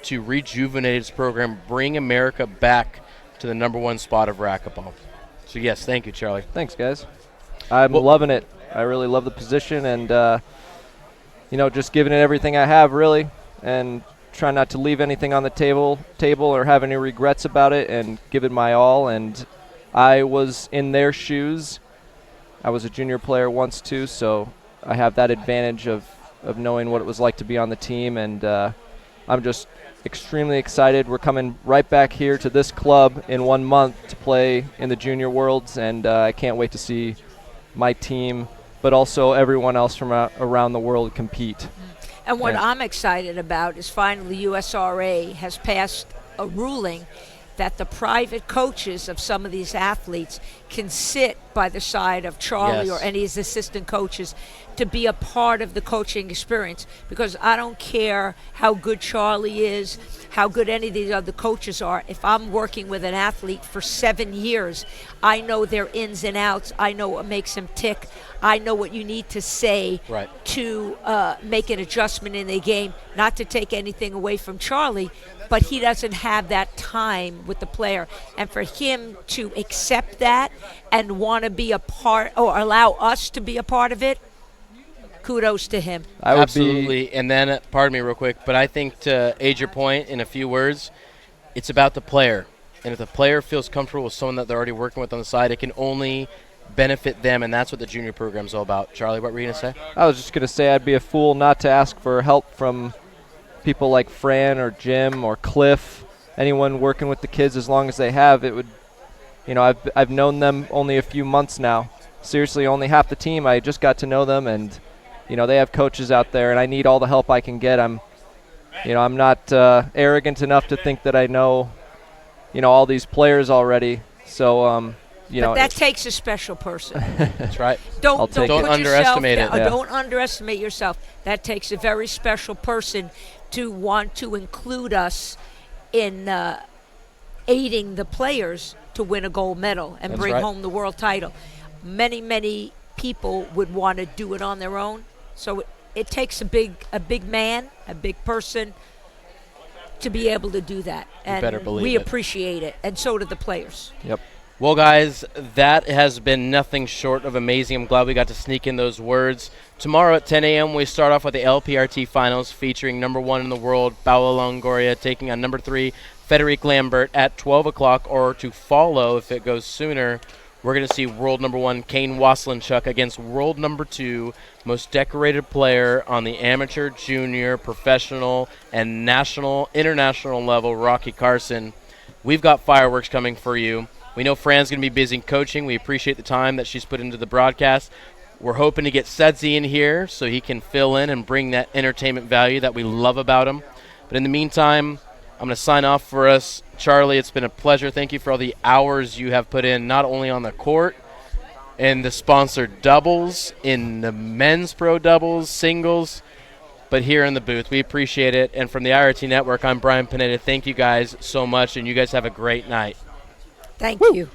to rejuvenate its program, bring America back to the #1 spot of racquetball. So, yes, thank you, Charlie. Thanks, guys. I'm loving it. I really love the position and, just giving it everything I have, really, and trying not to leave anything on the table or have any regrets about it, and give it my all. And I was in their shoes. I was a junior player once, too, so I have that advantage of knowing what it was like to be on the team, and I'm just extremely excited. We're coming right back here to this club in 1 month to play in the Junior Worlds, and I can't wait to see my team, but also everyone else from around the world compete. And what I'm excited about is finally USRA has passed a ruling that the private coaches of some of these athletes can sit by the side of Charlie or any of his assistant coaches to be a part of the coaching experience. Because I don't care how good Charlie is, how good any of these other coaches are. If I'm working with an athlete for 7 years, I know their ins and outs. I know what makes them tick. I know what you need to say to make an adjustment in the game, not to take anything away from Charlie, but he doesn't have that time with the player. And for him to accept that and want to be a part, or allow us to be a part of it, kudos to him. Absolutely. And then, pardon me real quick, but I think to aid your point in a few words, it's about the player. And if the player feels comfortable with someone that they're already working with on the side, it can only benefit them, and that's what the junior program's all about. Charlie, what were you going to say? I was just going to say I'd be a fool not to ask for help from people like Fran or Jim or Cliff, anyone working with the kids. As long as they have, it would, I've known them only a few months now. Seriously, only half the team. I just got to know them, and they have coaches out there, and I need all the help I can get. I'm not arrogant enough to think that I know, all these players already. So, but that takes a special person. That's right. Don't underestimate it. Don't underestimate yourself. That takes a very special person to want to include us in aiding the players to win a gold medal and bring home the world title. Many, many people would want to do it on their own. So it takes a big man, a big person to be able to do that. And you better believe we it. appreciate it, and so do the players. Yep. Well, guys, that has been nothing short of amazing. I'm glad we got to sneak in those words. Tomorrow at 10 a.m., we start off with the LPRT finals featuring #1 in the world, Paula Longoria, taking on #3, Federic Lambert at 12 o'clock, or to follow if it goes sooner. We're going to see world #1, Kane Waselenchuk, against world #2, most decorated player on the amateur, junior, professional, and international level, Rocky Carson. We've got fireworks coming for you. We know Fran's going to be busy coaching. We appreciate the time that she's put into the broadcast. We're hoping to get Sudsy in here so he can fill in and bring that entertainment value that we love about him. But in the meantime, I'm going to sign off for us. Charlie, it's been a pleasure. Thank you for all the hours you have put in, not only on the court, in the sponsored doubles, in the men's pro doubles, singles, but here in the booth. We appreciate it. And from the IRT Network, I'm Brian Pineda. Thank you guys so much, and you guys have a great night. Thank you.